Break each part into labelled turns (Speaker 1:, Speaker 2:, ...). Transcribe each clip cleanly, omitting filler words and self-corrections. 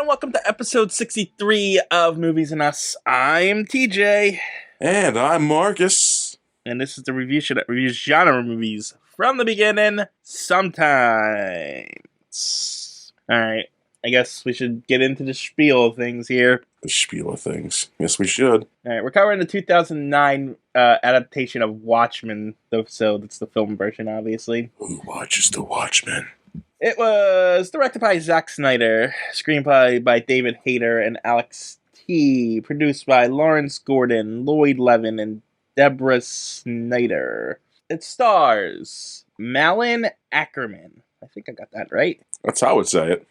Speaker 1: welcome to episode 63 of Movies and Us. I'm TJ.
Speaker 2: And I'm Marcus.
Speaker 1: And this is the review show that reviews genre movies from the beginning, sometimes. Alright, I guess we should get into the spiel of things here.
Speaker 2: The spiel of things. Yes, we should.
Speaker 1: Alright, we're covering the 2009 adaptation of Watchmen, so that's the film version, obviously.
Speaker 2: Who watches the Watchmen?
Speaker 1: It was directed by Zack Snyder, screenplay by David Hayter and Alex T., produced by Lawrence Gordon, Lloyd Levin, and Deborah Snyder. It stars Malin Ackerman. I think I got that right.
Speaker 2: That's how I would say it.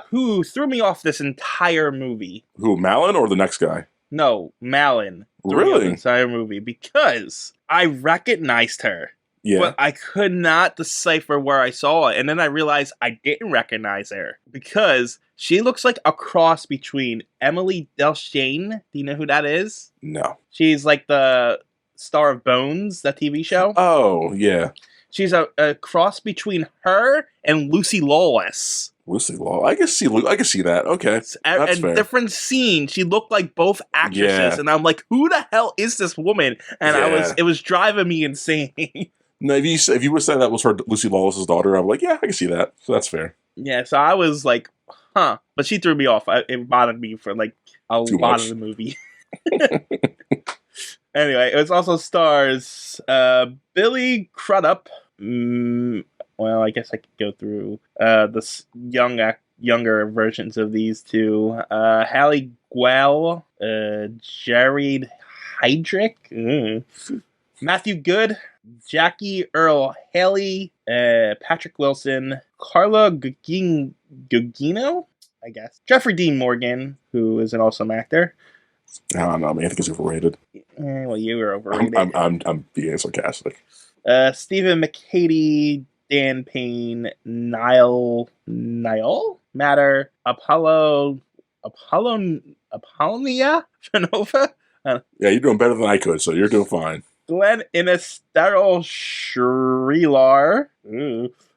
Speaker 1: Who threw me off this entire movie.
Speaker 2: Who, Malin or the next guy?
Speaker 1: No, Malin.
Speaker 2: Really?
Speaker 1: The entire movie, because I recognized her.
Speaker 2: Yeah.
Speaker 1: But I could not decipher where I saw it. And then I realized I didn't recognize her. Because she looks like a cross between Emily Delchane. Do you know who that is?
Speaker 2: No.
Speaker 1: She's like the star of Bones, that TV show.
Speaker 2: Oh, yeah.
Speaker 1: She's a cross between her and Lucy Lawless.
Speaker 2: Lucy Law. I can see that. Okay. That's fair.
Speaker 1: Different scene. She looked like both actresses.
Speaker 2: Yeah.
Speaker 1: And I'm like, who the hell is this woman? And
Speaker 2: Yeah.
Speaker 1: it was driving me insane.
Speaker 2: No, if you would have said that was her Lucy Lawless's daughter, I'm like, yeah, I can see that. So that's fair.
Speaker 1: Yeah, so I was like, huh. But she threw me off. It bothered me for like a
Speaker 2: Too
Speaker 1: lot
Speaker 2: much.
Speaker 1: of the movie. Anyway, it also stars Billy Crudup. Well, I guess I could go through the younger versions of these two. Hallie Guell, Jared Heydrich, Matthew Good, Jackie Earl Haley, Patrick Wilson, Carla Gugino, I guess. Jeffrey Dean Morgan, who is an awesome actor.
Speaker 2: I don't know, man. I think it's overrated.
Speaker 1: Well, you were overrated.
Speaker 2: I'm being sarcastic.
Speaker 1: Stephen McCady, Dan Payne, Niall Matter, Apollonia Genova.
Speaker 2: Yeah, you're doing better than I could, so you're doing fine.
Speaker 1: Glenn Innes, Daryl Shrilar,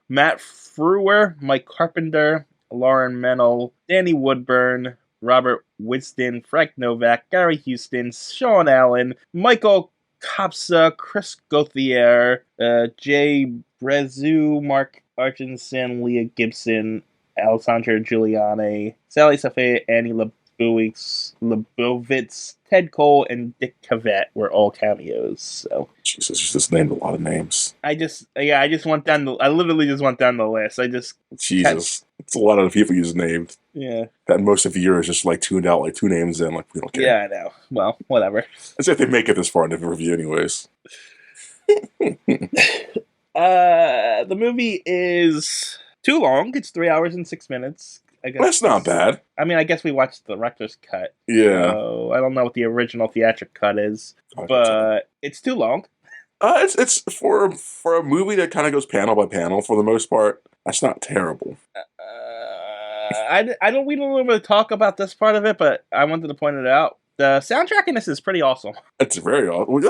Speaker 1: Matt Frewer, Mike Carpenter, Lauren Mennel, Danny Woodburn, Robert Wisden, Frank Novak, Gary Houston, Sean Allen, Michael Kopsa, Chris Gauthier, Jay Brezu, Mark Archinson, Leah Gibson, Alessandra Giuliani, Sally Safay, Annie Lebovitz, Ted Cole, and Dick Cavett were all cameos. So
Speaker 2: Jesus, you just named a lot of names.
Speaker 1: I literally just went down the list.
Speaker 2: Jesus. It's a lot of people you just named.
Speaker 1: Yeah.
Speaker 2: That most of the year is just like tuned out like two names in, like we don't care.
Speaker 1: Yeah, I know. Well, whatever.
Speaker 2: As if they make it this far in the review anyways.
Speaker 1: The movie is too long. It's 3 hours and 6 minutes. I guess
Speaker 2: That's not bad.
Speaker 1: I mean, I guess we watched the director's cut.
Speaker 2: Yeah.
Speaker 1: So I don't know what the original theatric cut is, but it's too long.
Speaker 2: It's for a movie that kind of goes panel by panel for the most part. That's not terrible.
Speaker 1: We don't really talk about this part of it, but I wanted to point it out. The soundtrack in this is pretty awesome.
Speaker 2: It's very awesome.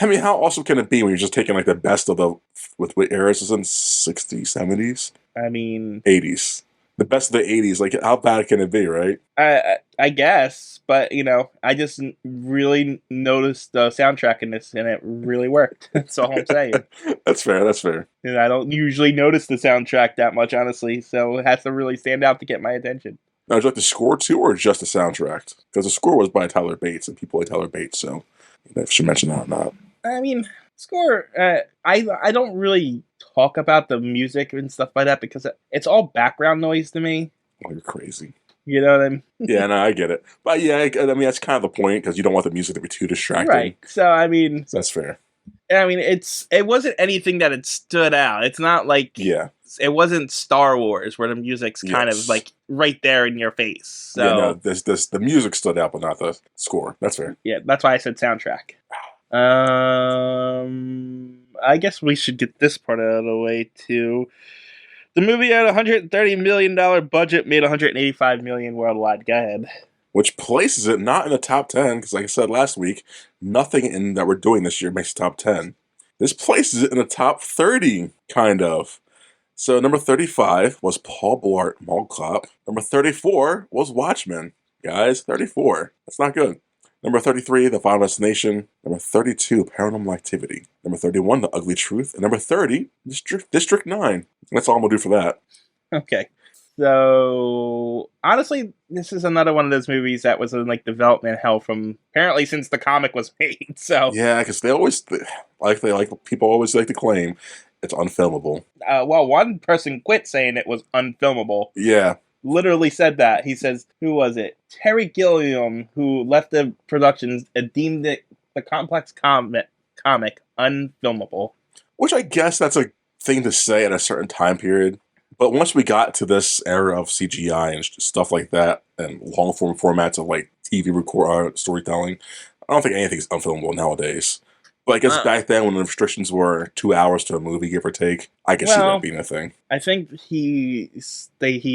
Speaker 2: I mean, how awesome can it be when you're just taking like the best of the with what eras is in 60s, 70s?
Speaker 1: I mean,
Speaker 2: 80s. The best of the 80s. Like, how bad can it be, right?
Speaker 1: I guess, but I just really noticed the soundtrack in this, and it really worked. That's all I'm saying.
Speaker 2: That's fair.
Speaker 1: And I don't usually notice the soundtrack that much, honestly, so it has to really stand out to get my attention.
Speaker 2: Now, would you like the score too, or just the soundtrack? Because the score was by Tyler Bates, and people like Tyler Bates, so I should mention that or not.
Speaker 1: I mean, score, I don't really talk about the music and stuff like that because it's all background noise to me.
Speaker 2: Oh, you're crazy.
Speaker 1: You know what I mean?
Speaker 2: Yeah, no, I get it. But yeah, I mean, that's kind of the point, because you don't want the music to be too distracting.
Speaker 1: Right. So, I mean...
Speaker 2: So that's fair.
Speaker 1: I mean, it wasn't anything that it stood out. It's not like...
Speaker 2: Yeah.
Speaker 1: It wasn't Star Wars, where the music's kind of like right there in your face. So,
Speaker 2: yeah, no, the music stood out, but not the score. That's fair.
Speaker 1: Yeah, that's why I said soundtrack. I guess we should get this part out of the way too. The movie had a $130 million budget, made $185 million worldwide. Go ahead.
Speaker 2: Which places it not in the top 10, because like I said last week, nothing that we're doing this year makes the top 10. This places it in the top 30, kind of. So number 35 was Paul Blart Mall Cop. Number 34 was Watchmen. Guys, 34. That's not good. Number 33, The Final Destination. Number 32, Paranormal Activity. Number 31, The Ugly Truth. And number 30, District 9. That's all I'm going to do for that.
Speaker 1: Okay. So, honestly, this is another one of those movies that was in, like, development hell from, apparently, since the comic was made, so...
Speaker 2: Yeah, because people always like to claim it's unfilmable.
Speaker 1: Well, one person quit saying it was unfilmable.
Speaker 2: Yeah.
Speaker 1: Literally said that. He says, who was it? Terry Gilliam, who left the productions, deemed it the complex comic unfilmable.
Speaker 2: Which I guess that's a thing to say at a certain time period. But once we got to this era of CGI and stuff like that, and long form formats of like TV record storytelling, I don't think anything's unfilmable nowadays. But I guess back then, when the restrictions were 2 hours to a movie, give or take, I can see that being a thing.
Speaker 1: I think he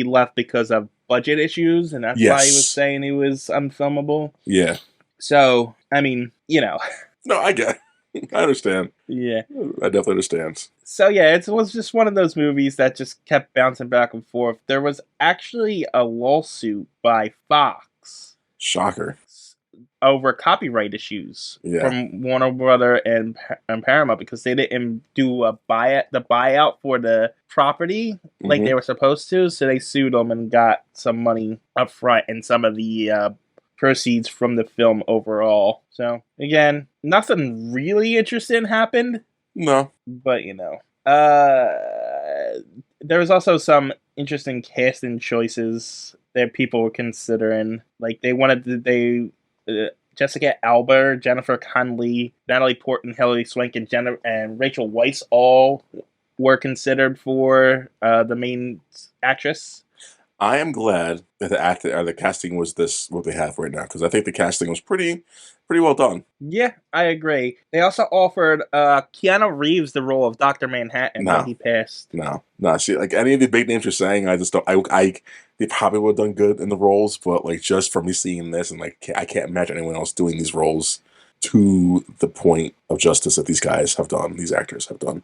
Speaker 1: left because of budget issues, and that's why he was saying he was unfilmable.
Speaker 2: Yeah.
Speaker 1: So, I mean, you know.
Speaker 2: No, I get it. I understand.
Speaker 1: Yeah.
Speaker 2: I definitely understand.
Speaker 1: So, yeah, it was just one of those movies that just kept bouncing back and forth. There was actually a lawsuit by Fox.
Speaker 2: Shocker.
Speaker 1: Over copyright issues from Warner Brother and Paramount because they didn't do the buyout for the property like they were supposed to. So they sued them and got some money up front and some of the proceeds from the film overall. So, again, nothing really interesting happened.
Speaker 2: No.
Speaker 1: But, you know. There was also some interesting casting choices that people were considering. Like, Jessica Alba, Jennifer Connelly, Natalie Portman, Hilary Swank, and Rachel Weisz all were considered for the main actress.
Speaker 2: I am glad that the casting was what they have right now, because I think the casting was pretty well done.
Speaker 1: Yeah, I agree. They also offered Keanu Reeves the role of Dr. Manhattan, but he passed.
Speaker 2: No. See, like any of the big names you're saying, I just don't. They probably would have done good in the roles, but like just from me seeing this, and like I can't imagine anyone else doing these roles to the point of justice that these guys have done. These actors have done.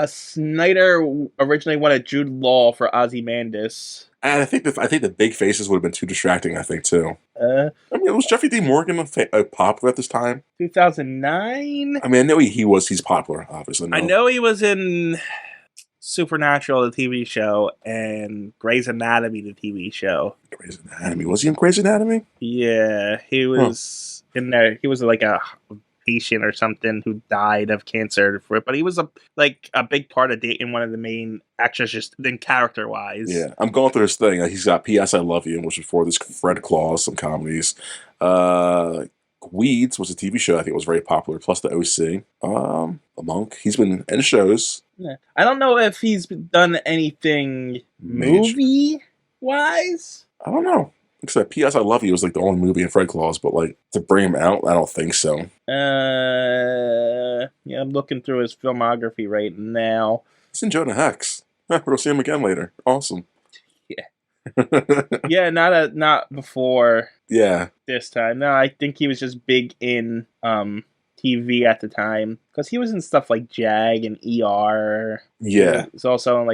Speaker 1: Snyder originally wanted Jude Law for Ozymandias.
Speaker 2: And I think the big faces would have been too distracting. I think too. Was Jeffrey D. Morgan popular at this time?
Speaker 1: 2009.
Speaker 2: I mean, I know he's popular. Obviously, no.
Speaker 1: I know he was in Supernatural, the TV show, and Grey's Anatomy, the TV show.
Speaker 2: Grey's Anatomy. Was he in Grey's Anatomy?
Speaker 1: Yeah, he was in there. He was like a patient or something who died of cancer for it, but he was a big part of dating one of the main actors, just then character wise.
Speaker 2: Yeah, I'm going through his thing. He's got P.S. I Love You, which was for this Fred Claus, some comedies. Weeds was a TV show I think was very popular, plus the OC. A Monk. He's been in shows.
Speaker 1: Yeah. I don't know if he's done anything movie wise.
Speaker 2: I don't know. Except P.S. I Love You was like the only movie in Fred Claus, but like to bring him out, I don't think so.
Speaker 1: Yeah, I'm looking through his filmography right now.
Speaker 2: It's in Jonah Hex. We're gonna see him again later. Awesome.
Speaker 1: Yeah. Yeah, not before.
Speaker 2: Yeah.
Speaker 1: This time. No, I think he was just big in TV at the time because he was in stuff like Jag and ER.
Speaker 2: Yeah.
Speaker 1: It's also in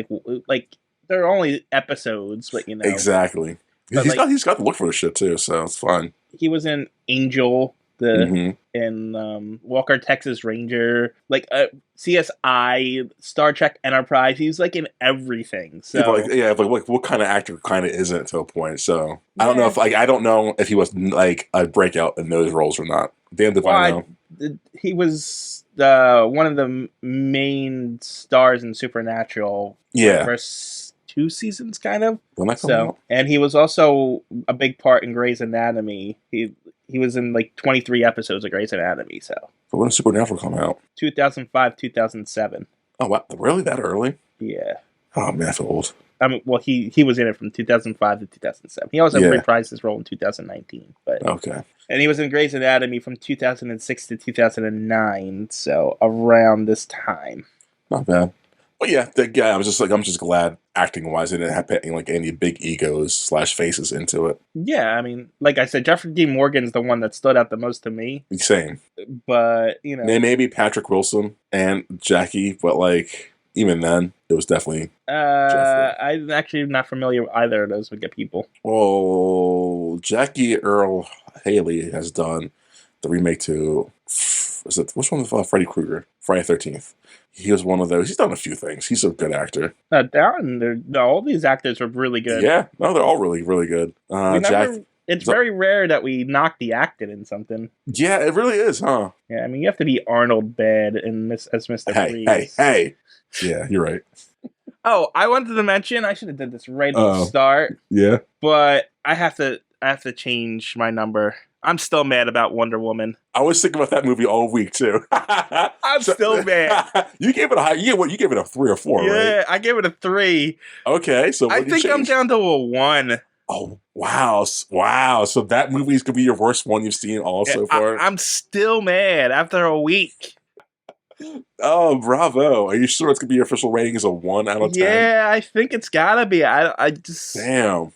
Speaker 1: like they're only episodes, but you know
Speaker 2: exactly. He's got to look for the shit too, so it's fine.
Speaker 1: He was in Angel, in Walker Texas Ranger, like CSI, Star Trek Enterprise. He was like in everything. So
Speaker 2: what kind of actor kind of isn't to a point. So I don't know if he was like a breakout in those roles or not. Damned if I know.
Speaker 1: He was one of the main stars in Supernatural.
Speaker 2: Yeah.
Speaker 1: First 2 seasons, kind of.
Speaker 2: So,
Speaker 1: and he was also a big part in Grey's Anatomy. He was in like 23 episodes of Grey's Anatomy. So.
Speaker 2: But when did Supernatural come out?
Speaker 1: 2005, 2007.
Speaker 2: Oh wow! Really, that early?
Speaker 1: Yeah.
Speaker 2: Oh man, I feel old.
Speaker 1: I mean, well, he was in it from 2005 to 2007. He also reprised his role in 2019. But
Speaker 2: okay.
Speaker 1: And he was in Grey's Anatomy from 2006 to 2009. So around this time.
Speaker 2: Not bad. Well, yeah, the guy. I'm just glad acting wise, it didn't have any big egos / faces into it.
Speaker 1: Yeah, I mean, like I said, Jeffrey D. Morgan's the one that stood out the most to me.
Speaker 2: Same.
Speaker 1: But you know,
Speaker 2: maybe Patrick Wilson and Jackie, but like even then, it was definitely Jeffrey.
Speaker 1: I'm actually not familiar with either of those wicked people.
Speaker 2: Well, Jackie Earl Haley has done the remake to which one was Freddy Krueger? Friday 13th. He was one of those. He's done a few things. He's a good actor.
Speaker 1: No, all these actors are really good.
Speaker 2: Yeah, no, they're all really, really good.
Speaker 1: It's very rare that we knock the acting in something.
Speaker 2: Yeah, it really is, huh?
Speaker 1: Yeah, I mean, you have to be Arnold bad as Mr. Freeze.
Speaker 2: Hey. Yeah, you're right.
Speaker 1: Oh, I wanted to mention, I should have did this right at the start.
Speaker 2: Yeah.
Speaker 1: But I have to change my number. I'm still mad about Wonder Woman.
Speaker 2: I was thinking about that movie all week too.
Speaker 1: I'm still mad.
Speaker 2: You gave it a high. You gave it a 3 or 4, right?
Speaker 1: Yeah, I gave it a 3.
Speaker 2: Okay, so
Speaker 1: I think I'm down to a 1.
Speaker 2: Oh wow! So that movie is gonna be your worst one you've seen all so far.
Speaker 1: I'm still mad after a week.
Speaker 2: Oh, bravo! Are you sure it's gonna be your official rating is a 1 out of 10?
Speaker 1: Yeah, I think it's gotta be. I just
Speaker 2: damn,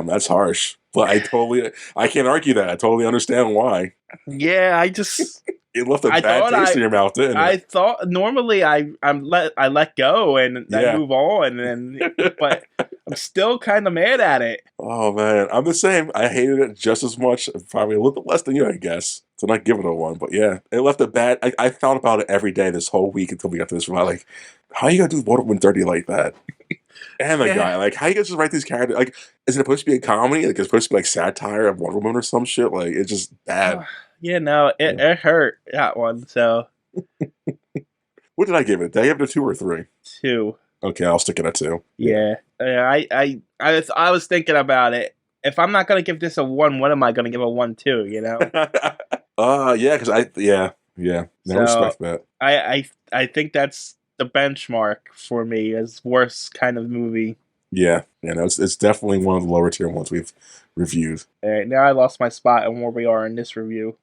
Speaker 2: that's harsh. But I can't argue that. I totally understand why.
Speaker 1: Yeah, I just
Speaker 2: it left a bad taste in your mouth, didn't it?
Speaker 1: I thought normally I let go and I move on, but I'm still kind of mad at it.
Speaker 2: Oh man, I'm the same. I hated it just as much, probably a little bit less than you, I guess. So not give it a 1, but yeah, it left a bad. I thought about it every day this whole week until we got to this. Like, how are you gonna do Wonder Woman dirty like that? And the guy, like, how you guys just write these characters? Like, is it supposed to be a comedy? Like, it's supposed to be like satire of Wonder Woman or some shit? Like, it's just bad.
Speaker 1: Yeah, no, it hurt that one. So,
Speaker 2: what did I give it? Did I give it a 2 or 3?
Speaker 1: 2.
Speaker 2: Okay, I'll stick it at 2.
Speaker 1: Yeah. I was thinking about it. If I'm not gonna give this a 1, what am I gonna give a 1 to? You know?
Speaker 2: Yeah, because no, respect that.
Speaker 1: I think that's the benchmark for me as worst kind of movie.
Speaker 2: Yeah, no, it's definitely one of the lower tier ones we've reviewed.
Speaker 1: All right, now I lost my spot on where we are in this review.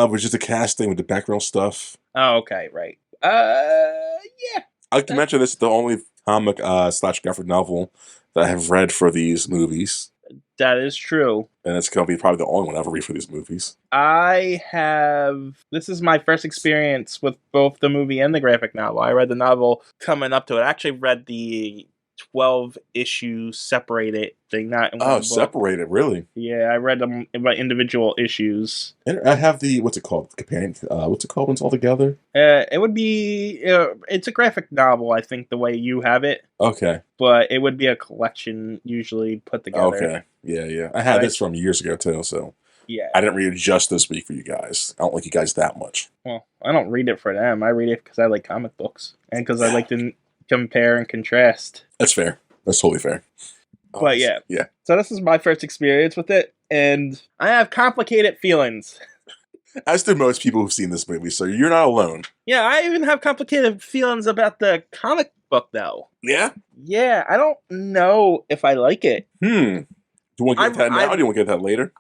Speaker 2: Which is the casting with the background stuff.
Speaker 1: Oh, okay, right. Yeah.
Speaker 2: I like to mention this is the only comic / graphic novel that I have read for these movies.
Speaker 1: That is true.
Speaker 2: And it's going to be probably the only one I ever read for these movies.
Speaker 1: This is my first experience with both the movie and the graphic novel. I read the novel coming up to it. I actually read the 12-issue separated thing, not in one book.
Speaker 2: Separated, really?
Speaker 1: Yeah, I read them by individual issues.
Speaker 2: And I have the, what's it called? The companion, what's it called when it's all together?
Speaker 1: It would be, it's a graphic novel, I think, the way you have it.
Speaker 2: Okay.
Speaker 1: But it would be a collection usually put together.
Speaker 2: Okay. Yeah. I had this from years ago, too, so.
Speaker 1: Yeah.
Speaker 2: I didn't read it just this week for you guys. I don't like you guys that much.
Speaker 1: Well, I don't read it for them. I read it because I like comic books. And because I like to compare and contrast.
Speaker 2: That's fair. That's totally fair.
Speaker 1: But yeah. So this is my first experience with it, and I have complicated feelings.
Speaker 2: As do most people who've seen this movie, so you're not alone.
Speaker 1: Yeah, I even have complicated feelings about the comic book, though.
Speaker 2: Yeah?
Speaker 1: Yeah, I don't know if I like it.
Speaker 2: Do you want to get that now, or do you want to get that later?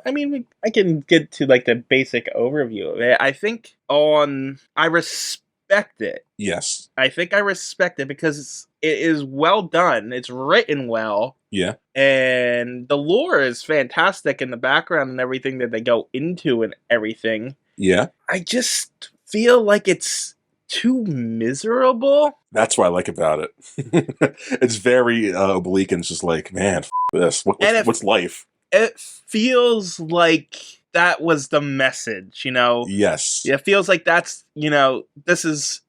Speaker 1: I mean, I can get to, like, the basic overview of it. I think I respect it.
Speaker 2: Yes.
Speaker 1: I think I respect it because it is well done. It's written well.
Speaker 2: Yeah.
Speaker 1: And the lore is fantastic in the background and everything that they go into and everything.
Speaker 2: Yeah. I
Speaker 1: just feel like it's too miserable.
Speaker 2: That's what I like about it. It's very oblique and it's just like, man, this. What's life?
Speaker 1: It feels like that was the message, you know?
Speaker 2: Yes.
Speaker 1: It feels like that's, this is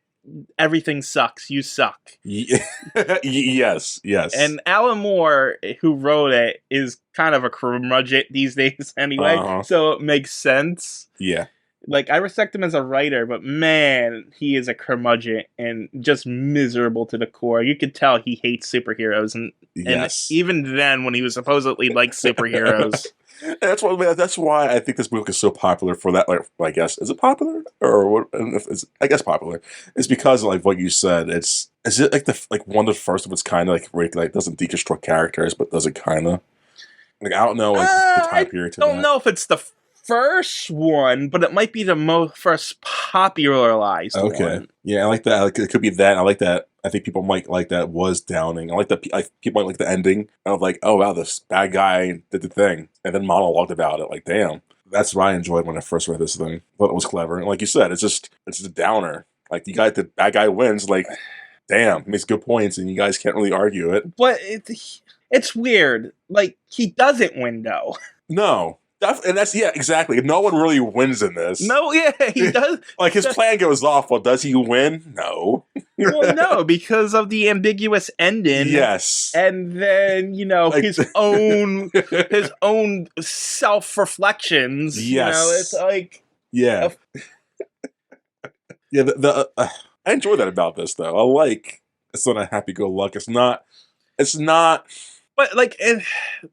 Speaker 1: everything sucks. You suck.
Speaker 2: Yes.
Speaker 1: And Alan Moore, who wrote it, is kind of a curmudgeon these days anyway, so it makes sense.
Speaker 2: Yeah.
Speaker 1: Like, I respect him as a writer, but man, he is a curmudgeon and just miserable to the core. You could tell he hates superheroes, and even then, when he was supposedly like superheroes.
Speaker 2: That's why I think this book is so popular for that. Like, I guess, is it popular or what? I guess popular. It's because of, like, what you said. Is it like one of the first of its kind of like doesn't deconstruct characters, but does it kind of like, I don't know, like the time period.
Speaker 1: I don't know if it's the first one, but it might be the first popularized one.
Speaker 2: Yeah, I like that. Like, it could be that. I like that. I think people might like that was downing. I like that. People might like the ending of, like, oh wow, this bad guy did the thing, and then monologued about it. Like, damn, that's what I enjoyed when I first read this thing. Thought it was clever, and like you said, it's just a downer. Like, the bad guy wins. Like, damn, makes good points, and you guys can't really argue it.
Speaker 1: But it's weird. Like, he doesn't win, though.
Speaker 2: No. And that's, yeah, exactly. No one really wins in this.
Speaker 1: No, yeah, he does.
Speaker 2: Like, his plan goes off. Well, does he win? No.
Speaker 1: Well, no, because of the ambiguous ending.
Speaker 2: Yes.
Speaker 1: And then,
Speaker 2: Like-
Speaker 1: his own self-reflections.
Speaker 2: Yes.
Speaker 1: It's like...
Speaker 2: Yeah. Yeah, I enjoy that about this, though. I like it's not a happy-go-lucky. It's not...
Speaker 1: But, like,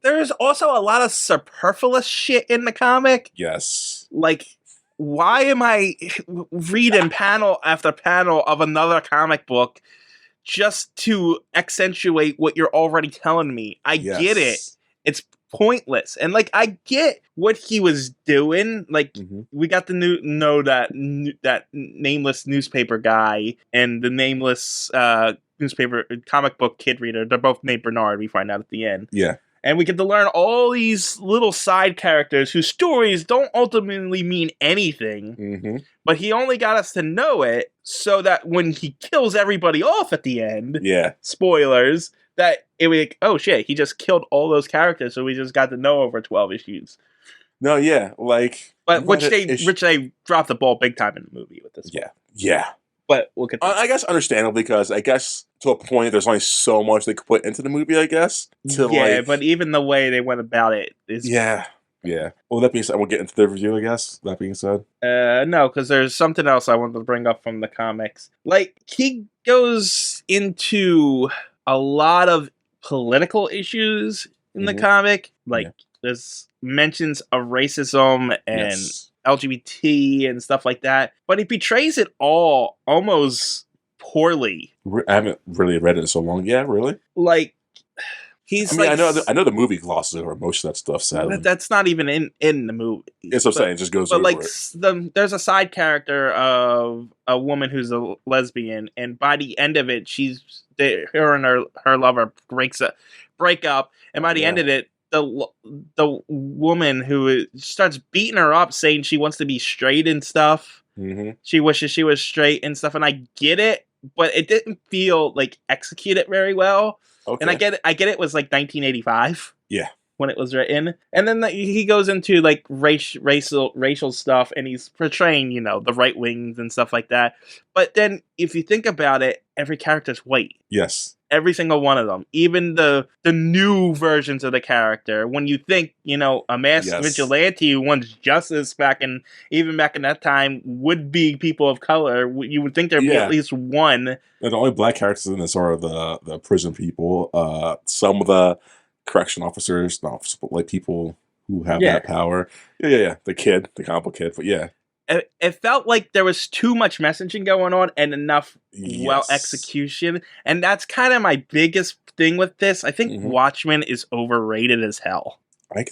Speaker 1: there's also a lot of superfluous shit in the comic.
Speaker 2: Yes.
Speaker 1: Like, why am I reading panel after panel of another comic book just to accentuate what you're already telling me? I get it. It's pointless. And, like, I get what he was doing. Like, we got to know that nameless newspaper guy and the nameless newspaper comic book kid reader. They're both named Bernard, we find out at the end.
Speaker 2: Yeah.
Speaker 1: And we get to learn all these little side characters whose stories don't ultimately mean anything. But he only got us to know it so that when he kills everybody off at the end, spoilers, that it would be like, oh shit, he just killed all those characters, so we just got to know over 12 issues.
Speaker 2: No, yeah, like...
Speaker 1: But which they dropped the ball big time in the movie with this one.
Speaker 2: Yeah.
Speaker 1: But we'll get
Speaker 2: I guess understandably, because I guess to a point there's only so much they could put into the movie, I guess.
Speaker 1: But even the way they went about it is...
Speaker 2: Yeah. Well, that being said, we'll get into the review, I guess. That being said.
Speaker 1: No, because there's something else I wanted to bring up from the comics. Like, he goes into a lot of political issues in the comic. Like, there's mentions of racism and LGBT and stuff like that. But he portrays it all almost poorly.
Speaker 2: I haven't really read it in so long. Yeah, really?
Speaker 1: Like, he's
Speaker 2: I know the movie glosses over most of that stuff, sadly.
Speaker 1: That's not even in the movie.
Speaker 2: That's what I'm saying. It just goes over
Speaker 1: it. There's a side character of a woman who's a lesbian, and by the end of it, her and her lover break up, and by the end of it, the woman who starts beating her up, saying she wants to be straight and stuff. She wishes she was straight and stuff, and I get it, but it didn't feel like executed very well. Okay. And I get it was like 1985. Yeah. When it was written. And then he goes into like racial stuff, and he's portraying, the right wings and stuff like that. But then if you think about it, every character's white. Yes. Every single one of them. Even the new versions of the character. When you think, a masked vigilante who wants justice back in that time would be people of color, you would think there'd be at least one.
Speaker 2: And the only black characters in this are the prison people, some of the correction officers, but like people who have that power. Yeah. The comic book kid, but yeah.
Speaker 1: It felt like there was too much messaging going on and enough execution. And that's kind of my biggest thing with this. I think Watchmen is overrated as hell.
Speaker 2: I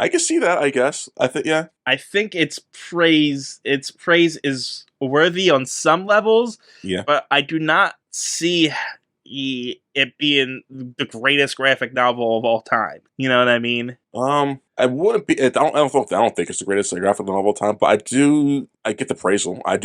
Speaker 2: can see that, I guess. I think
Speaker 1: its praise is worthy on some levels. Yeah. But I do not see it being the greatest graphic novel of all time. You know what I mean?
Speaker 2: I wouldn't be. I don't think it's the greatest graphic novel of all time, but I get the praisal. I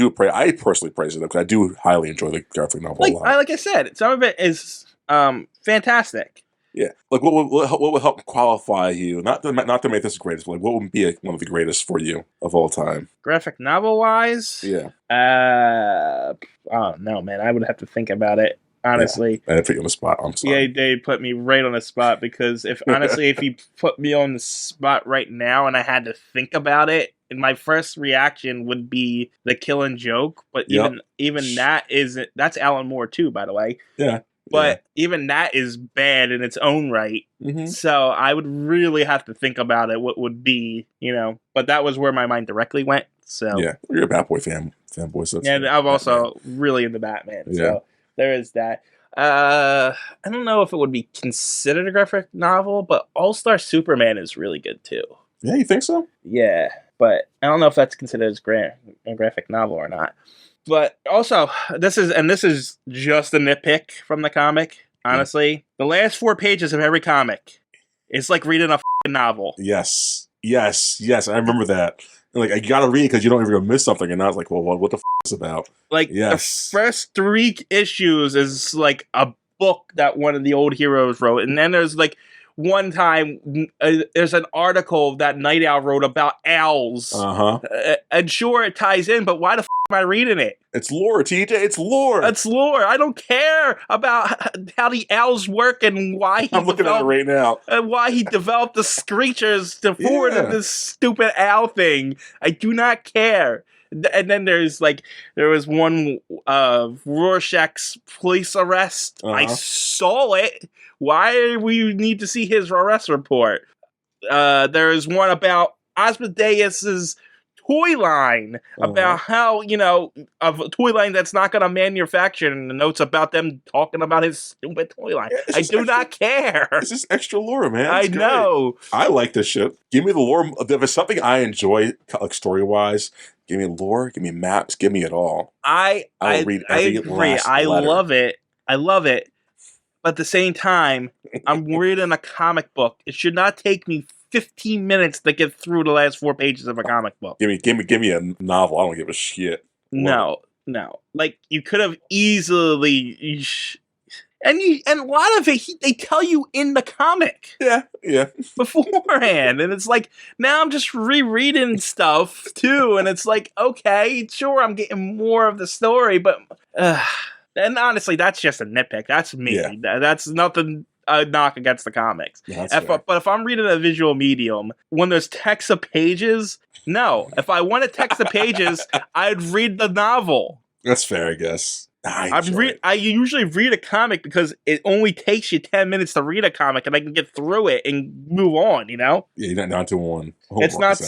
Speaker 2: personally praise it because I do highly enjoy the graphic novel a lot.
Speaker 1: Like I said, some of it is fantastic.
Speaker 2: Yeah, like what would help qualify you? Not to make this the greatest, but like what would be one of the greatest for you of all time?
Speaker 1: Graphic novel wise,
Speaker 2: yeah.
Speaker 1: Oh no, man, I would have to think about it. Honestly,
Speaker 2: I put you on the spot. I'm sorry.
Speaker 1: Yeah, they put me right on the spot because if you put me on the spot right now and I had to think about it, and my first reaction would be The Killing Joke. But even that's Alan Moore too, by the way. Yeah. But even that is bad in its own right. So I would really have to think about it. What would be, But that was where my mind directly went. So
Speaker 2: yeah, you're a Batboy fanboy. So
Speaker 1: and I'm also really into Batman. Yeah. So there is that. I don't know if it would be considered a graphic novel, but All-Star Superman is really good too.
Speaker 2: Yeah, you think so?
Speaker 1: Yeah, but I don't know if that's considered as a graphic novel or not. But also, this is just a nitpick from the comic. Honestly, the last 4 pages of every comic is like reading a novel.
Speaker 2: Yes, I remember that. Like, you gotta read it because you don't ever gonna miss something. And I was like, well, what the is about?
Speaker 1: Like,
Speaker 2: Yes.
Speaker 1: the first 3 issues is like a book that one of the old heroes wrote. And then there's like one time, there's an article that Night Owl wrote about owls. And sure, it ties in, but why the am I reading it?
Speaker 2: It's lore, TJ. It's lore.
Speaker 1: It's lore. I don't care about how the owls work and why he
Speaker 2: I'm looking at it right now.
Speaker 1: And why he developed the screechers to forward this stupid owl thing. I do not care. And then there was one Rorschach's police arrest. I saw it. Why do we need to see his arrest report? There's one about Asmodeus's toy line, about how, a toy line that's not going to manufacture, and the notes about them talking about his stupid toy line. I do not care.
Speaker 2: It's just extra lore, man.
Speaker 1: I know.
Speaker 2: I like this shit. Give me the lore. If it's something I enjoy, like story-wise, give me lore, give me maps, give me it all. I'll read every last letter.
Speaker 1: I love it. I love it. But at the same time, I'm reading a comic book. It should not take me 15 minutes to get through the last 4 pages of a comic book.
Speaker 2: Give me a novel. I don't give a shit.
Speaker 1: No. Like, you could have easily, and a lot of it they tell you in the comic.
Speaker 2: Yeah.
Speaker 1: Beforehand, and it's like, now I'm just rereading stuff too, and it's like, okay, sure, I'm getting more of the story, but and honestly, that's just a nitpick. That's me. Yeah. That's nothing. Knock against the comics.
Speaker 2: Yeah,
Speaker 1: but if I'm reading a visual medium, when there's text of pages, no. If I wanted text of pages, I'd read the novel.
Speaker 2: That's fair, I guess.
Speaker 1: I usually read a comic because it only takes you 10 minutes to read a comic, and I can get through it and move on.
Speaker 2: Yeah, you're not down to one.
Speaker 1: It's not.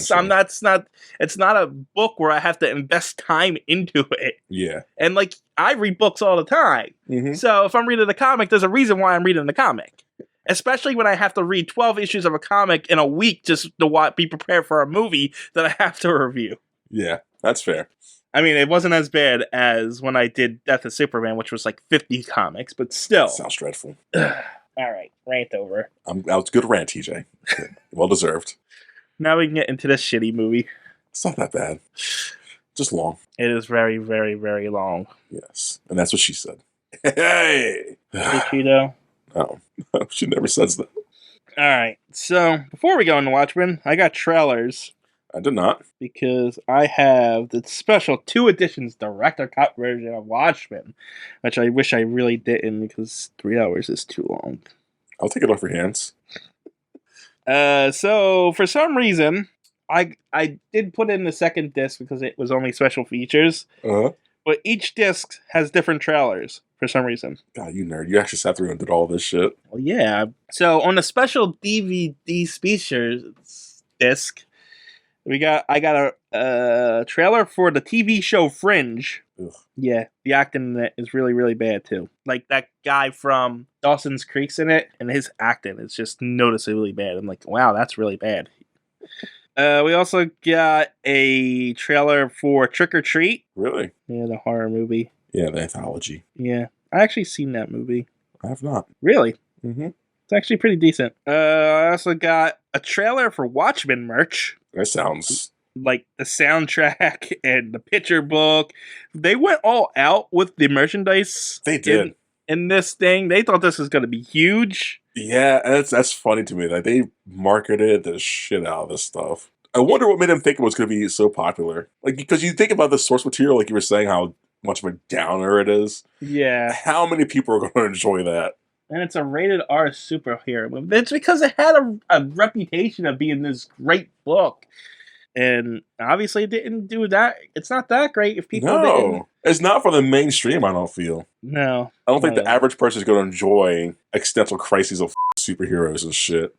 Speaker 1: It's not a book where I have to invest time into it.
Speaker 2: Yeah,
Speaker 1: and like, I read books all the time. So if I'm reading a comic, there's a reason why I'm reading the comic. Especially when I have to read 12 issues of a comic in a week just to be prepared for a movie that I have to review.
Speaker 2: Yeah, that's fair.
Speaker 1: I mean, it wasn't as bad as when I did Death of Superman, which was like 50 comics, but still.
Speaker 2: Sounds dreadful.
Speaker 1: All right, rant over.
Speaker 2: That was a good rant, TJ. Well deserved.
Speaker 1: Now we can get into this shitty movie.
Speaker 2: It's not that bad. Just long.
Speaker 1: It is very, very, very long.
Speaker 2: Yes, and that's what she said. Hey!
Speaker 1: Did she, though?
Speaker 2: No, she never says that.
Speaker 1: All right, so before we go into Watchmen, I got trailers.
Speaker 2: I did not.
Speaker 1: Because I have the special 2 editions director cut version of Watchmen, which I wish I really didn't, because 3 hours is too long.
Speaker 2: I'll take it off your hands.
Speaker 1: So for some reason, I did put in the second disc because it was only special features. But each disc has different trailers for some reason.
Speaker 2: God, you nerd. You actually sat through and did all this shit.
Speaker 1: Well, yeah. So on the special DVD features disc, I got a trailer for the TV show Fringe.
Speaker 2: Ugh.
Speaker 1: Yeah, the acting in it is really, really bad too. Like, that guy from Dawson's Creek's in it, and his acting is just noticeably bad. I'm like, wow, that's really bad. We also got a trailer for Trick or Treat.
Speaker 2: Really?
Speaker 1: Yeah, the horror movie.
Speaker 2: Yeah, the anthology.
Speaker 1: Yeah, I actually seen that movie.
Speaker 2: I have not.
Speaker 1: Really?
Speaker 2: Mm-hmm.
Speaker 1: It's actually pretty decent. I also got a trailer for Watchmen merch.
Speaker 2: That sounds...
Speaker 1: like the soundtrack and the picture book. They went all out with the merchandise.
Speaker 2: They did.
Speaker 1: In this thing. They thought this was going to be huge.
Speaker 2: Yeah, that's funny to me. Like, they marketed the shit out of this stuff. I wonder what made them think it was going to be so popular. Like, because you think about the source material, like you were saying, how much of a downer it is.
Speaker 1: Yeah.
Speaker 2: How many people are going to enjoy that?
Speaker 1: And it's a rated R superhero movie. It's because it had a reputation of being this great book. And obviously it didn't do that. It's not that great if people didn't.
Speaker 2: It's not for the mainstream, I don't feel.
Speaker 1: No.
Speaker 2: I don't think the average person is going to enjoy existential crises of superheroes and shit.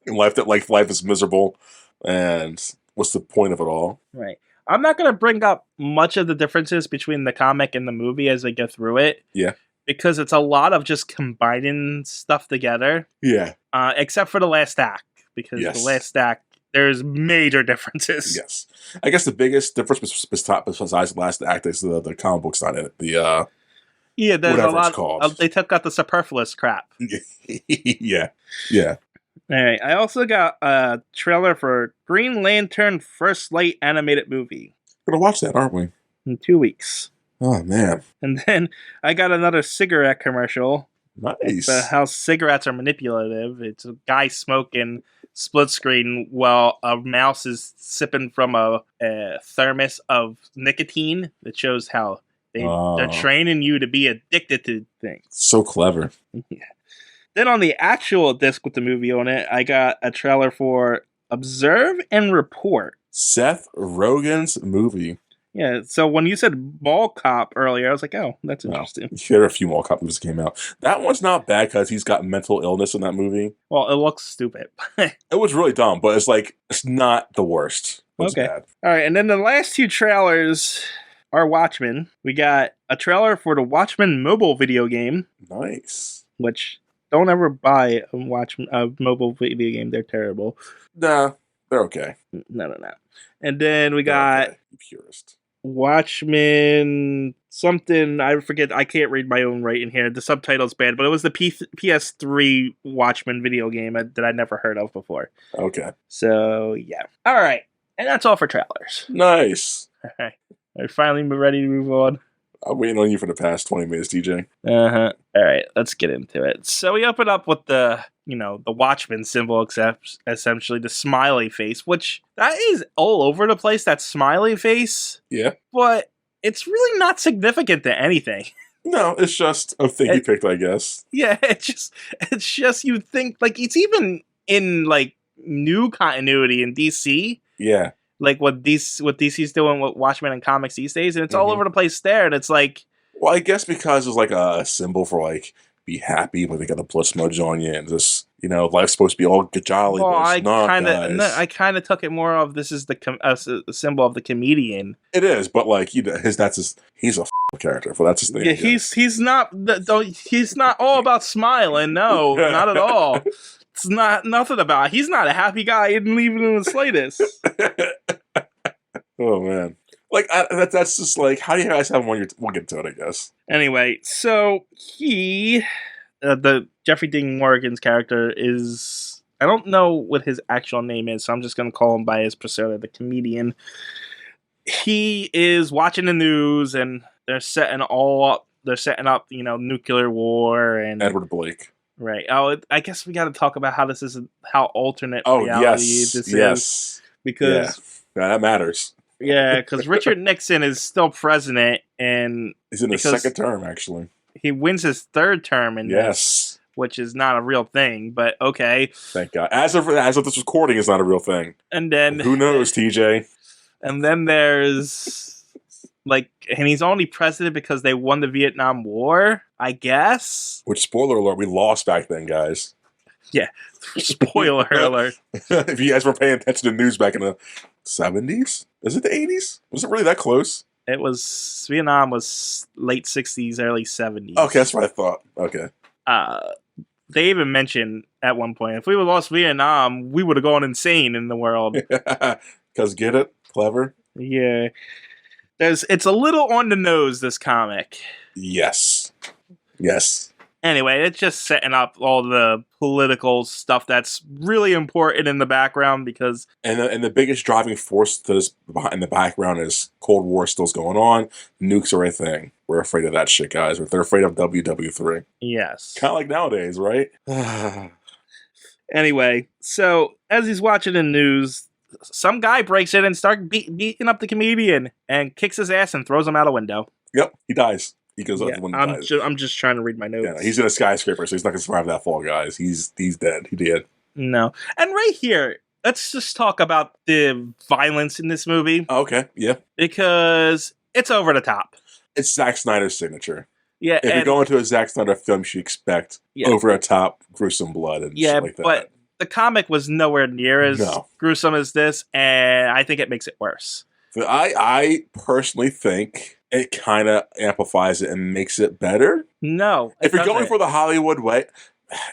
Speaker 2: Life is miserable, and what's the point of it all?
Speaker 1: Right. I'm not going to bring up much of the differences between the comic and the movie as I go through it.
Speaker 2: Yeah.
Speaker 1: Because it's a lot of just combining stuff together.
Speaker 2: Yeah.
Speaker 1: Except for the last act. Because the last act, there's major differences.
Speaker 2: Yes. I guess the biggest difference besides the last act is the comic book's not in it.
Speaker 1: Yeah, there's
Speaker 2: whatever
Speaker 1: a lot.
Speaker 2: It's called.
Speaker 1: They took out the superfluous crap.
Speaker 2: Yeah.
Speaker 1: All right. I also got a trailer for Green Lantern First Light animated movie
Speaker 2: We're gonna watch that, aren't we?
Speaker 1: in 2 weeks.
Speaker 2: Oh man,
Speaker 1: And then I got another cigarette commercial about
Speaker 2: nice.
Speaker 1: how cigarettes are manipulative. It's a guy smoking split screen while a mouse is sipping from a thermos of nicotine. That shows how they're
Speaker 2: Oh,
Speaker 1: training you to be addicted to things.
Speaker 2: so clever.
Speaker 1: Yeah. Then on the actual disc with the movie on it, I got a trailer for Observe and Report.
Speaker 2: Seth Rogen's movie.
Speaker 1: Yeah, so when you said Mall Cop earlier, I was like, oh, that's
Speaker 2: Wow.
Speaker 1: interesting.
Speaker 2: There are a few more movies that came out. That one's not bad because he's got mental illness in that movie.
Speaker 1: Well, it looks stupid.
Speaker 2: It was really dumb, but it's like, it's not the worst. It's
Speaker 1: Okay.
Speaker 2: bad.
Speaker 1: All right, and then the last two trailers are Watchmen. We got a trailer for the Watchmen mobile video game,
Speaker 2: Nice.
Speaker 1: which don't ever buy a mobile video game. They're terrible.
Speaker 2: Nah, they're okay.
Speaker 1: No. And then we
Speaker 2: They're
Speaker 1: got
Speaker 2: okay, you purist.
Speaker 1: Watchmen something. I forget. I can't read my own writing here. The subtitle's bad, but it was the PS3 Watchmen video game that I never heard of before.
Speaker 2: Okay.
Speaker 1: So, yeah. All right. And that's all for trailers.
Speaker 2: Nice.
Speaker 1: All right. Are you finally ready to move on?
Speaker 2: I'm waiting on you for the past 20 minutes, DJ.
Speaker 1: Uh-huh. All right, let's get into it. So we open up with the Watchmen symbol, except essentially the smiley face, which that is all over the place, that smiley face.
Speaker 2: Yeah.
Speaker 1: But it's really not significant to anything.
Speaker 2: No, it's just a thing he picked, I guess.
Speaker 1: Yeah, it's just you think, like, it's even in, like, new continuity in DC.
Speaker 2: Yeah.
Speaker 1: Like what DC's doing with Watchmen and comics these days, and it's all over the place there, and it's like,
Speaker 2: well, I guess because it's like a symbol for like be happy, but they got a blood smudge on you, and just life's supposed to be all jolly.
Speaker 1: well,
Speaker 2: but it's not,
Speaker 1: I kind of took it more of this is the symbol of the comedian.
Speaker 2: It is, but like he's a character, but that's his thing.
Speaker 1: Yeah, he's not all about smiling. No, not at all. It's not nothing about. He's not a happy guy, even in the slightest.
Speaker 2: Oh man, like that's just like, how do you guys have one? We'll get to it, I guess.
Speaker 1: Anyway, so the Jeffrey Dean Morgan's character is, I don't know what his actual name is, so I'm just gonna call him by his persona, the comedian. He is watching the news, and they're setting up, nuclear war and
Speaker 2: Edward Blake.
Speaker 1: Right. Oh, I guess we got to talk about how this is how alternate reality this is, because
Speaker 2: that matters.
Speaker 1: Yeah, because Richard Nixon is still president, and
Speaker 2: he's in his second term. Actually,
Speaker 1: he wins his third term in this, which is not a real thing. But okay,
Speaker 2: thank God. As of this recording, is not a real thing.
Speaker 1: And then
Speaker 2: who knows, TJ?
Speaker 1: And then there's and he's only president because they won the Vietnam War, I guess.
Speaker 2: Which, spoiler alert, we lost back then, guys.
Speaker 1: Yeah, spoiler alert.
Speaker 2: If you guys were paying attention to news back in the 70s, is it the 80s? Was it really that close?
Speaker 1: It was, Vietnam was late 60s, early 70s.
Speaker 2: Okay, that's what I thought. Okay.
Speaker 1: They even mentioned at one point, if we would have lost Vietnam, we would have gone insane in the world.
Speaker 2: Because get it? Clever?
Speaker 1: Yeah. It's a little on the nose, this comic.
Speaker 2: Yes.
Speaker 1: Anyway, it's just setting up all the political stuff that's really important in the background, because...
Speaker 2: And the biggest driving force to this in the background is Cold War still going on. Nukes are a thing. We're afraid of that shit, guys. They're afraid of WW3.
Speaker 1: Yes.
Speaker 2: Kind of like nowadays, right?
Speaker 1: Anyway, so as he's watching the news, some guy breaks in and starts beating up the comedian and kicks his ass and throws him out a window.
Speaker 2: Yep, he dies. He goes out the window.
Speaker 1: I'm just trying to read my notes.
Speaker 2: Yeah, he's in a skyscraper, so he's not going to survive that fall, guys. He's dead. He did.
Speaker 1: No. And right here, let's just talk about the violence in this movie.
Speaker 2: Okay, yeah.
Speaker 1: Because it's over the top.
Speaker 2: It's Zack Snyder's signature.
Speaker 1: Yeah.
Speaker 2: If you're going to a Zack Snyder film, you should expect over the top gruesome blood and shit like that. But
Speaker 1: the comic was nowhere near as gruesome as this, and I think it makes it worse.
Speaker 2: I personally think it kind of amplifies it and makes it better.
Speaker 1: No.
Speaker 2: If you're going for the Hollywood way,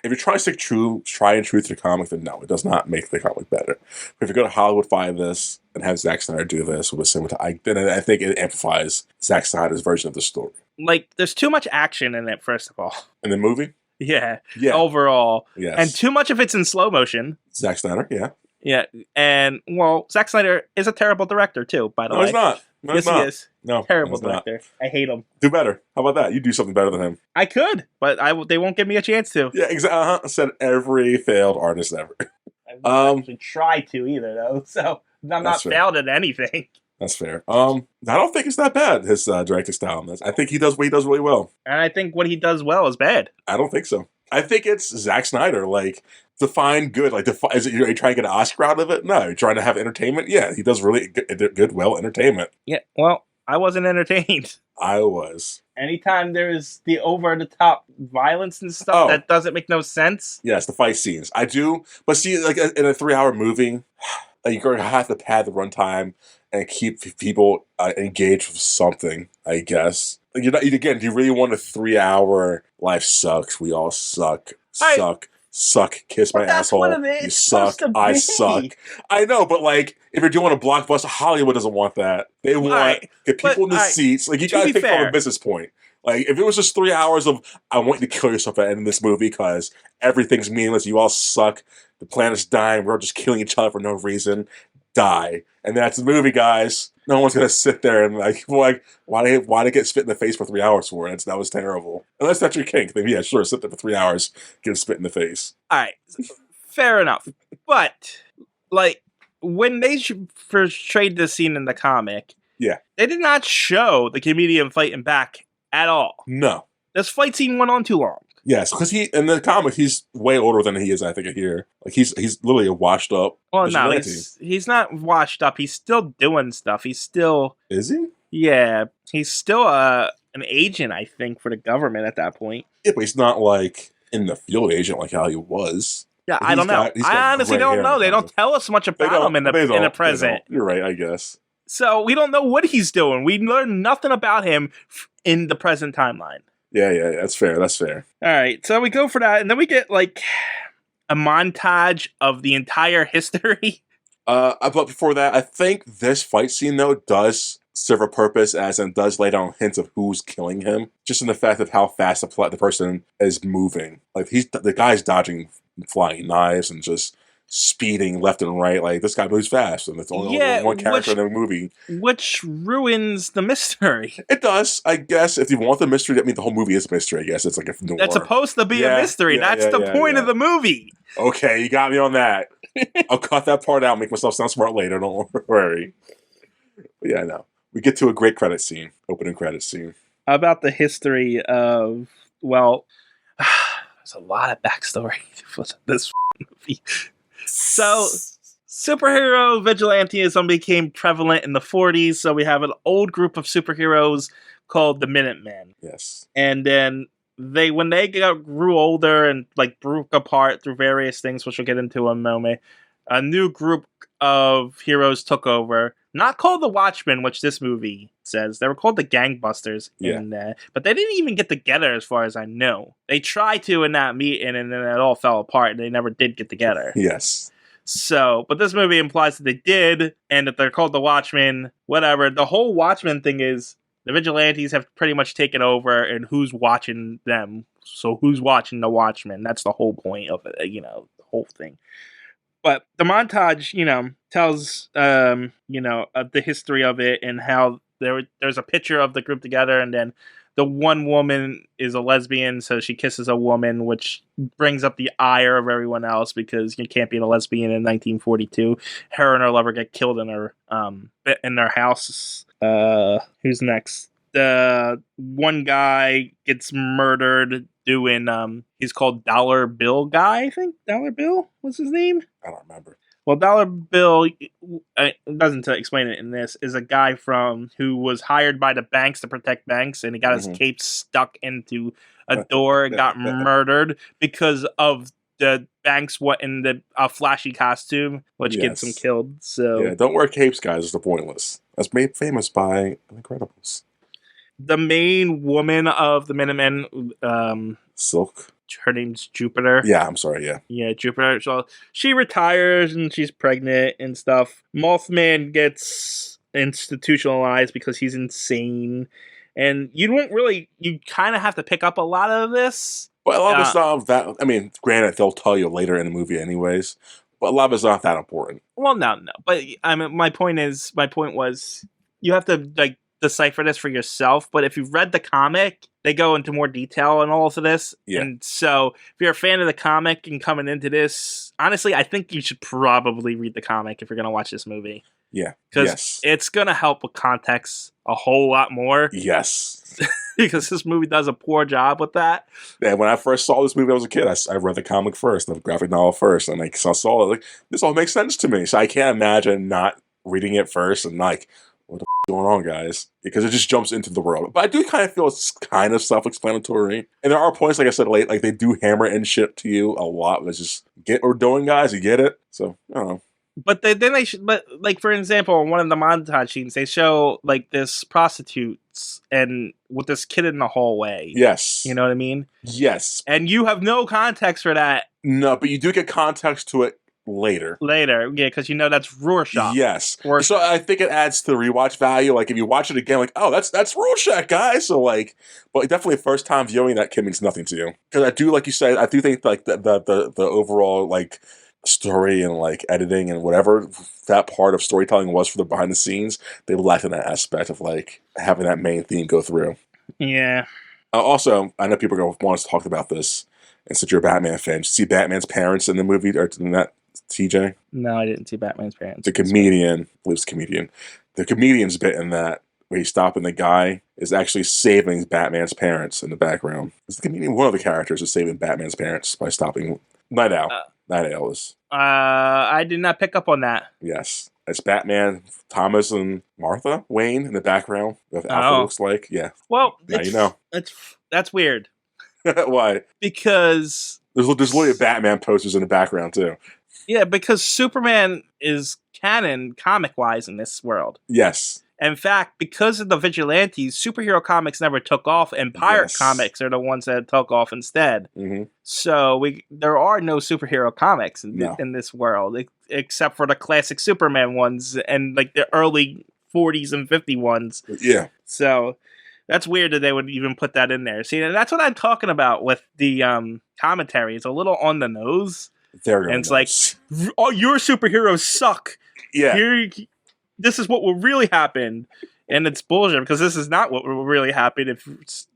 Speaker 2: if you're trying to stick tried and true to the comic, then no, it does not make the comic better. But if you go to Hollywood find this and have Zack Snyder do this with a similar then I think it amplifies Zack Snyder's version of the story.
Speaker 1: Like, there's too much action in it, first of all.
Speaker 2: In the movie?
Speaker 1: Yeah,
Speaker 2: Yeah.
Speaker 1: overall.
Speaker 2: Yes.
Speaker 1: And too much of it's in slow motion.
Speaker 2: Zack Snyder. Yeah.
Speaker 1: Yeah, and, well, Zack Snyder is a terrible director, too, by the way.
Speaker 2: No, he's not. No,
Speaker 1: Yes,
Speaker 2: he's not.
Speaker 1: he is.
Speaker 2: No,
Speaker 1: Terrible
Speaker 2: he's not.
Speaker 1: director. I hate him.
Speaker 2: Do better. How about that? You do something better than him.
Speaker 1: I could, but they won't give me a chance to.
Speaker 2: Yeah, exactly. Said every failed artist ever.
Speaker 1: I won't actually try to either, though, so I'm not
Speaker 2: fair.
Speaker 1: failed at anything.
Speaker 2: That's fair. I don't think it's that bad, his directing style. I think he does what he does really well.
Speaker 1: And I think what he does well is bad.
Speaker 2: I don't think so. I think it's Zack Snyder. Like, define good. Like, are you trying to get an Oscar out of it? No. You're trying to have entertainment? Yeah, he does really good well, entertainment.
Speaker 1: Yeah, well, I wasn't entertained.
Speaker 2: I was.
Speaker 1: Anytime there's the over-the-top violence and stuff that doesn't make no sense.
Speaker 2: Yes, the fight scenes. I do. But see, like, in a 3-hour movie, you're going to have to pad the runtime and keep people engaged with something, I guess. Like, again, do you really want a 3-hour life sucks, we all suck, suck, kiss my asshole, you suck, I suck. I know, but like, if you're doing a blockbuster, Hollywood doesn't want that. They want get people in the seats. Like, you gotta think from a business point. Like, if it was just 3 hours of, I want you to kill yourself at the end of this movie because everything's meaningless, you all suck, the planet's dying, we're all just killing each other for no reason, die. And that's the movie, guys. No one's gonna sit there and like why they get spit in the face for 3 hours for it? That was terrible. Unless that's your kink, then yeah, sure, sit there for 3 hours, get spit in the face.
Speaker 1: All right, fair enough. But like, when they portrayed this scene in the comic,
Speaker 2: yeah,
Speaker 1: they did not show the comedian fighting back at all.
Speaker 2: No,
Speaker 1: this fight scene went on too long.
Speaker 2: Yes, because in the comic he's way older than he is. I think here, like he's literally a washed up.
Speaker 1: Well, no, he's not washed up. He's still doing stuff. He's still
Speaker 2: is he?
Speaker 1: Yeah, he's still an agent, I think, for the government at that point.
Speaker 2: Yeah, but he's not like in the field agent like how he was.
Speaker 1: Yeah, I don't know. I honestly don't know. They don't tell us much about him in the present.
Speaker 2: You're right, I guess.
Speaker 1: So we don't know what he's doing. We learn nothing about him in the present timeline.
Speaker 2: Yeah, that's fair. That's fair.
Speaker 1: All right, so we go for that, and then we get like a montage of the entire history.
Speaker 2: But before that, I think this fight scene though does serve a purpose, as and does lay down hints of who's killing him, just in the fact of how fast the person is moving. Like the guy's dodging flying knives and just speeding left and right. Like, this guy moves fast, and it's only one character in the movie,
Speaker 1: which ruins the mystery.
Speaker 2: It does, I guess. If you want the mystery, that means the whole movie is a mystery. I guess it's like a noir.
Speaker 1: That's supposed to be a mystery. That's the point of the movie.
Speaker 2: Okay, you got me on that. I'll cut that part out, make myself sound smart later. Don't worry. But yeah, no. We get to a great credit scene, opening credit scene.
Speaker 1: About the history of, well, there's a lot of backstory for this movie. So, superhero vigilantism became prevalent in the 40s, so we have an old group of superheroes called the Minutemen.
Speaker 2: Yes.
Speaker 1: And then when they grew older and like broke apart through various things, which we'll get into in a moment, a new group of heroes took over. Not called the Watchmen, which this movie says. They were called the Gangbusters in there. But they didn't even get together as far as I know. They tried to in that meeting, and then it all fell apart, and they never did get together.
Speaker 2: Yes.
Speaker 1: So, but this movie implies that they did, and that they're called the Watchmen, whatever. The whole Watchmen thing is, the vigilantes have pretty much taken over, and who's watching them? So who's watching the Watchmen? That's the whole point of it, the whole thing. But the montage, tells, the history of it and how there's a picture of the group together, and then the one woman is a lesbian, so she kisses a woman, which brings up the ire of everyone else because you can't be a lesbian in 1942. Her and her lover get killed in their house. Who's next? The one guy gets murdered doing, he's called Dollar Bill Guy, I think. Dollar Bill was his name?
Speaker 2: I don't remember.
Speaker 1: Well, Dollar Bill, it doesn't explain it in this, is a guy who was hired by the banks to protect banks, and he got his cape stuck into a door and got murdered because of the banks in the flashy costume, which gets him killed. So
Speaker 2: yeah, don't wear capes, guys. It's pointless. That's made famous by Incredibles.
Speaker 1: The main woman of the Minutemen,
Speaker 2: Silk.
Speaker 1: Her name's Jupiter.
Speaker 2: Yeah, I'm sorry, yeah.
Speaker 1: Yeah, Jupiter. So she retires and she's pregnant and stuff. Mothman gets institutionalized because he's insane. And you kind of have to pick up a lot of this
Speaker 2: But a lot of it's not that. I mean, granted, they'll tell you later in the movie, anyways. But a lot of it's not that important.
Speaker 1: Well, no. But I mean, my point was, you have to like decipher this for yourself. But if you've read the comic, they go into more detail and all of this.
Speaker 2: Yeah.
Speaker 1: And so, if you're a fan of the comic and coming into this, honestly, I think you should probably read the comic if you're going to watch this movie.
Speaker 2: Yeah.
Speaker 1: Because it's going to help with context a whole lot more.
Speaker 2: Yes.
Speaker 1: Because this movie does a poor job with that.
Speaker 2: And when I first saw this movie when I was a kid, I read the comic first, the graphic novel first, and like, so I saw it, like, this all makes sense to me. So I can't imagine not reading it first and like, what the f- going on, guys? Because it just jumps into the world. But I do kind of feel it's kind of self-explanatory. And there are points, like I said, like they do hammer in shit to you a lot. It's just, get what we're doing, guys. You get it? So, I don't know.
Speaker 1: But but like for example, in one of the montage scenes, they show like this prostitutes and with this kid in the hallway.
Speaker 2: Yes.
Speaker 1: You know what I mean?
Speaker 2: Yes.
Speaker 1: And you have no context for that.
Speaker 2: No, but you do get context to it later.
Speaker 1: Yeah, because you know that's Rorschach.
Speaker 2: Yes.
Speaker 1: Rorschach.
Speaker 2: So I think it adds to the rewatch value. Like if you watch it again, like, oh, that's Rorschach, guys. So like, but definitely first time viewing that kid means nothing to you. Because I do, like you said, I do think like the overall like story and like editing and whatever that part of storytelling was for the behind the scenes, they lacked in that aspect of like having that main theme go through.
Speaker 1: Yeah.
Speaker 2: Also, I know people are going to want us to talk about this. And since you're a Batman fan, did you see Batman's parents in the movie or in that, TJ?
Speaker 1: No, I didn't see Batman's parents.
Speaker 2: The comedian, I believe it's comedian. The comedian's bit in that where he's stopping the guy is actually saving Batman's parents in the background. Is the comedian one of the characters is saving Batman's parents by stopping Night Owl? Night Owl is.
Speaker 1: I did not pick up on that.
Speaker 2: Yes. It's Batman, Thomas, and Martha Wayne in the background. What Alfred looks like. Yeah.
Speaker 1: Well,
Speaker 2: now you know.
Speaker 1: That's weird.
Speaker 2: Why?
Speaker 1: Because
Speaker 2: there's literally Batman posters in the background too.
Speaker 1: Yeah, because Superman is canon comic-wise in this world.
Speaker 2: Yes.
Speaker 1: In fact, because of the vigilantes, superhero comics never took off, and pirate comics are the ones that took off instead.
Speaker 2: Mm-hmm.
Speaker 1: So there are no superhero comics in this world, except for the classic Superman ones and like the early 40s and 50s ones.
Speaker 2: Yeah.
Speaker 1: So that's weird that they would even put that in there. See, and that's what I'm talking about with the commentary. It's a little on the nose.
Speaker 2: And
Speaker 1: it's like, oh, your superheroes suck.
Speaker 2: Yeah.
Speaker 1: This is what will really happen. And it's bullshit because this is not what will really happen if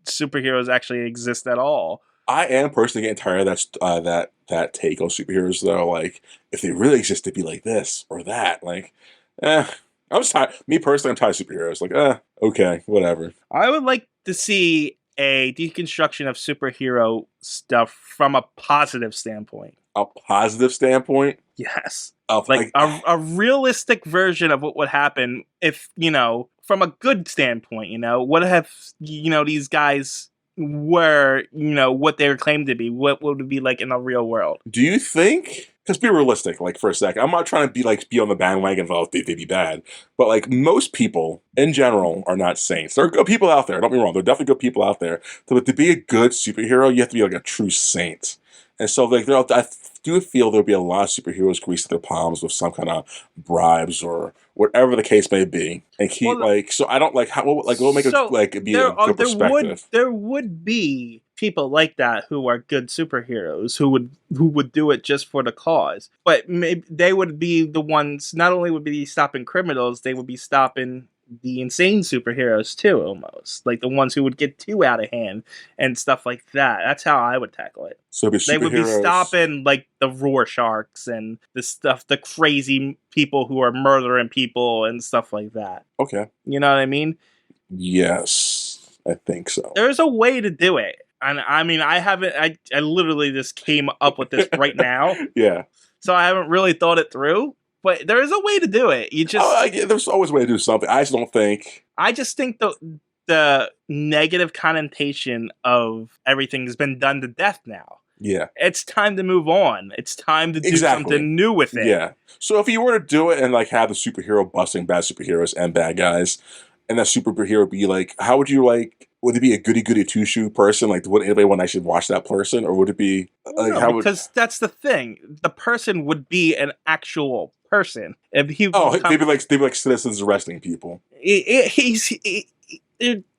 Speaker 1: superheroes actually exist at all. I
Speaker 2: am personally getting tired of that take on superheroes, though. Like, if they really exist, to be like this or that. Like, I'm just tired. Me personally, I'm tired of superheroes. Like, okay, whatever.
Speaker 1: I would like to see a deconstruction of superhero stuff from a positive standpoint.
Speaker 2: A positive standpoint?
Speaker 1: Yes. Like a realistic version of what would happen if, from a good standpoint, what have, these guys were, what they were claimed to be, what would it be like in the real world?
Speaker 2: Do you think, because be realistic, like for a second, I'm not trying to be on the bandwagon of they'd be bad, but like most people in general are not saints. There are good people out there, don't be wrong, there are definitely good people out there. But to be a good superhero, you have to be like a true saint. And so like I do feel there'll be a lot of superheroes greasing their palms with some kind of bribes or whatever the case may be, and keep so I don't like how like what make it be a good perspective.
Speaker 1: There would be people like that who are good superheroes who would do it just for the cause, but maybe they would be the ones. Not only would be stopping criminals, they would be stopping the insane superheroes too, almost like the ones who would get too out of hand and stuff like that. That's how I would tackle it.
Speaker 2: So
Speaker 1: they would be stopping like the Rorschachs and the crazy people who are murdering people and stuff like that.
Speaker 2: Okay,
Speaker 1: you know what I mean?
Speaker 2: Yes, I think so.
Speaker 1: There's a way to do it, and I mean, I literally just came up with this right now.
Speaker 2: Yeah.
Speaker 1: So I haven't really thought it through. But there is a way to do it. You just
Speaker 2: there's always a way to do something. I just think
Speaker 1: the negative connotation of everything has been done to death now.
Speaker 2: Yeah.
Speaker 1: It's time to move on. It's time to do something new with it.
Speaker 2: Yeah. So if you were to do it and like have the superhero busting bad superheroes and bad guys, and that superhero be like, how would you like? Would it be a goody two-shoe person? Like, would anybody want to actually watch that person? Or would it be like
Speaker 1: because that's the thing. The person would be an actual person. If he
Speaker 2: they'd be like citizens arresting people.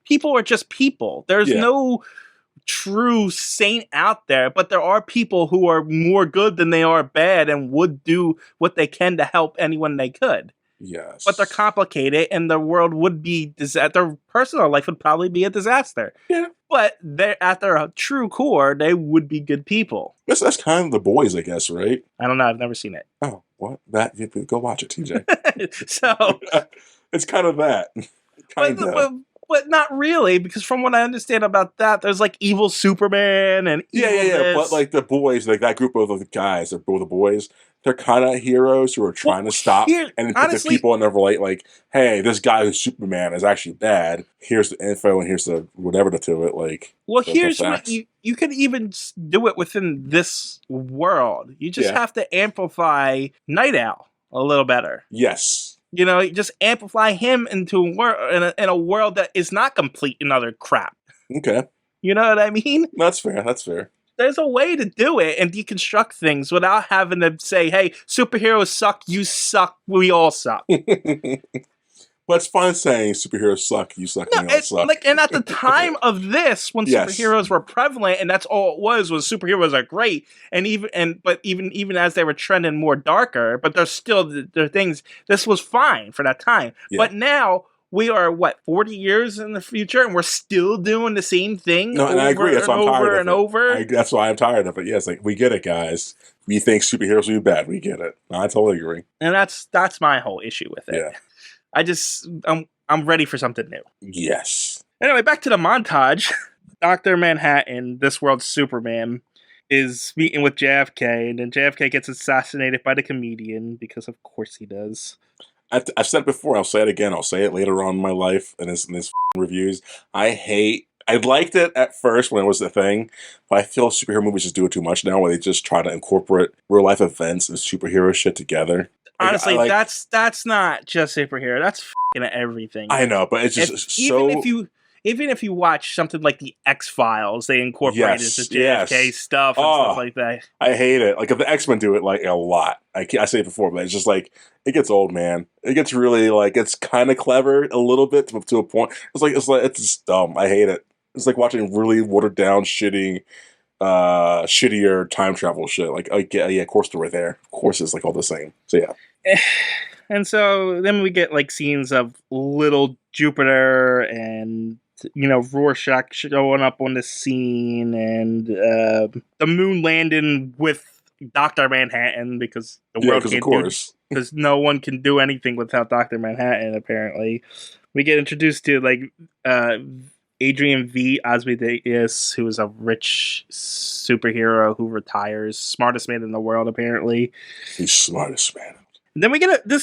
Speaker 1: People are just people. There's no true saint out there, but there are people who are more good than they are bad and would do what they can to help anyone they could.
Speaker 2: Yes.
Speaker 1: But they're complicated, and the world would be their personal life would probably be a disaster.
Speaker 2: Yeah.
Speaker 1: But they're at their true core, they would be good people.
Speaker 2: That's kind of The Boys, I guess, right?
Speaker 1: I don't know. I've never seen it.
Speaker 2: Oh, what? Go watch it, TJ.
Speaker 1: So
Speaker 2: it's kind of that.
Speaker 1: But not really, because from what I understand about that, there's like evil Superman and
Speaker 2: yeah. But like the boys, like that group of the guys, they're both the boys. They're kind of heroes who are trying to stop and put the people in their relate. Like, hey, this guy who's Superman is actually bad. Here's the info and here's the whatever to it. Like,
Speaker 1: well, here's what you could even do it within this world. You just have to amplify Night Owl a little better.
Speaker 2: Yes.
Speaker 1: You know, just amplify him into in a world that is not complete and other crap.
Speaker 2: Okay.
Speaker 1: You know what I mean?
Speaker 2: That's fair.
Speaker 1: There's a way to do it and deconstruct things without having to say, hey, superheroes suck, you suck, we all suck.
Speaker 2: But it's fine saying superheroes suck, you suck, and we all suck.
Speaker 1: And at the time of this, when superheroes were prevalent, and that's all it was superheroes are great, and even as they were trending more darker, but there's still there things. This was fine for that time, but now we are 40 years in the future, and we're still doing the same thing.
Speaker 2: No, and I agree. That's why I'm tired of it. That's why I'm tired of it. Yes, like we get it, guys. We think superheroes will be bad. We get it. I totally agree.
Speaker 1: And that's my whole issue with it.
Speaker 2: Yeah.
Speaker 1: I'm ready for something new.
Speaker 2: Yes.
Speaker 1: Anyway, back to the montage. Dr. Manhattan, this world's Superman, is meeting with JFK, and then JFK gets assassinated by the comedian, because of course he does.
Speaker 2: I've said it before, I'll say it again, I'll say it later on in my life, in this reviews. I liked it at first when it was the thing, but I feel superhero movies just do it too much now, where they just try to incorporate real life events and superhero shit together.
Speaker 1: Honestly, that's not just superhero. That's f***ing everything.
Speaker 2: I know, but it's just
Speaker 1: even if you watch something like the X-Files, they incorporated the JFK stuff and stuff like that.
Speaker 2: I hate it. Like if the X-Men do it like a lot. I say it before, but it's just like it gets old, man. It gets really like it's kind of clever a little bit to a point. It's just dumb. I hate it. It's like watching really watered down, shittier time travel shit. Like, of course they're right there. Of course it's like all the same. So yeah.
Speaker 1: And so then we get like scenes of little Jupiter and Rorschach showing up on the scene, and the moon landing with Dr. Manhattan, because the world can't because no one can do anything without Dr. Manhattan. Apparently, we get introduced to like Adrian V. Osmodeus, who is a rich superhero who retires, smartest man in the world, apparently.
Speaker 2: He's smartest man.
Speaker 1: And then we get a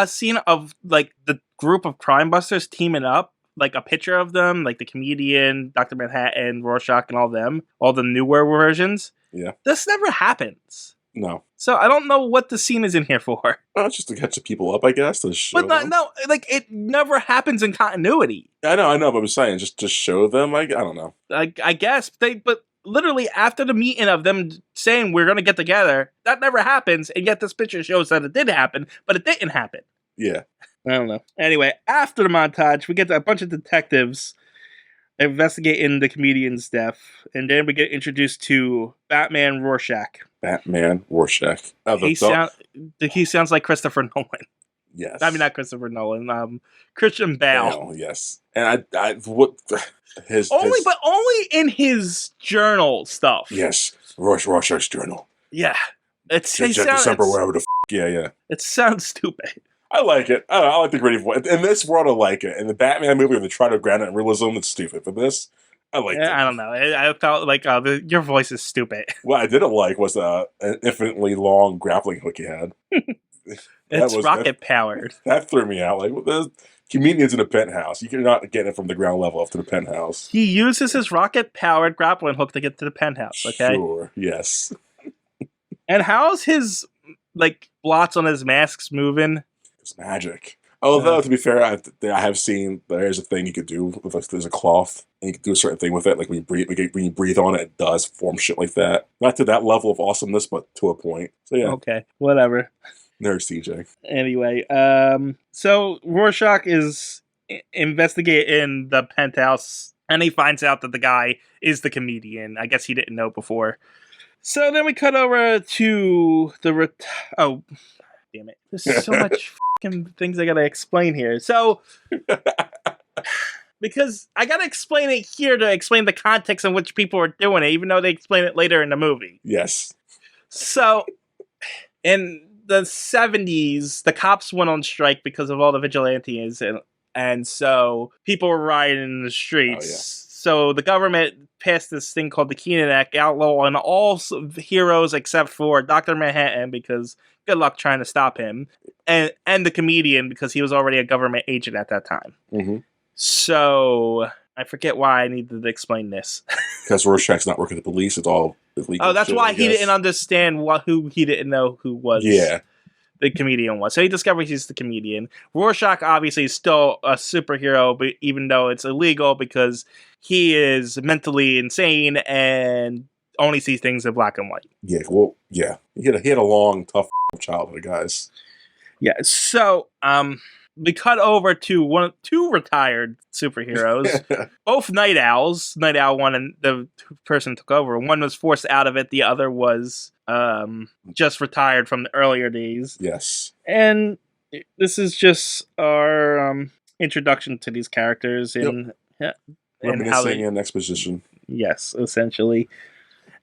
Speaker 1: scene of like the group of crime busters teaming up, like a picture of them, like the comedian, Dr. Manhattan, Rorschach, and all them, all the newer versions.
Speaker 2: Yeah.
Speaker 1: This never happens.
Speaker 2: No.
Speaker 1: So I don't know what the scene is in here for.
Speaker 2: Well, it's just to catch the people up, I guess. To show them.
Speaker 1: No, like it never happens in continuity.
Speaker 2: I know, but I'm saying just to show them. I don't know.
Speaker 1: I guess but literally after the meeting of them saying we're gonna get together, that never happens, and yet this picture shows that it did happen, but it didn't happen.
Speaker 2: Yeah.
Speaker 1: I don't know. Anyway, after the montage, we get a bunch of detectives investigating the comedian's death, and then we get introduced to Batman Rorschach. He sounds like Christopher Nolan.
Speaker 2: Yes.
Speaker 1: I mean, not Christopher Nolan. Christian Bale.
Speaker 2: Yes. And
Speaker 1: only in his journal stuff.
Speaker 2: Yes. Rorschach's journal.
Speaker 1: Yeah.
Speaker 2: December, whatever the yeah.
Speaker 1: It sounds stupid.
Speaker 2: I like it. I like the creative voice. In this world, I like it. In the Batman movie, when they try to ground it in realism, it's stupid. But this, I like it.
Speaker 1: I don't know. I felt like your voice is stupid.
Speaker 2: What I didn't like was an infinitely long grappling hook he had.
Speaker 1: It's rocket powered.
Speaker 2: That threw me out. Like, the comedian's in a penthouse. You're not getting it from the ground level up to the penthouse.
Speaker 1: He uses his rocket powered grappling hook to get to the penthouse, okay?
Speaker 2: Sure, yes.
Speaker 1: And how's his, like, blots on his masks moving?
Speaker 2: It's magic. Although, to be fair, I have seen there's a thing you could do with there's a cloth, and you can do a certain thing with it. Like when you breathe on it, it does form shit like that. Not to that level of awesomeness, but to a point. So yeah.
Speaker 1: Okay, whatever.
Speaker 2: There's CJ.
Speaker 1: Anyway, so Rorschach is investigating the penthouse And he finds out that the guy is the comedian. I guess he didn't know before. So then we cut over to the... oh, damn it. There's so much fucking things I gotta explain here. So... because I gotta explain it here to explain the context in which people are doing it, even though they explain it later in the movie.
Speaker 2: Yes.
Speaker 1: So, in the 70s, the cops went on strike because of all the vigilantes, and so people were rioting in the streets.
Speaker 2: Oh, yeah.
Speaker 1: So the government passed this thing called the Keenan Act, outlawing all heroes except for Dr. Manhattan, because good luck trying to stop him, and the comedian, because he was already a government agent at that time.
Speaker 2: Mm-hmm.
Speaker 1: So I forget why I needed to explain this.
Speaker 2: Because Rorschach's not working at the police; it's all illegal.
Speaker 1: Oh, that's
Speaker 2: shit,
Speaker 1: why he didn't understand who he didn't know who was.
Speaker 2: Yeah.
Speaker 1: The comedian was. So he discovers he's the comedian. Rorschach obviously is still a superhero, but even though it's illegal because he is mentally insane and only sees things in black and white.
Speaker 2: Yeah, well, yeah. He had a long, tough childhood, guys.
Speaker 1: Yeah, so we cut over to two retired superheroes, both night owls. Night Owl 1 and the person took over. One was forced out of it. The other was just retired from the earlier days.
Speaker 2: Yes.
Speaker 1: And this is just our introduction to these characters and how they...
Speaker 2: and exposition.
Speaker 1: Yes, essentially.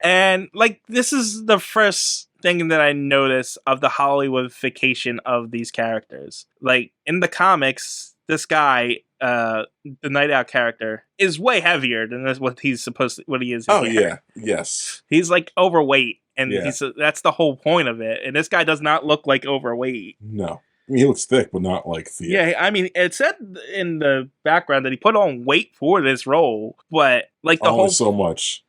Speaker 1: And like this is the first thing that I notice of the Hollywoodification of these characters. Like in the comics, this guy, the Night Owl character, is way heavier than what he is.
Speaker 2: Oh yeah, yes.
Speaker 1: He's like overweight, and that's the whole point of it. And this guy does not look like overweight.
Speaker 2: No. I mean, he looks thick, but not like thick.
Speaker 1: Yeah, I mean, it said in the background that he put on weight for this role, but like
Speaker 2: so much.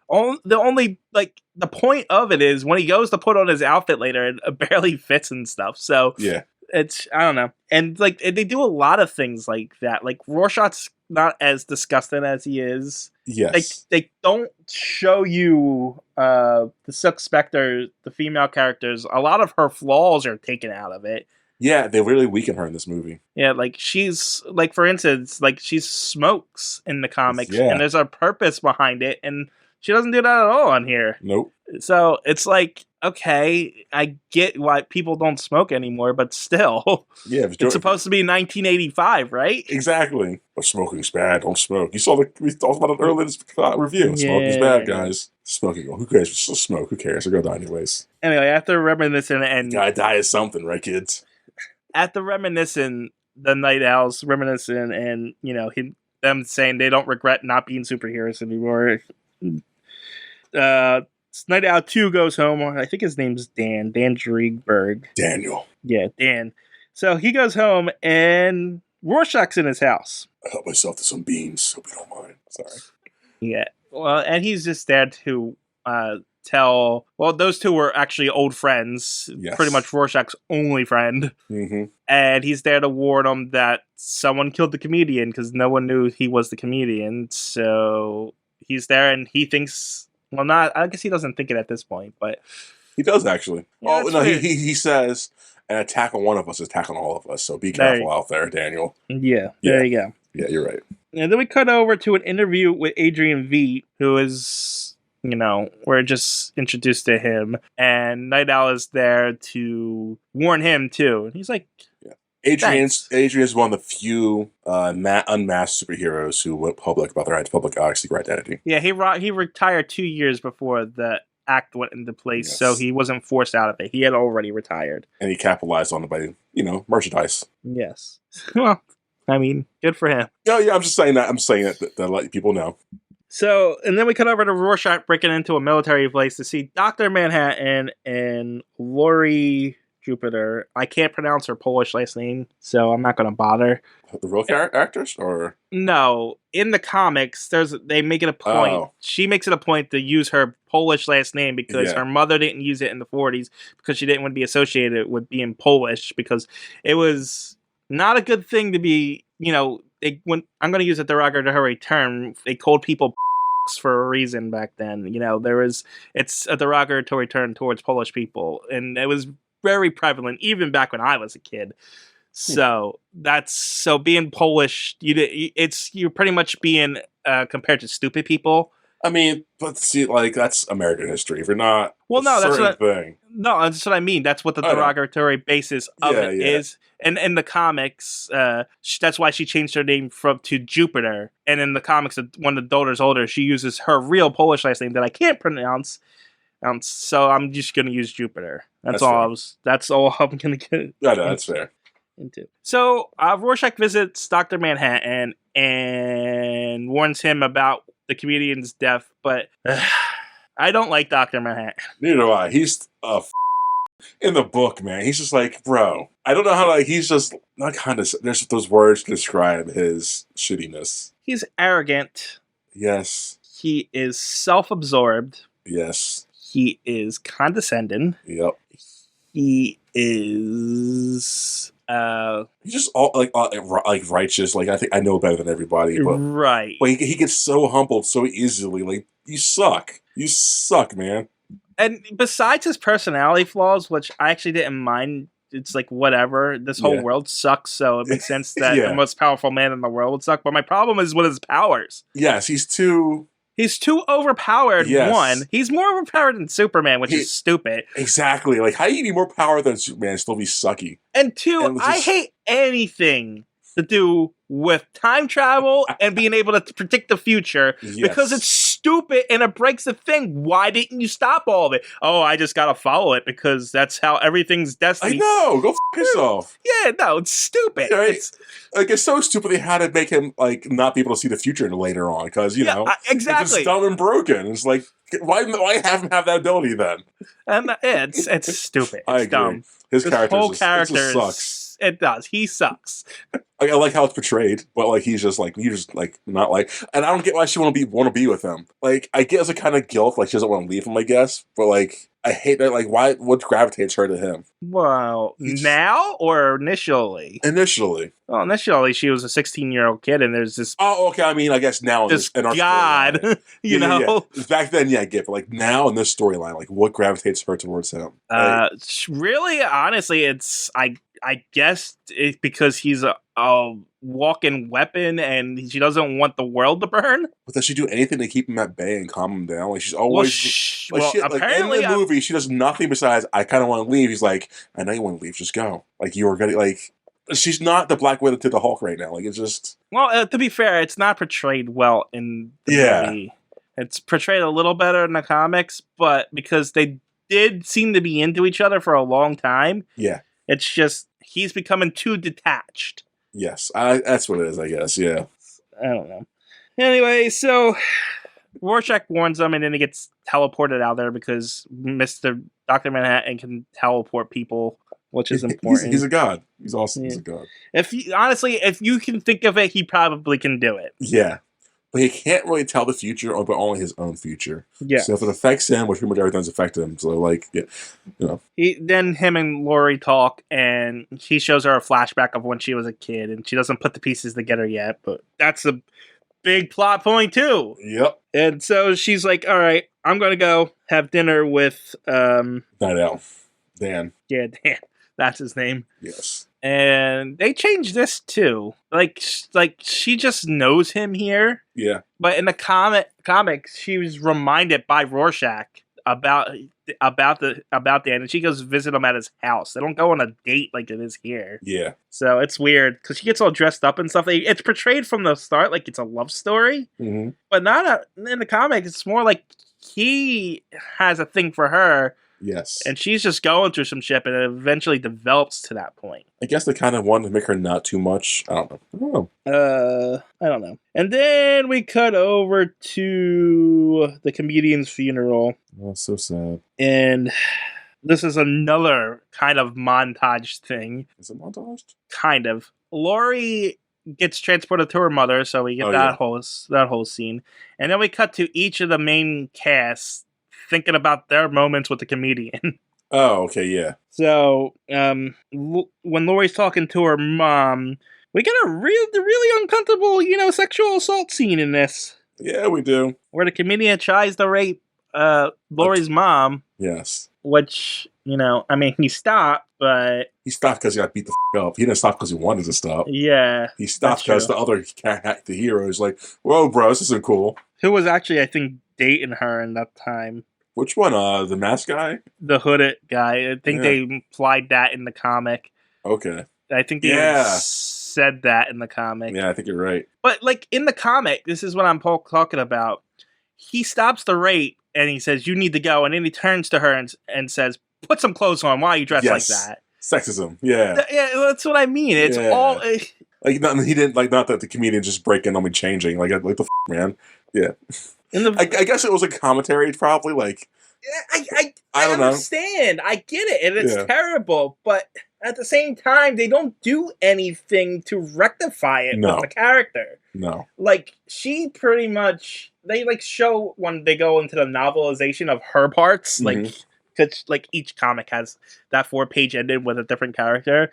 Speaker 1: The point of it is when he goes to put on his outfit later, it barely fits and stuff. So
Speaker 2: yeah,
Speaker 1: it's, I don't know. And like they do a lot of things like that. Like Rorschach's not as disgusting as he is.
Speaker 2: Yes.
Speaker 1: They don't show you the Silk Spectre, the female characters. A lot of her flaws are taken out of it.
Speaker 2: Yeah, they really weaken her in this movie.
Speaker 1: Yeah, like she's like, for instance, like she smokes in the comics, and there's a purpose behind it, and she doesn't do that at all on here.
Speaker 2: Nope.
Speaker 1: So it's like, okay, I get why people don't smoke anymore, but still,
Speaker 2: yeah,
Speaker 1: it's supposed to be 1985, right?
Speaker 2: Exactly. But smoking's bad. Don't smoke. We talked about it earlier in this review. Yeah. Smoking's bad, guys. Smoking. Well, who cares? We still smoke. Who cares? We're gonna die anyways.
Speaker 1: Anyway, after reminiscing and
Speaker 2: gotta die is something, right, kids?
Speaker 1: After reminiscing, the Night Owls reminiscing, and them saying they don't regret not being superheroes anymore. Night Owl 2 goes home. I think his name's Dan Drieberg.
Speaker 2: Daniel.
Speaker 1: Yeah, Dan. So he goes home, and Rorschach's in his house.
Speaker 2: I helped myself to some beans. Hope you don't mind. Sorry.
Speaker 1: Yeah. Well, and he's just there to tell... Well, those two were actually old friends. Yes. Pretty much Rorschach's only friend.
Speaker 2: Mm-hmm.
Speaker 1: And he's there to warn them that someone killed the comedian because no one knew he was the comedian. So he's there, and he thinks... Well, I guess he doesn't think it at this point, but...
Speaker 2: He does, actually.
Speaker 1: Yeah,
Speaker 2: no, he says, an attack on one of us is attack on all of us, so be careful out there, Daniel.
Speaker 1: Yeah, there you go.
Speaker 2: Yeah, you're right.
Speaker 1: And then we cut over to an interview with Adrian Veidt, who is, we're just introduced to him, and Night Owl is there to warn him, too. And he's like... Yeah.
Speaker 2: Adrian's one of the few unmasked superheroes who went public about their secret identity.
Speaker 1: Yeah, he retired 2 years before the act went into place, so he wasn't forced out of it. He had already retired.
Speaker 2: And he capitalized on it by, merchandise.
Speaker 1: Yes. Well, I mean, good for him.
Speaker 2: Yeah, I'm just saying that. I'm saying that to let people know.
Speaker 1: So, and then we cut over to Rorschach breaking into a military place to see Dr. Manhattan and Lori... Jupiter. I can't pronounce her Polish last name, so I'm not going to bother.
Speaker 2: The real actors, or
Speaker 1: no? In the comics, they make it a point. Oh. She makes it a point to use her Polish last name because her mother didn't use it in the 40s because she didn't want to be associated with being Polish because it was not a good thing to be. I'm going to use a derogatory term. They called people for a reason back then. It's a derogatory term towards Polish people, and it was very prevalent even back when I was a kid. So being Polish, you're pretty much being compared to stupid people.
Speaker 2: I mean, but see, like, that's American history. If you're not
Speaker 1: Well,
Speaker 2: a
Speaker 1: no,
Speaker 2: certain thing.
Speaker 1: No, that's what I mean. That's what the
Speaker 2: I know.
Speaker 1: derogatory basis of
Speaker 2: Yeah,
Speaker 1: it
Speaker 2: yeah.
Speaker 1: is. And in the comics, that's why she changed her name to Jupiter. And in the comics, when the daughter's older, she uses her real Polish last name that I can't pronounce. So I'm just gonna use Jupiter. That's all I'm gonna get.
Speaker 2: Yeah, no, that's fair.
Speaker 1: Into. So Rorschach visits Dr. Manhattan and warns him about the comedian's death, but I don't like Dr. Manhattan.
Speaker 2: Neither do I. He's in the book, man. He's just like, bro. I don't know how. Like, he's just not kind of. There's those words to describe his shittiness.
Speaker 1: He's arrogant.
Speaker 2: Yes.
Speaker 1: He is self-absorbed.
Speaker 2: Yes.
Speaker 1: He is condescending.
Speaker 2: Yep.
Speaker 1: He is.
Speaker 2: He's just all like righteous. Like, I think I know better than everybody, but
Speaker 1: right.
Speaker 2: But he gets so humbled so easily. Like, you suck. You suck, man.
Speaker 1: And besides his personality flaws, which I actually didn't mind, it's like whatever. This whole world sucks, so it makes sense that the most powerful man in the world would suck. But my problem is with his powers.
Speaker 2: Yes, he's too
Speaker 1: overpowered. Yes. One, he's more overpowered than Superman, which is stupid.
Speaker 2: Exactly. Like, how do you need more power than Superman and still be sucky?
Speaker 1: And two, I hate anything to do with time travel and being able to predict the future because it's stupid and it breaks the thing. Why didn't you stop all of it? Oh, I just gotta follow it because that's how everything's destiny.
Speaker 2: I know. Go yourself.
Speaker 1: Yeah, no, it's stupid.
Speaker 2: Right? It's so stupid they had to make him like not be able to see the future later on because know
Speaker 1: exactly
Speaker 2: it's dumb and broken. It's like why have him have that ability then?
Speaker 1: And it's stupid. It's dumb.
Speaker 2: His
Speaker 1: whole character
Speaker 2: just sucks.
Speaker 1: It does. He sucks.
Speaker 2: I like how it's portrayed, but like he's just not like, and I don't get why she want to be with him. Like I get it's a kind of guilt, like she doesn't want to leave him, I guess. But like I hate that. Like why? What gravitates her to him?
Speaker 1: Well, now or initially?
Speaker 2: Initially.
Speaker 1: Well, initially she was a 16-year-old kid, and there's this.
Speaker 2: Oh, okay. I mean, I guess now
Speaker 1: this in our God, storyline. you know.
Speaker 2: Yeah. Back then, yeah, I get. But like now in this storyline, like what gravitates her towards him? Like,
Speaker 1: really, honestly, it's I guess it's because he's a walking weapon and she doesn't want the world to burn.
Speaker 2: But does she do anything to keep him at bay and calm him down? Like she's always apparently in the movie she does nothing besides I kind of want to leave. He's like, I know you want to leave, just go. Like you were gonna like. She's not the Black Widow to the Hulk right now. Like it's just.
Speaker 1: Well, to be fair, it's not portrayed well in the movie. It's portrayed a little better in the comics, but because they did seem to be into each other for a long time.
Speaker 2: Yeah.
Speaker 1: It's just he's becoming too detached.
Speaker 2: Yes, that's what it is, I guess, yeah.
Speaker 1: I don't know. Anyway, so Rorschach warns him, and then he gets teleported out there because Dr. Manhattan can teleport people, which is important.
Speaker 2: He's a god. He's awesome. Yeah. He's a god.
Speaker 1: If you can think of it, he probably can do it.
Speaker 2: Yeah. But he can't really tell the future, but only his own future.
Speaker 1: Yeah.
Speaker 2: So if it affects him, which pretty much everything's affected him. So like, yeah, you know.
Speaker 1: Then him and Laurie talk, and he shows her a flashback of when she was a kid, and she doesn't put the pieces together yet, but that's a big plot point too.
Speaker 2: Yep.
Speaker 1: And so she's like, "All right, I'm gonna go have dinner with
Speaker 2: Night Owl, Dan."
Speaker 1: Yeah, Dan. That's his name.
Speaker 2: Yes.
Speaker 1: And they changed this too. Like she just knows him here.
Speaker 2: Yeah.
Speaker 1: But in the comics, she was reminded by Rorschach about Dan, and she goes visit him at his house. They don't go on a date like it is here.
Speaker 2: Yeah.
Speaker 1: So it's weird because she gets all dressed up and stuff. It's portrayed from the start like it's a love story, but not in the comics. It's more like he has a thing for her.
Speaker 2: Yes.
Speaker 1: And she's just going through some shit, and it eventually develops to that point.
Speaker 2: I guess they kind of wanted to make her not too much. I don't know.
Speaker 1: I don't know. And then we cut over to the comedian's funeral.
Speaker 2: Oh, so sad.
Speaker 1: And this is another kind of montage thing.
Speaker 2: Is it montaged?
Speaker 1: Kind of. Laurie gets transported to her mother, so we get that whole scene. And then we cut to each of the main cast thinking about their moments with the comedian.
Speaker 2: Oh, okay, yeah.
Speaker 1: So, when Laurie's talking to her mom, we get a really uncomfortable, sexual assault scene in this.
Speaker 2: Yeah, we do.
Speaker 1: Where the comedian tries to rape Laurie's mom.
Speaker 2: Yes.
Speaker 1: which, I mean, he stopped, but
Speaker 2: He stopped because he got beat the up. He didn't stop because he wanted to stop.
Speaker 1: yeah,
Speaker 2: He stopped because the other the hero is like, whoa, bro, this isn't cool.
Speaker 1: Who was actually, I think, dating her in that time.
Speaker 2: Which one? The mask guy?
Speaker 1: The hooded guy. I think they implied that in the comic.
Speaker 2: Okay.
Speaker 1: I think they said that in the comic.
Speaker 2: Yeah, I think you're right.
Speaker 1: But, like, in the comic, this is what I'm talking about. He stops the rape, and he says, you need to go. And then he turns to her and says, put some clothes on. Why are you dressed like that?
Speaker 2: Sexism, yeah.
Speaker 1: Yeah, that's what I mean. It's all...
Speaker 2: Like, he didn't, like, not that the comedian just breaking on me changing. Like the man. Yeah. I guess it was a commentary, probably, like...
Speaker 1: I don't understand. I get it, and it's terrible, but at the same time, they don't do anything to rectify it with the character.
Speaker 2: No.
Speaker 1: Like, she pretty much... They, like, show when they go into the novelization of her parts, because, like, each comic has that 4-page ending with a different character.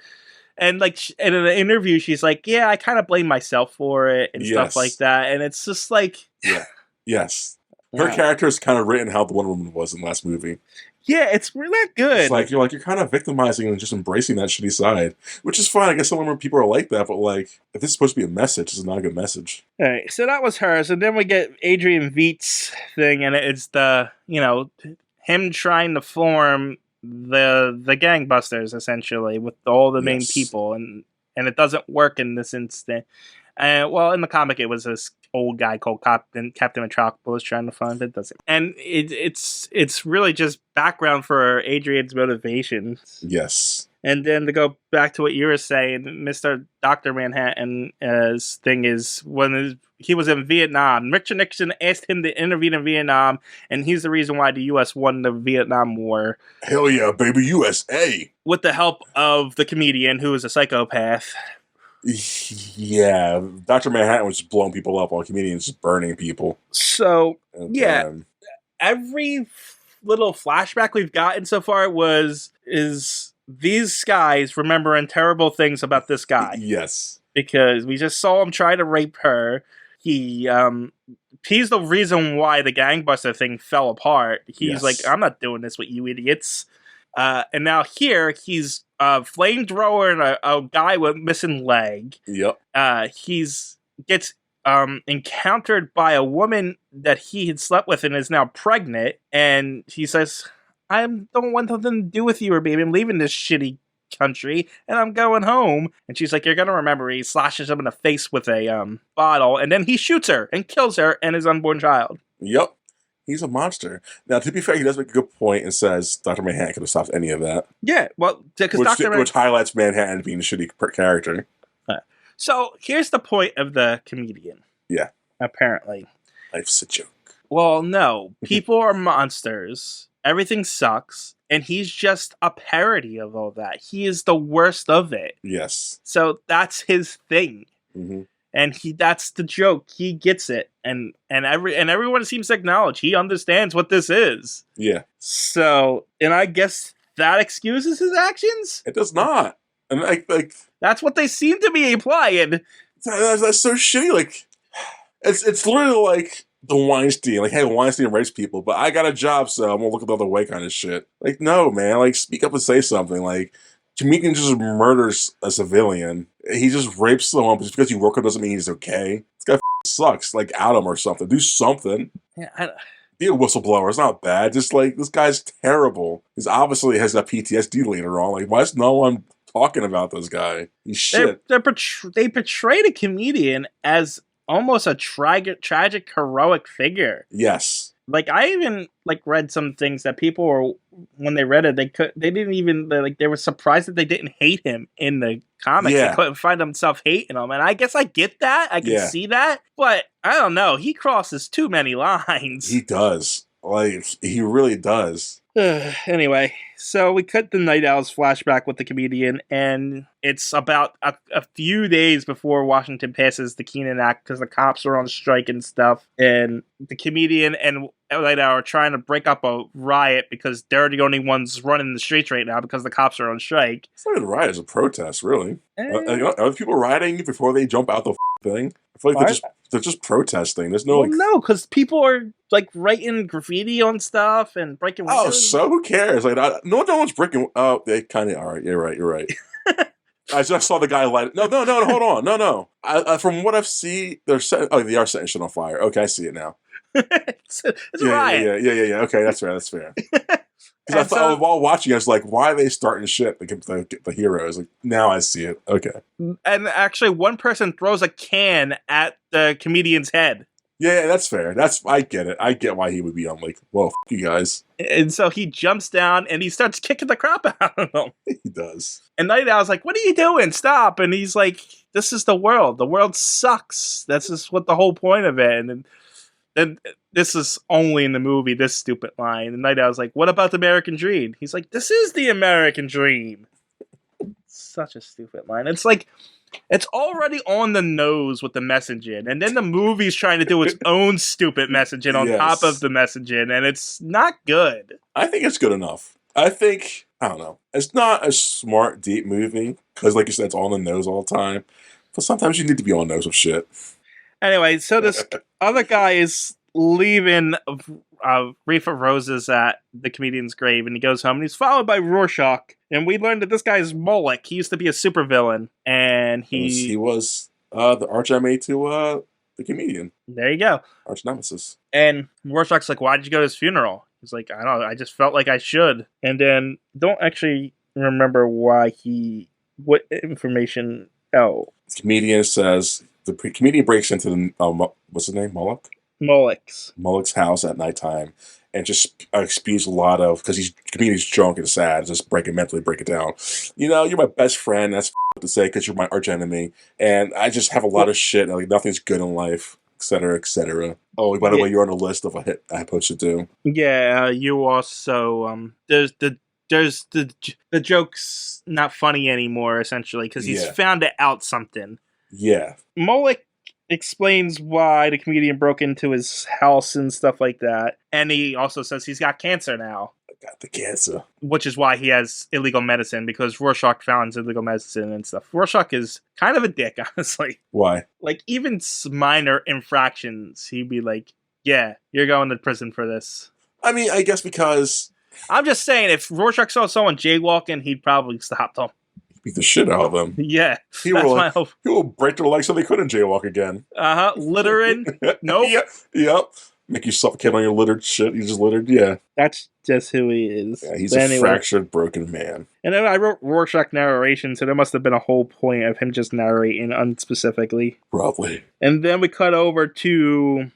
Speaker 1: And, like, in an interview, she's like, yeah, I kind of blame myself for it and stuff like that. And it's just like...
Speaker 2: Yeah. Yes. Her character is kind of written how the Wonder Woman was in the last movie.
Speaker 1: Yeah, it's really not good.
Speaker 2: It's like, you're kind of victimizing and just embracing that shitty side. Which is fine. I guess some people are like that. But, like, if this is supposed to be a message, this is not a good message.
Speaker 1: All right. So that was hers. And then we get Adrian Veidt's thing. And it's the, him trying to form the gangbusters, essentially, with all the main people. And it doesn't work in this instant. Well, in the comic, it was this old guy called Captain Metropolis trying to find it. Doesn't, and it's really just background for Adrian's motivations.
Speaker 2: Yes.
Speaker 1: And then to go back to what you were saying, Mr. Dr. Manhattan's thing is when he was in Vietnam, Richard Nixon asked him to intervene in Vietnam, and he's the reason why the U.S. won the Vietnam War.
Speaker 2: Hell yeah, baby, USA!
Speaker 1: With the help of the comedian, who is a psychopath.
Speaker 2: Yeah, Dr. Manhattan was just blowing people up while comedians just burning people.
Speaker 1: So, every little flashback we've gotten so far is these guys remembering terrible things about this guy.
Speaker 2: Yes.
Speaker 1: Because we just saw him try to rape her. He's the reason why the gangbuster thing fell apart. He's like, I'm not doing this with you idiots. And now here, he's a flamethrower and a guy with missing leg.
Speaker 2: Yep.
Speaker 1: Gets encountered by a woman that he had slept with and is now pregnant. And he says, I don't want nothing to do with you, or baby. I'm leaving this shitty country and I'm going home. And she's like, you're going to remember. He slashes him in the face with a bottle. And then he shoots her and kills her and his unborn child.
Speaker 2: Yep. He's a monster. Now, to be fair, he does make a good point and says Dr. Manhattan could have stopped any of that.
Speaker 1: Yeah, well, because
Speaker 2: which highlights Manhattan being a shitty character.
Speaker 1: So, here's the point of the comedian.
Speaker 2: Yeah.
Speaker 1: Apparently.
Speaker 2: Life's a joke.
Speaker 1: Well, no. People are monsters. Everything sucks. And he's just a parody of all that. He is the worst of it.
Speaker 2: Yes.
Speaker 1: So, that's his thing.
Speaker 2: Mm-hmm.
Speaker 1: And that's the joke. He gets it. And everyone seems to acknowledge he understands what this is.
Speaker 2: Yeah.
Speaker 1: So, and I guess that excuses his actions?
Speaker 2: It does not. And like
Speaker 1: that's what they seem to be implying.
Speaker 2: That's so shitty. Like, it's literally like the Weinstein. Like, hey, Weinstein rapes people, but I got a job, so I'm gonna look the other way kind of shit. Like, no, man. Like, speak up and say something. Like, comedian just murders a civilian. He just rapes someone, but just because you work with him doesn't mean he's okay. This guy sucks. Like, out him or something. Do something.
Speaker 1: Yeah,
Speaker 2: be a whistleblower. It's not bad. Just like, this guy's terrible. He's obviously has that PTSD later on. Like, why is no one talking about this guy? He's shit.
Speaker 1: They portrayed a comedian as almost a tragic, heroic figure.
Speaker 2: Yes.
Speaker 1: Like, I even read some things that people were, when they read it, they didn't even, they were surprised that they didn't hate him in the comics.
Speaker 2: Yeah.
Speaker 1: They couldn't find themselves hating him. And I guess I get that. I can see that. But I don't know. He crosses too many lines.
Speaker 2: He does. Like, he really does.
Speaker 1: Anyway, so we cut the Night Owls flashback with the comedian, and it's about a few days before Washington passes the Keenan Act because the cops are on strike and stuff, and the comedian and Night Owl are trying to break up a riot because they're the only ones running the streets right now because the cops are on strike.
Speaker 2: It's not a riot, it's a protest, really. Are people rioting before they jump out the thing? I feel like they're just protesting. There's no
Speaker 1: Well,
Speaker 2: like.
Speaker 1: no, because people are like writing graffiti on stuff and breaking
Speaker 2: Oh,
Speaker 1: windows.
Speaker 2: so who cares? Like, no one's breaking. Oh, they kind of. All right, you're right. You're right. I just saw the guy light. No, hold on, no. From what I've seen, they're setting. Oh, they are setting shit on fire. Okay, I see it now.
Speaker 1: It's a riot.
Speaker 2: Yeah. Okay, that's fair. That's fair. Because
Speaker 1: And so,
Speaker 2: while watching, I was like, why are they starting shit? The heroes. Like, now I see it. Okay.
Speaker 1: and actually, one person throws a can at the comedian's head.
Speaker 2: Yeah, that's fair. I get it. I get why he would be on like, well, f you guys.
Speaker 1: And so he jumps down and he starts kicking the crap out of them.
Speaker 2: He does.
Speaker 1: And Night Owl's like, what are you doing? Stop. And he's like, this is the world. The world sucks. That's just what the whole point of it. And then this is only in the movie, this stupid line. And Night Owl's like, what about the American dream? He's like, this is the American dream. Such a stupid line. It's like, it's already on the nose with the messaging, and then the movie's trying to do its own stupid messaging on top of the messaging, and it's not good.
Speaker 2: I think it's good enough. I don't know. It's not a smart, deep movie, because like you said, it's on the nose all the time. But sometimes you need to be on the nose with shit.
Speaker 1: Anyway, so this other guy is leaving wreath of roses at the comedian's grave, and he goes home, and he's followed by Rorschach, and we learned that this guy is Moloch. He used to be a supervillain, and he
Speaker 2: was the arch enemy to the comedian.
Speaker 1: There you go.
Speaker 2: Arch nemesis.
Speaker 1: And Rorschach's like, why did you go to his funeral? He's like, I don't know, I just felt like I should. And then, don't actually remember what information,
Speaker 2: The comedian says, the comedian breaks into the, what's his name, Moloch? Moloch's house at nighttime and just spews a lot of, because he's comedian's drunk and sad, just mentally break it down. You know, you're my best friend, that's to say, because you're my arch enemy, and I just have a lot of shit, like nothing's good in life, etc., etc. Oh, by the way, you're on the list of a hit I'm supposed to do.
Speaker 1: Yeah, you also, there's the joke's not funny anymore, essentially, because he's found out something.
Speaker 2: Yeah.
Speaker 1: Moloch explains why the comedian broke into his house and stuff like that. And he also says he's got cancer now.
Speaker 2: I got the cancer.
Speaker 1: Which is why he has illegal medicine, because Rorschach found illegal medicine and stuff. Rorschach is kind of a dick, honestly.
Speaker 2: Why?
Speaker 1: Like, even minor infractions, he'd be like, yeah, you're going to prison for this.
Speaker 2: I mean, I guess because...
Speaker 1: I'm just saying, if Rorschach saw someone jaywalking, he'd probably stop them.
Speaker 2: Beat the shit out of them.
Speaker 1: Yeah.
Speaker 2: He will break their legs so they couldn't jaywalk again.
Speaker 1: Littering? Nope.
Speaker 2: Yep. Make you suffocate on your littered shit. You just littered, yeah.
Speaker 1: That's just who he is.
Speaker 2: Yeah, he's a fractured, broken man.
Speaker 1: And then I wrote Rorschach narration, so there must have been a whole point of him just narrating unspecifically.
Speaker 2: Probably.
Speaker 1: And then we cut over to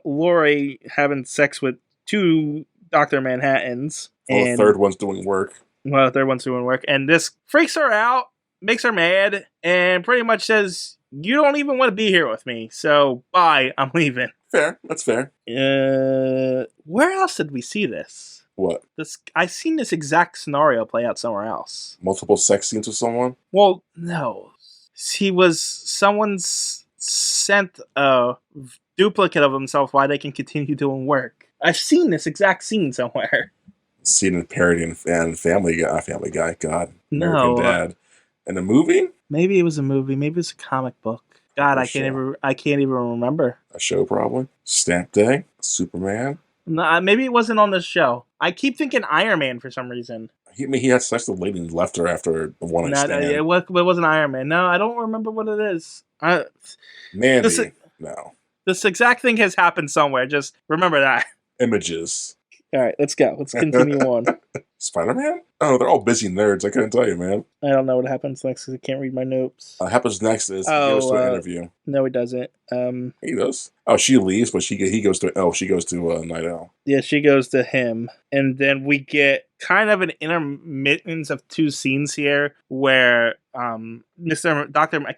Speaker 1: Laurie having sex with two Dr. Manhattans.
Speaker 2: Well, the third one's doing work.
Speaker 1: Well, the third one's doing work. And this freaks her out, makes her mad, and pretty much says, you don't even want to be here with me, so bye, I'm leaving.
Speaker 2: Fair, that's fair.
Speaker 1: Where else did we see this?
Speaker 2: What?
Speaker 1: I've seen this exact scenario play out somewhere else.
Speaker 2: Multiple sex scenes with someone?
Speaker 1: Well, no. Someone's sent a duplicate of himself while they can continue doing work. I've seen this exact scene somewhere.
Speaker 2: Seen in parody and Family Guy, God.
Speaker 1: No.
Speaker 2: American Dad. In a movie?
Speaker 1: Maybe it was a movie. Maybe it's a comic book. God, I can't even remember.
Speaker 2: A show, probably. Stamp Day. Superman.
Speaker 1: No, maybe it wasn't on this show. I keep thinking Iron Man for some reason.
Speaker 2: He had sex with a lady and left her after the one night stand.
Speaker 1: It wasn't Iron Man. No, I don't remember what it is.
Speaker 2: Mandy. No.
Speaker 1: This exact thing has happened somewhere. Just remember that.
Speaker 2: Images.
Speaker 1: All right, let's go. Let's continue on.
Speaker 2: Spider-Man? Oh, they're all busy nerds. I couldn't tell you, man.
Speaker 1: I don't know what happens next because I can't read my notes.
Speaker 2: What happens next is he goes to an interview.
Speaker 1: No, he doesn't.
Speaker 2: He does. Oh, she leaves, but she goes to Night Owl.
Speaker 1: Yeah, she goes to him. And then we get kind of an intermittence of two scenes here where I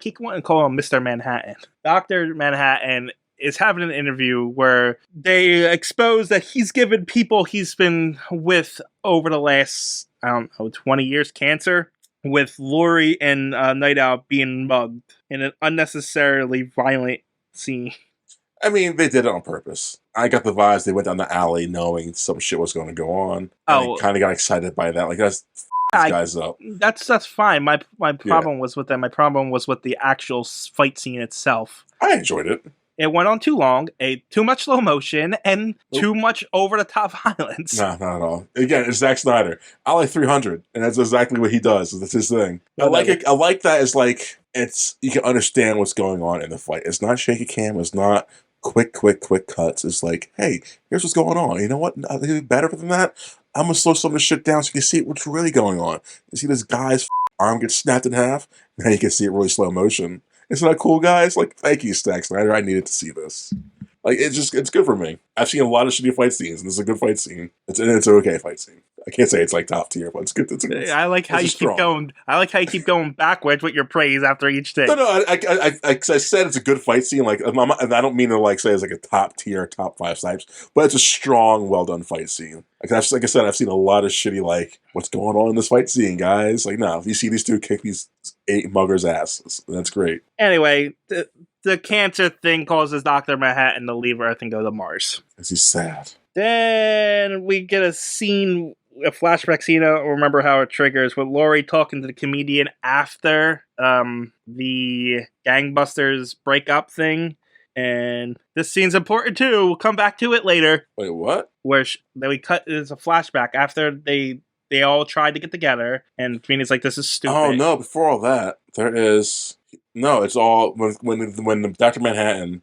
Speaker 1: keep wanting to call him Mr. Manhattan. Dr. Manhattan is having an interview where they expose that he's given people he's been with over the last, 20 years cancer, with Laurie and Night Owl being mugged in an unnecessarily violent scene.
Speaker 2: I mean, they did it on purpose. I got the vibes they went down the alley knowing some shit was going to go on. I kind of got excited by that. Like, these guys up.
Speaker 1: That's fine. My problem was with that. My problem was with the actual fight scene itself.
Speaker 2: I enjoyed it.
Speaker 1: It went on too long, too much slow motion, and too much over-the-top violence.
Speaker 2: No, not at all. Again, it's Zack Snyder. I like 300, and that's exactly what he does. That's his thing. I like it. I like that. It's like you can understand what's going on in the fight. It's not shaky cam. It's not quick cuts. It's like, hey, here's what's going on. You know what? I think it's better than that. I'm gonna slow some of this shit down so you can see what's really going on. You see this guy's arm get snapped in half. Now you can see it really slow motion. Isn't that cool, guys? Like, thank you, Zack Snyder. I needed to see this. Like, it's good for me. I've seen a lot of shitty fight scenes, and this is a good fight scene. It's an okay fight scene. I can't say it's like top tier, but it's good.
Speaker 1: I like how you keep going. I like how you keep going backwards with your praise after each thing.
Speaker 2: No. I said it's a good fight scene. Like, and I don't mean to like say it's like a top tier, top 5 snipes, but it's a strong, well done fight scene. Like I said, I've seen a lot of shitty like, what's going on in this fight scene, guys? Like, no, if you see these two kick these 8 muggers' asses, that's great.
Speaker 1: Anyway, the cancer thing causes Dr. Manhattan to leave Earth and go to Mars.
Speaker 2: Because he's sad.
Speaker 1: Then we get a flashback scene, I don't remember how it triggers, with Laurie talking to the comedian after the gangbusters breakup thing. And this scene's important too. We'll come back to it later.
Speaker 2: Wait, what?
Speaker 1: Where there's a flashback after they all tried to get together, and Comedian's like, this is stupid.
Speaker 2: Oh no, before all that, there is... No, it's all when Dr. Manhattan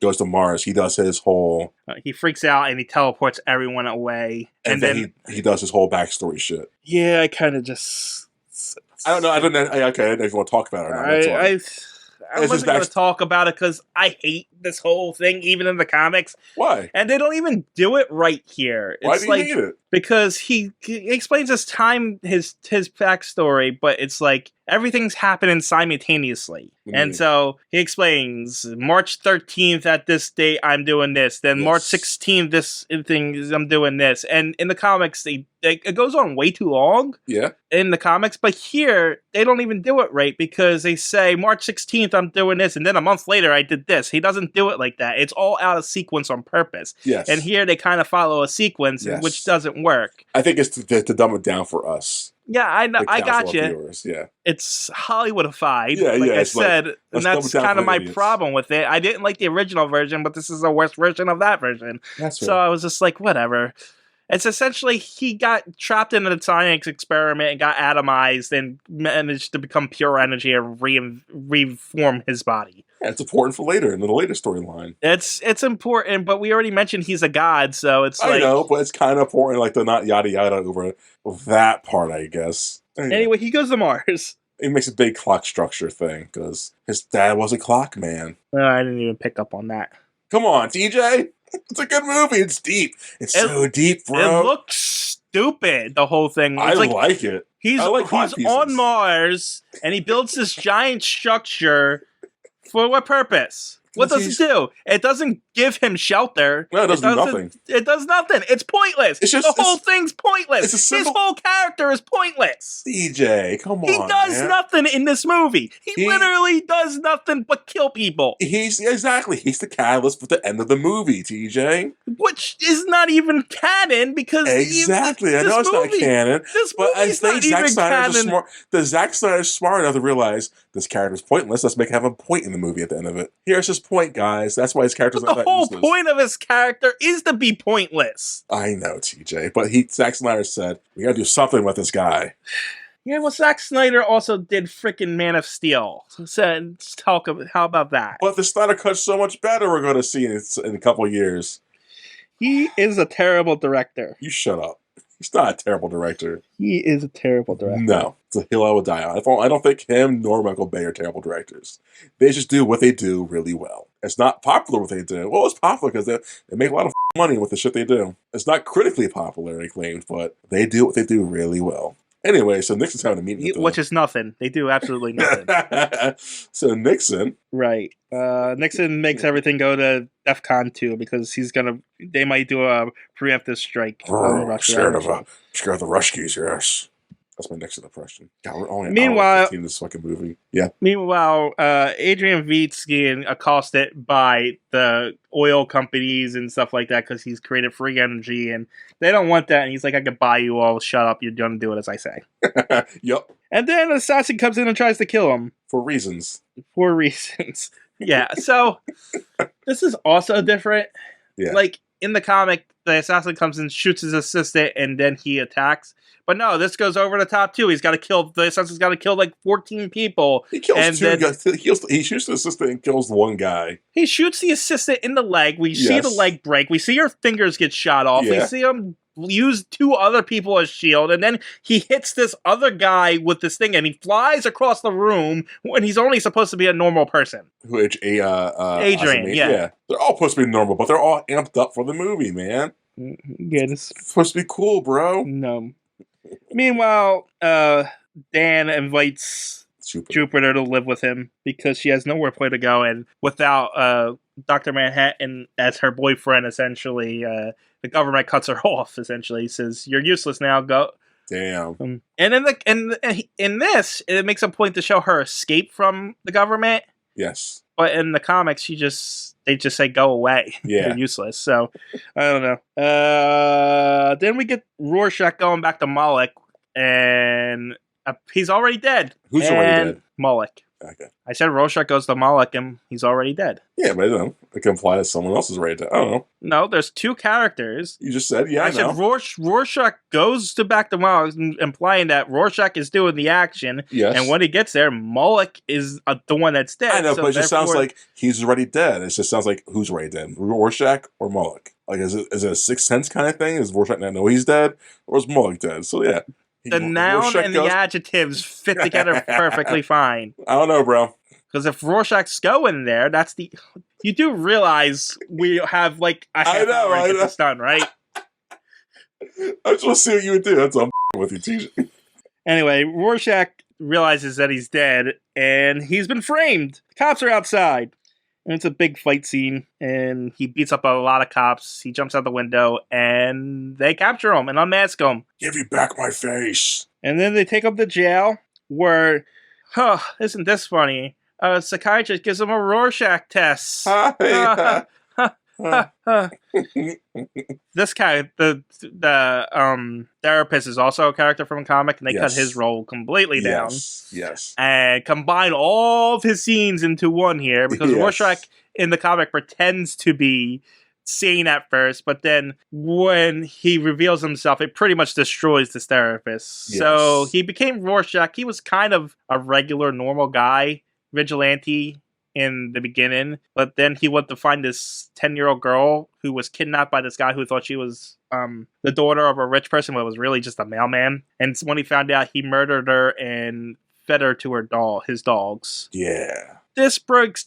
Speaker 2: goes to Mars, he does his whole...
Speaker 1: he freaks out and he teleports everyone away.
Speaker 2: And then he does his whole backstory shit.
Speaker 1: Yeah, I kind of just...
Speaker 2: I don't know. I don't know. Okay, I don't know if you want to talk about it or not.
Speaker 1: I wasn't going to talk about it because I hate this whole thing, even in the comics.
Speaker 2: Why?
Speaker 1: And they don't even do it right here.
Speaker 2: Why do you hate it?
Speaker 1: Because he explains his backstory, but it's like everything's happening simultaneously. And so he explains, March 13th at this date, I'm doing this. Then March 16th, this thing, I'm doing this. And in the comics, it goes on way too long.
Speaker 2: Yeah.
Speaker 1: In the comics. But here, they don't even do it right because they say, March 16th, I'm doing this. And then a month later, I did this. He doesn't do it like that. It's all out of sequence on purpose.
Speaker 2: Yes.
Speaker 1: And here, they kind of follow a sequence, which doesn't work.
Speaker 2: I think it's to dumb it down for us.
Speaker 1: Yeah, I know. I got you.
Speaker 2: Viewers. Yeah,
Speaker 1: it's Hollywoodified.
Speaker 2: Yeah,
Speaker 1: like I
Speaker 2: it's
Speaker 1: said,
Speaker 2: like,
Speaker 1: and that's kind of my problem with it. I didn't like the original version, but this is a worse version of that version.
Speaker 2: That's right.
Speaker 1: So I was just like, whatever. It's essentially he got trapped in a science experiment and got atomized and managed to become pure energy and reform his body.
Speaker 2: Yeah, it's important for later in the later storyline.
Speaker 1: It's important, but we already mentioned he's a god, so it's like...
Speaker 2: I know, but it's kind of important, like, to not yada yada over that part, I guess.
Speaker 1: Anyway, he goes to Mars.
Speaker 2: He makes a big clock structure thing, because his dad was a clock man.
Speaker 1: I didn't even pick up on that.
Speaker 2: Come on, TJ! It's a good movie. It's deep. It's so deep, bro.
Speaker 1: It looks stupid, the whole thing. It's
Speaker 2: I like it.
Speaker 1: He's on Mars, and he builds this giant structure. For what purpose? What does it do? It doesn't give him shelter.
Speaker 2: No, it doesn't do nothing.
Speaker 1: It does nothing. It's pointless. The whole thing's pointless. His whole character is pointless.
Speaker 2: DJ, come on.
Speaker 1: He does nothing in this movie. He literally does nothing but kill people.
Speaker 2: He's the catalyst for the end of the movie, TJ.
Speaker 1: Which is not even canon because
Speaker 2: exactly. I know it's not canon. But I think Zack Snyder's smart enough to realize this character's pointless. Let's have a point in the movie at the end of it. Here's his point, guys. That's why his character's not that
Speaker 1: useless. The whole point of his character is to be pointless.
Speaker 2: I know, TJ, but Zack Snyder said, we gotta do something with this guy.
Speaker 1: Yeah, well, Zack Snyder also did frickin' Man of Steel. So how about that?
Speaker 2: But the Snyder Cut's so much better we're gonna see in a couple of years.
Speaker 1: He is a terrible director.
Speaker 2: You shut up. He's not a terrible director.
Speaker 1: He is a terrible director.
Speaker 2: No, it's a hill I would die on. I don't think him nor Michael Bay are terrible directors. They just do what they do really well. It's not popular what they do. Well, it's popular because they make a lot of money with the shit they do. It's not critically popular, they claimed, but they do what they do really well. Anyway, so Nixon's having a meeting.
Speaker 1: Which is nothing. They do absolutely nothing.
Speaker 2: So Nixon.
Speaker 1: Right. Nixon makes everything go to DEFCON 2 because they might do a preemptive strike.
Speaker 2: Scared of the Ruskies, yes. That's my Nixon impression. God, we're only
Speaker 1: meanwhile,
Speaker 2: in this fucking movie. Yeah.
Speaker 1: Meanwhile, Adrian Veidt's getting accosted by the oil companies and stuff like that because he's created free energy and they don't want that. And he's like, I could buy you all. Shut up. You're going to do it as I say.
Speaker 2: Yep.
Speaker 1: And then an assassin comes in and tries to kill him.
Speaker 2: For reasons.
Speaker 1: Yeah, so this is also different.
Speaker 2: Yeah.
Speaker 1: Like, in the comic, the assassin comes and shoots his assistant, and then he attacks. But no, this goes over the top, too. The assassin's got to kill, like, 14 people.
Speaker 2: He kills
Speaker 1: and
Speaker 2: two
Speaker 1: then
Speaker 2: guys. He shoots the assistant and kills one guy.
Speaker 1: He shoots the assistant in the leg. We see the leg break. We see her fingers get shot off.
Speaker 2: Yeah.
Speaker 1: We see him use 2 other people as shield, and then he hits this other guy with this thing, and he flies across the room when he's only supposed to be a normal person.
Speaker 2: Which
Speaker 1: Adrian, yeah.
Speaker 2: They're all supposed to be normal, but they're all amped up for the movie, man.
Speaker 1: Yeah, this
Speaker 2: It's supposed to be cool, bro.
Speaker 1: no. Meanwhile, Dan invites Jupiter to live with him because she has nowhere to go, and without Dr. Manhattan as her boyfriend, essentially, the government cuts her off. Essentially, he says, "You're useless now. Go."
Speaker 2: Damn.
Speaker 1: And in this, it makes a point to show her escape from the government.
Speaker 2: Yes.
Speaker 1: But in the comics, they just say go away.
Speaker 2: Yeah.
Speaker 1: You're useless. So I don't know. Then we get Rorschach going back to Moloch, and he's already dead.
Speaker 2: Who's already dead?
Speaker 1: Moloch.
Speaker 2: Okay.
Speaker 1: I said Rorschach goes to Moloch, and he's already dead.
Speaker 2: Yeah, but I don't know. It can imply that someone else is already dead. I don't know.
Speaker 1: No, there's 2 characters.
Speaker 2: You just said, yeah,
Speaker 1: I said Rorschach goes back to Moloch, implying that Rorschach is doing the action.
Speaker 2: Yes.
Speaker 1: And when he gets there, Moloch is the one that's dead.
Speaker 2: I know, but it just sounds like he's already dead. It just sounds like who's already dead? Rorschach or Moloch? Like, is it a Sixth Sense kind of thing? Is Rorschach not know he's dead? Or is Moloch dead? So, yeah.
Speaker 1: The noun and the adjectives fit together perfectly fine.
Speaker 2: I don't know, bro.
Speaker 1: Because if Rorschach's going there, you do realize we have like a half hour to get this done, right?
Speaker 2: I just want to see what you would do. That's all I'm with you, TJ.
Speaker 1: Anyway, Rorschach realizes that he's dead, and he's been framed. The cops are outside. And it's a big fight scene, and he beats up a lot of cops. He jumps out the window, and they capture him and unmask him.
Speaker 2: Give you back my face.
Speaker 1: And then they take him to jail, where, isn't this funny? A psychiatrist gives him a Rorschach test. This guy, the therapist, is also a character from a comic, and they cut his role completely down.
Speaker 2: Yes.
Speaker 1: And combine all of his scenes into one here, because Rorschach in the comic pretends to be sane at first, but then when he reveals himself, it pretty much destroys this therapist. So he became Rorschach. He was kind of a regular, normal guy, vigilante in the beginning, but then he went to find this 10-year-old girl who was kidnapped by this guy who thought she was the daughter of a rich person, but was really just a mailman. And when he found out, he murdered her and fed her to his dogs.
Speaker 2: Yeah.
Speaker 1: This breaks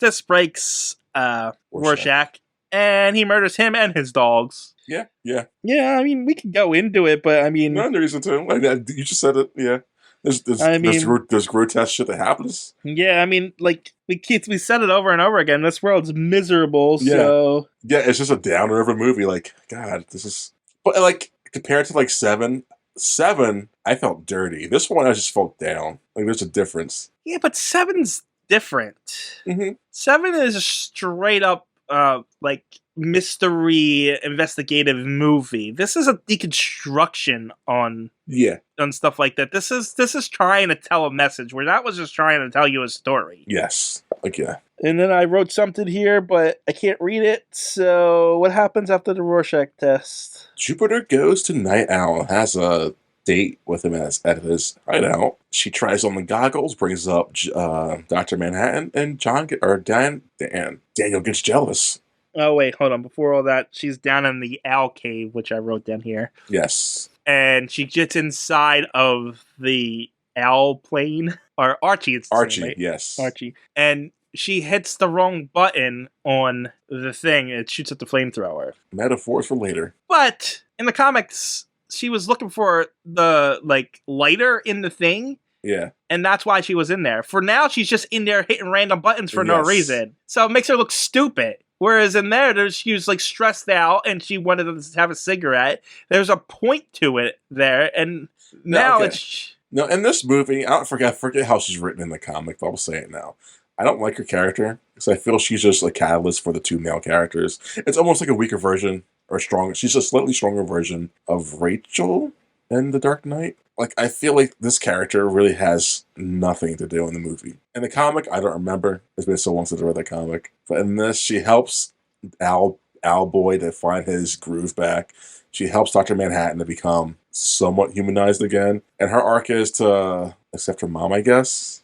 Speaker 1: Rorschach, and he murders him and his dogs.
Speaker 2: Yeah.
Speaker 1: I mean, we can go into it, but I mean,
Speaker 2: no reason to. Like, you just said it. Yeah. There's grotesque shit that happens.
Speaker 1: Yeah, I mean, like we said it over and over again. This world's miserable. So
Speaker 2: it's just a downer of a movie. Like, God, this is. But like compared to like Seven, I felt dirty. This one, I just felt down. Like, there's a difference.
Speaker 1: Yeah, but Seven's different.
Speaker 2: Mm-hmm.
Speaker 1: 7 is a straight up like mystery investigative movie. This is a deconstruction on stuff like that. This is trying to tell a message, where that was just trying to tell you a story.
Speaker 2: Yes. Like, yeah.
Speaker 1: And then I wrote something here, but I can't read it. So what happens after the Rorschach test?
Speaker 2: Jupiter goes to Night Owl, has a date with him at his hideout. She tries on the goggles, brings up Dr. Manhattan, and Daniel gets jealous.
Speaker 1: Oh, wait, hold on. Before all that, she's down in the owl cave, which I wrote down here.
Speaker 2: Yes.
Speaker 1: And she gets inside of the owl plane. Or Archie, it's
Speaker 2: Archie,
Speaker 1: right?
Speaker 2: yes.
Speaker 1: Archie. And she hits the wrong button on the thing. It shoots at the flamethrower.
Speaker 2: Metaphors for later.
Speaker 1: But in the comics, she was looking for the, like, lighter in the thing.
Speaker 2: Yeah.
Speaker 1: And that's why she was in there. For now, she's just in there hitting random buttons for no reason. So it makes her look stupid. Whereas in there, she was like stressed out and she wanted to have a cigarette. There's a point to it there. And now it's...
Speaker 2: No, in this movie, I forget how she's written in the comic, but I'll say it now. I don't like her character because I feel she's just a catalyst for the 2 male characters. It's almost like a weaker version or stronger. She's a slightly stronger version of Rachel in The Dark Knight. Like, I feel like this character really has nothing to do in the movie. In the comic, I don't remember. It's been so long since I read the comic. But in this, she helps Owlboy to find his groove back. She helps Dr. Manhattan to become somewhat humanized again. And her arc is to accept her mom, I guess.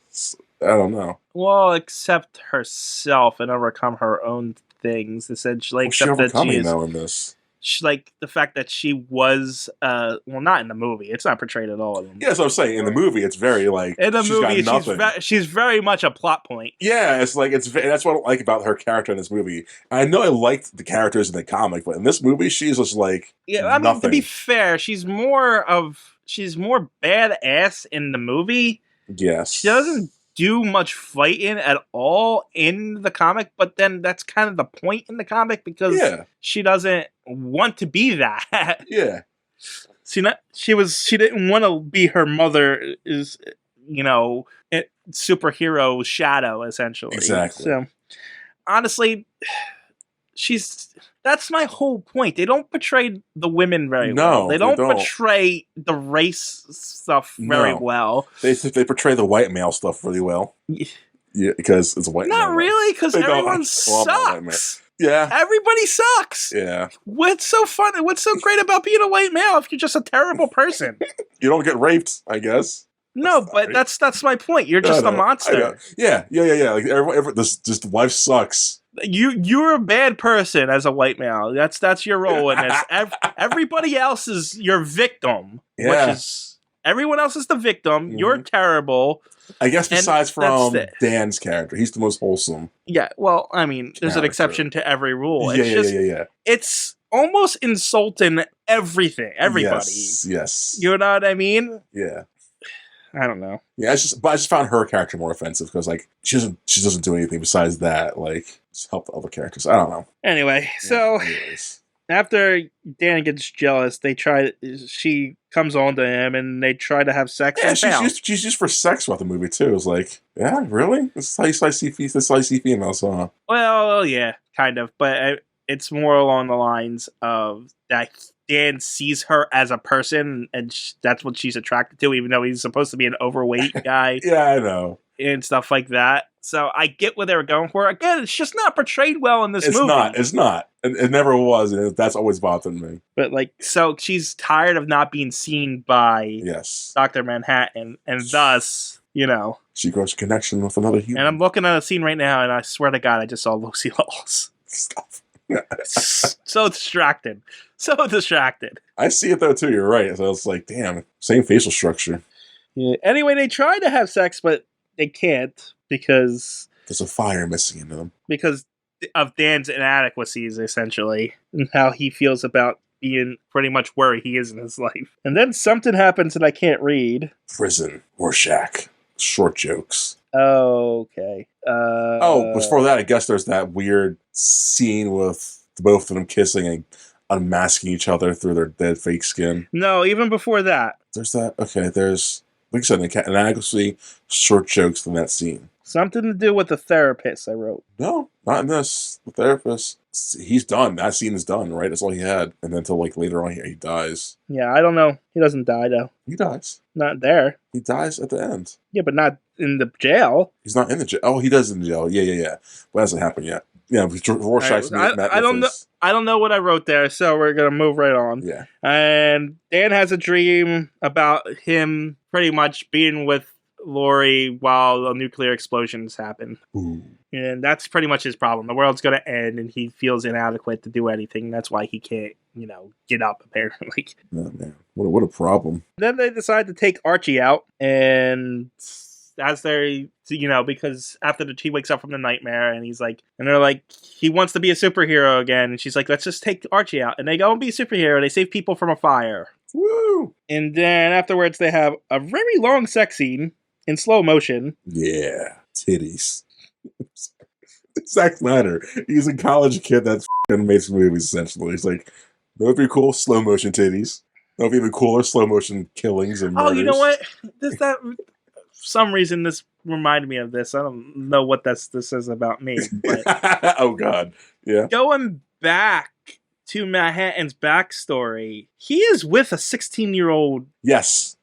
Speaker 2: I don't know.
Speaker 1: Well, accept herself and overcome her own things, essentially.
Speaker 2: What's she
Speaker 1: Except that she
Speaker 2: overcoming
Speaker 1: is,
Speaker 2: now in this?
Speaker 1: like, the fact that she was, well, not in the movie. It's not portrayed at all.
Speaker 2: Yeah, that's what I'm saying. In the movie, it's very like
Speaker 1: in the
Speaker 2: she's
Speaker 1: movie,
Speaker 2: got nothing.
Speaker 1: she's very much a plot point.
Speaker 2: Yeah, it's like that's what I like about her character in this movie. I know I liked the characters in the comic, but in this movie, she's just like
Speaker 1: I mean,
Speaker 2: nothing.
Speaker 1: to be fair, she's more badass in the movie.
Speaker 2: Yes,
Speaker 1: She doesn't do much fighting at all in the comic, but then that's kind of the point in the comic because she doesn't want to be that.
Speaker 2: Yeah.
Speaker 1: She didn't want to be her mother is, superhero shadow, essentially.
Speaker 2: Exactly.
Speaker 1: So honestly, that's my whole point. They don't portray the women very well. They don't portray the race stuff very well.
Speaker 2: They portray the white male stuff really well. Yeah, because it's a white
Speaker 1: Not
Speaker 2: male.
Speaker 1: really, because everyone sucks.
Speaker 2: Yeah.
Speaker 1: Everybody sucks.
Speaker 2: Yeah.
Speaker 1: What's so funny? What's so great about being a white male if you're just a terrible person?
Speaker 2: You don't get raped, I guess.
Speaker 1: No, but that's my point. You're just a monster.
Speaker 2: Yeah. Like everyone, the wife sucks.
Speaker 1: You're a bad person as a white male. That's your role in this. Everybody else is your victim.
Speaker 2: Yeah.
Speaker 1: Which is everyone else is the victim. Mm-hmm. You're terrible.
Speaker 2: I guess besides from Dan's character, he's the most wholesome.
Speaker 1: Yeah, well, I mean, there's an exception to every rule.
Speaker 2: Yeah.
Speaker 1: It's almost insulting everybody.
Speaker 2: Yes.
Speaker 1: You know what I mean?
Speaker 2: Yeah.
Speaker 1: I don't know.
Speaker 2: Yeah, I just found her character more offensive because like she doesn't do anything besides that. Like just help the other characters. I don't know.
Speaker 1: Anyway, so after Dan gets jealous, she comes on to him and they try to have sex.
Speaker 2: Yeah, she's used for sex throughout the movie too. It's like, yeah, really? This is how you see females, huh?
Speaker 1: Well, yeah, kind of, but it's more along the lines of that Dan sees her as a person, and that's what she's attracted to, even though he's supposed to be an overweight guy.
Speaker 2: Yeah, I know.
Speaker 1: And stuff like that. So I get what they were going for. Again, it's just not portrayed well in this movie.
Speaker 2: It's not. It never was, and that's always bothered me.
Speaker 1: But so she's tired of not being seen by Dr. Manhattan, and thus,
Speaker 2: she grows a connection with another human.
Speaker 1: And I'm looking at a scene right now, and I swear to God, I just saw Lucy Lawless.
Speaker 2: Stop.
Speaker 1: So distracted.
Speaker 2: I see it though too. You're right. So it's like, damn, same facial structure.
Speaker 1: Yeah. Anyway, they try to have sex, but they can't because
Speaker 2: there's a fire missing in them.
Speaker 1: Because of Dan's inadequacies, essentially, and how he feels about being pretty much where he is in his life. And then something happens that I can't read.
Speaker 2: Prison, Rorschach, short jokes.
Speaker 1: Oh, okay.
Speaker 2: Before that, I guess there's that weird scene with both of them kissing and unmasking each other through their dead fake skin.
Speaker 1: No, even before that.
Speaker 2: There's that. Okay, there's, like I said, inadequacy, short jokes in that scene.
Speaker 1: Something to do with the therapist, I wrote.
Speaker 2: No, not in this. The therapist, he's done. That scene is done, right? That's all he had. And then until like later on, he dies.
Speaker 1: Yeah, I don't know. He doesn't die, though.
Speaker 2: He dies.
Speaker 1: Not there.
Speaker 2: He dies at the end.
Speaker 1: Yeah, but not in the jail.
Speaker 2: He's not in the jail. Oh, he does in the jail. Yeah. But it hasn't happened yet. Yeah, Rorschach's
Speaker 1: I don't know what I wrote there, so we're going to move right on.
Speaker 2: Yeah.
Speaker 1: And Dan has a dream about him pretty much being with Lori while the nuclear explosions happen.
Speaker 2: Ooh.
Speaker 1: And that's pretty much his problem. The world's going to end, and he feels inadequate to do anything. That's why he can't, get up, apparently.
Speaker 2: Oh, man. What a problem.
Speaker 1: Then they decide to take Archie out, and as they, because after he wakes up from the nightmare, and they're like, he wants to be a superhero again. And she's like, let's just take Archie out. And they go and be a superhero. They save people from a fire.
Speaker 2: Woo!
Speaker 1: And then afterwards, they have a very long sex scene in slow motion.
Speaker 2: Yeah. Titties. Zack Snyder. He's a college kid that makes movies, essentially. He's like, that would be cool, slow motion titties. That would be even cooler, slow motion killings and murders.
Speaker 1: Oh, you know what? For some reason, this reminded me of this. I don't know what this is about me. But
Speaker 2: oh, God. Yeah.
Speaker 1: Going back to Manhattan's backstory, he is with a 16-year-old.
Speaker 2: Yes.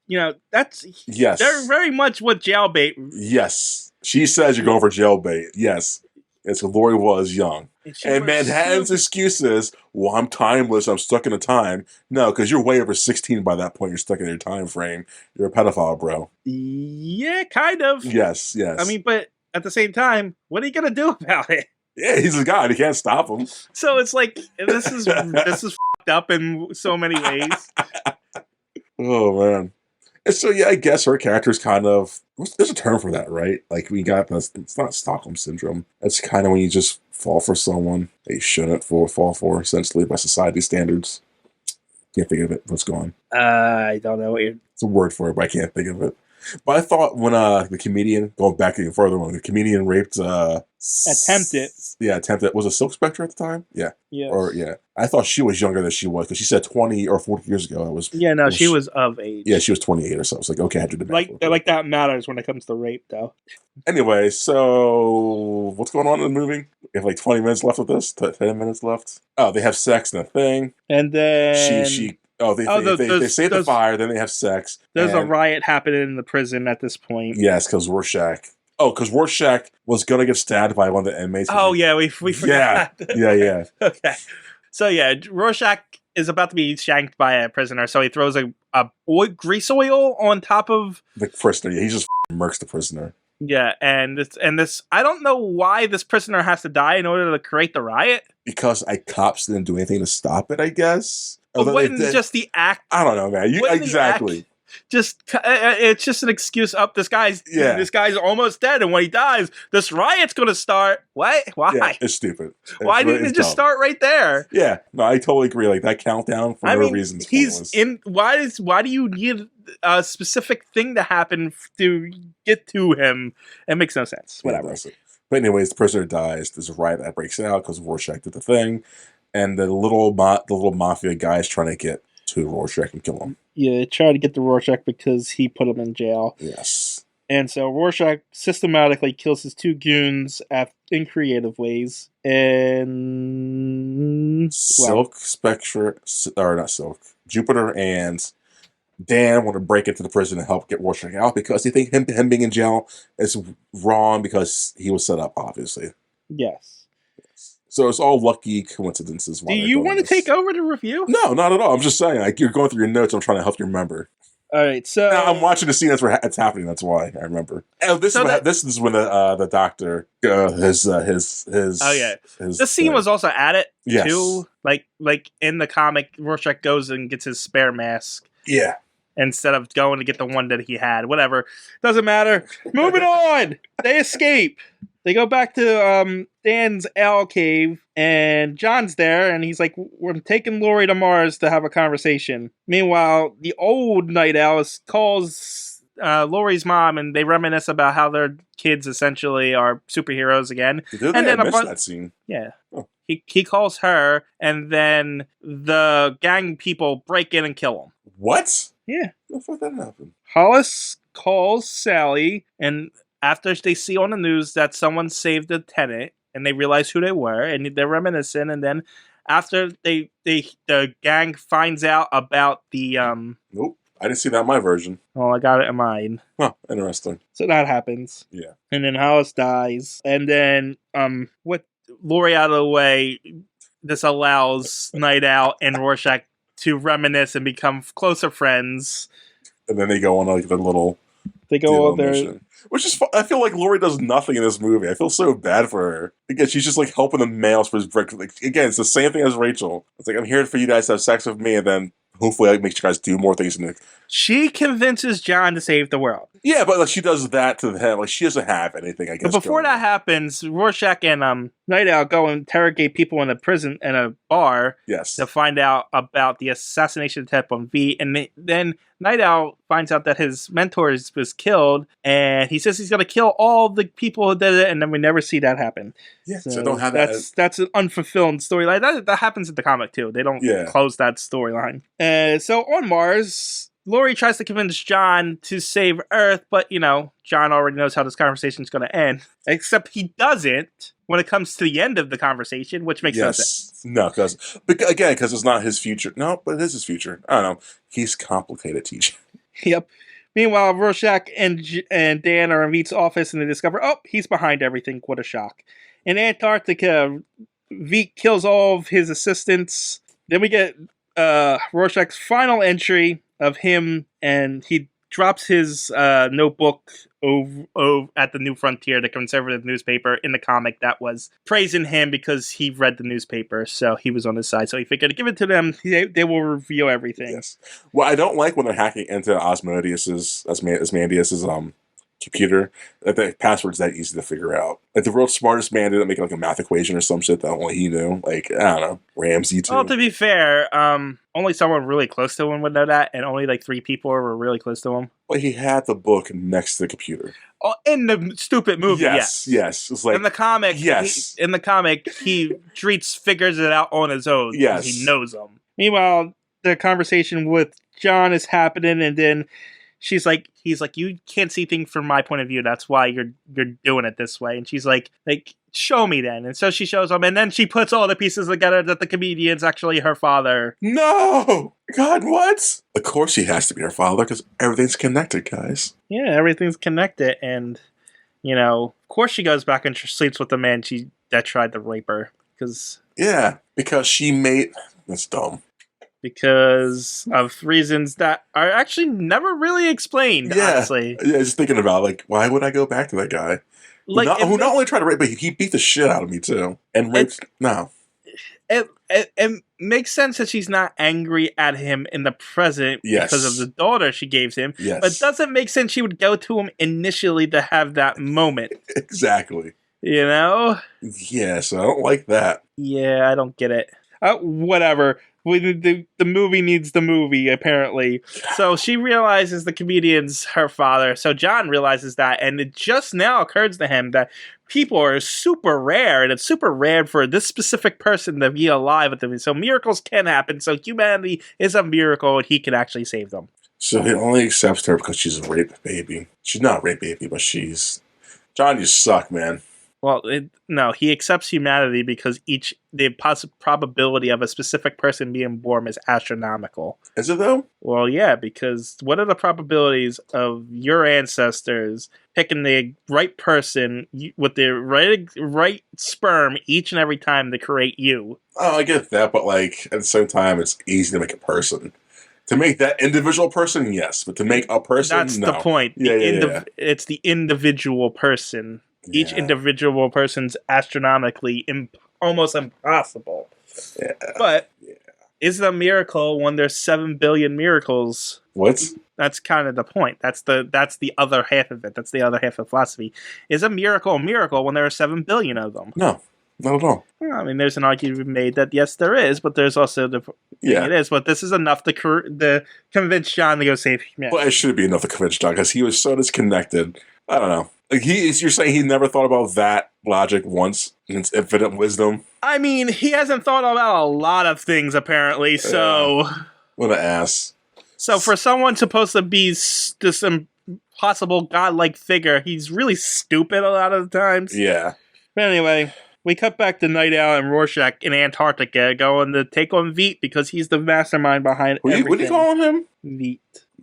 Speaker 1: that's they're
Speaker 2: Yes.
Speaker 1: very much what jailbait.
Speaker 2: Yes. She says you're going for jailbait. Yes. It's Lori was young. And Manhattan's excuse is, well, I'm timeless. I'm stuck in a time. No, because you're way over 16 by that point. You're stuck in your time frame. You're a pedophile, bro.
Speaker 1: Yeah, kind of.
Speaker 2: Yes.
Speaker 1: I mean, but at the same time, what are you gonna do about it?
Speaker 2: Yeah, he's a god. He can't stop him.
Speaker 1: So it's like this is fucked up in so many ways.
Speaker 2: Oh man. And so yeah, I guess her character's kind of, there's a term for that, right? Like we got this. It's not Stockholm syndrome. It's kind of when you just fall for someone that you shouldn't fall for, essentially by society standards. Can't think of it. What's going?
Speaker 1: I don't know.
Speaker 2: It's a word for it, but I can't think of it. But I thought when the comedian, going back even further, when the comedian raped
Speaker 1: attempted.
Speaker 2: Yeah, attempted. Was it Silk Spectre at the time? Yeah.
Speaker 1: Yeah.
Speaker 2: Or yeah. I thought she was younger than she was because she said 20 or 40 years ago.
Speaker 1: She was of age.
Speaker 2: Yeah, she was 28 or so. It's like, okay, I had to demand.
Speaker 1: Like that matters when it comes to rape, though.
Speaker 2: Anyway, so what's going on in the movie? We have like 20 minutes left of this. 10 minutes left. Oh, they have sex in a thing.
Speaker 1: And then
Speaker 2: they save the fire. Then they have sex.
Speaker 1: There's a riot happening in the prison at this point.
Speaker 2: Yes, because Rorschach. Oh, because Rorschach was gonna get stabbed by one of the inmates.
Speaker 1: Oh yeah, we forgot.
Speaker 2: Yeah.
Speaker 1: Okay. So yeah, Rorschach is about to be shanked by a prisoner, so he throws a grease oil on top of
Speaker 2: the prisoner. Yeah, he just murks the prisoner.
Speaker 1: Yeah, and this I don't know why this prisoner has to die in order to create the riot.
Speaker 2: Because cops didn't do anything to stop it, I guess.
Speaker 1: Just the act?
Speaker 2: I don't know, man. Exactly.
Speaker 1: It's just an excuse. This guy's almost dead, and when he dies, this riot's going to start. What? Why?
Speaker 2: Yeah, it's stupid.
Speaker 1: Why didn't it just start right there?
Speaker 2: Yeah, no, I totally agree. Like that countdown for no reason.
Speaker 1: Why do you need a specific thing to happen to get to him? It makes no sense. Whatever.
Speaker 2: Yeah, but anyways, the prisoner dies. There's a riot that breaks out because Rorschach did the thing, and the little mafia guy is trying to get to Rorschach and kill him.
Speaker 1: Yeah, try to get to Rorschach because he put him in jail.
Speaker 2: Yes.
Speaker 1: And so Rorschach systematically kills his two goons in creative ways. And
Speaker 2: Jupiter and Dan want to break into the prison and help get Rorschach out because they think him being in jail is wrong because he was set up, obviously.
Speaker 1: Yes.
Speaker 2: So it's all lucky coincidences.
Speaker 1: Do you want to take over the review?
Speaker 2: No, not at all. I'm just saying, like, you're going through your notes. I'm trying to help you remember.
Speaker 1: All right, so
Speaker 2: now, I'm watching the scene that's where it's happening. That's why I remember. And this is when the doctor his
Speaker 1: this scene was also added
Speaker 2: yes.
Speaker 1: too. Like in the comic, Rorschach goes and gets his spare mask.
Speaker 2: Yeah.
Speaker 1: Instead of going to get the one that he had. Whatever. Doesn't matter. Moving on. They escape. They go back to Dan's owl cave, and John's there, and he's like, we're taking Lori to Mars to have a conversation. Meanwhile, the old Night Owl calls Lori's mom, and they reminisce about how their kids essentially are superheroes again.
Speaker 2: Did they miss that scene?
Speaker 1: Yeah. Oh. He calls her, and then the gang people break in and kill him.
Speaker 2: What?
Speaker 1: Yeah.
Speaker 2: How the fuck that happened?
Speaker 1: Hollis calls Sally, and after they see on the news that someone saved the tenant, and they realize who they were, and they're reminiscing, and then after the gang finds out about the
Speaker 2: Nope, I didn't see that in my version.
Speaker 1: Oh, I got it in mine.
Speaker 2: Huh, interesting.
Speaker 1: So that happens.
Speaker 2: Yeah.
Speaker 1: And then Hollis dies, and then with Lori out of the way, this allows Night Owl and Rorschach to reminisce and become closer friends.
Speaker 2: And then they go on like the little.
Speaker 1: They go on there.
Speaker 2: Which is, I feel like Lori does nothing in this movie. I feel so bad for her. Again, she's just like helping the males for his breakfast. Like, again, it's the same thing as Rachel. It's like, I'm here for you guys to have sex with me, and then hopefully I make you guys do more things.
Speaker 1: She convinces John to save the world.
Speaker 2: Yeah, but like she does that to him. Like she doesn't have anything, I guess.
Speaker 1: But before that happens, Rorschach and Night Owl go and interrogate people in a prison, in a bar.
Speaker 2: Yes.
Speaker 1: To find out about the assassination attempt on V. And then Night Owl finds out that his mentor was killed, and he says he's going to kill all the people who did it, and then we never see that happen.
Speaker 2: Yeah, so don't have that.
Speaker 1: That's an unfulfilled storyline. That happens in the comic too. They don't close that storyline. So on Mars, Lori tries to convince John to save Earth, but, John already knows how this conversation is going to end. Except he doesn't when it comes to the end of the conversation, which makes no sense.
Speaker 2: No, because it's not his future. No, but it is his future. I don't know. He's complicated, TJ.
Speaker 1: Yep. Meanwhile, Rorschach and Dan are in Veet's office, and they discover, oh, he's behind everything. What a shock! In Antarctica, Veet kills all of his assistants. Then we get Rorschach's final entry of him, and he drops his notebook over at the New Frontier, the conservative newspaper in the comic that was praising him because he read the newspaper, so he was on his side. So he figured, give it to them; they will reveal everything.
Speaker 2: Yes. Well, I don't like when they're hacking into Asmodeus's computer. That the password's that easy to figure out. Like the world's smartest man didn't make like a math equation or some shit that only he knew. Like I don't know, Ramsey too.
Speaker 1: Well, to be fair, only someone really close to him would know that, and only like 3 people were really close to him.
Speaker 2: But he had the book next to the computer.
Speaker 1: Oh, in the stupid movie, yes.
Speaker 2: It's like
Speaker 1: in the comic,
Speaker 2: yes.
Speaker 1: In the comic, Treats figures it out on his own.
Speaker 2: Yes,
Speaker 1: he knows them. Meanwhile, the conversation with John is happening, and then he's like, you can't see things from my point of view. That's why you're doing it this way. And she's like, show me then. And so she shows him, and then she puts all the pieces together that the comedian's actually her father.
Speaker 2: No! God, what? Of course he has to be her father, because everything's connected, guys.
Speaker 1: Yeah, everything's connected, and, of course she goes back and sleeps with the man that tried to rape her.
Speaker 2: Yeah, because she made... That's dumb.
Speaker 1: Because of reasons that are actually never really explained, honestly.
Speaker 2: Yeah, just thinking about, why would I go back to that guy? Who not only tried to rape, but he beat the shit out of me, too. And raped... No.
Speaker 1: It makes sense that she's not angry at him in the present because of the daughter she gave him.
Speaker 2: Yes.
Speaker 1: But it doesn't make sense she would go to him initially to have that moment.
Speaker 2: Exactly.
Speaker 1: Yeah,
Speaker 2: so I don't like that.
Speaker 1: Yeah, I don't get it. Whatever. The movie needs the movie, apparently. So she realizes the comedian's her father. So John realizes that, and it just now occurs to him that people are super rare, and it's super rare for this specific person to be alive with them. So miracles can happen. So humanity is a miracle, and he can actually save them.
Speaker 2: So he only accepts her because she's a rape baby. She's not a rape baby, but she's... John, you suck, man.
Speaker 1: Well, no, he accepts humanity because the probability of a specific person being born is astronomical.
Speaker 2: Is it though?
Speaker 1: Well, yeah, because what are the probabilities of your ancestors picking the right person with the right sperm each and every time to create you?
Speaker 2: Oh, I get that, but at the same time, it's easy to make a person. To make that individual person, yes, but to make a person,
Speaker 1: that's
Speaker 2: no.
Speaker 1: The point.
Speaker 2: Yeah.
Speaker 1: It's the individual person. Each individual person's astronomically almost impossible.
Speaker 2: Yeah.
Speaker 1: But is it a miracle when there's 7 billion miracles?
Speaker 2: What?
Speaker 1: That's kind of the point. That's the other half of it. That's the other half of philosophy. Is a miracle when there are 7 billion of them?
Speaker 2: No, not at all.
Speaker 1: Well, I mean, there's an argument made that yes, there is, but there's also it is. But this is enough to convince John to go save humanity.
Speaker 2: Well, it should be enough to convince John because he was so disconnected. I don't know. You're saying he never thought about that logic once in its infinite wisdom?
Speaker 1: I mean, he hasn't thought about a lot of things, apparently, so...
Speaker 2: What an ass.
Speaker 1: So for someone supposed to be this impossible godlike figure, he's really stupid a lot of the times.
Speaker 2: Yeah.
Speaker 1: But anyway, we cut back to Night Owl and Rorschach in Antarctica, going to take on Veet because he's the mastermind behind everything.
Speaker 2: What are you calling him?
Speaker 1: Veet.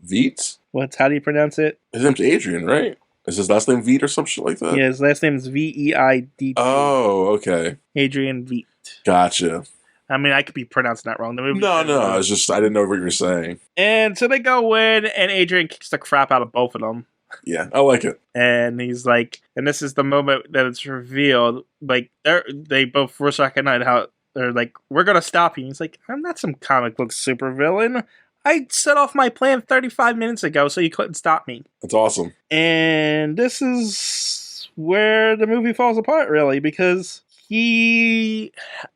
Speaker 2: Veet?
Speaker 1: How do you pronounce it?
Speaker 2: His name's Adrian, right? Is his last name Veet or some shit like that?
Speaker 1: Yeah, his last name is Veid.
Speaker 2: Oh, okay.
Speaker 1: Adrian Veet.
Speaker 2: Gotcha.
Speaker 1: I mean, I could be pronouncing that wrong.
Speaker 2: No, I didn't know what you were saying.
Speaker 1: And so they go in, and Adrian kicks the crap out of both of them.
Speaker 2: Yeah, I like it.
Speaker 1: And he's like, and this is the moment that it's revealed, they both, Rorschach and Knight, how they're like, we're going to stop you. And he's like, I'm not some comic book supervillain. I set off my plan 35 minutes ago, so you couldn't stop me.
Speaker 2: That's awesome.
Speaker 1: And this is where the movie falls apart, really, because he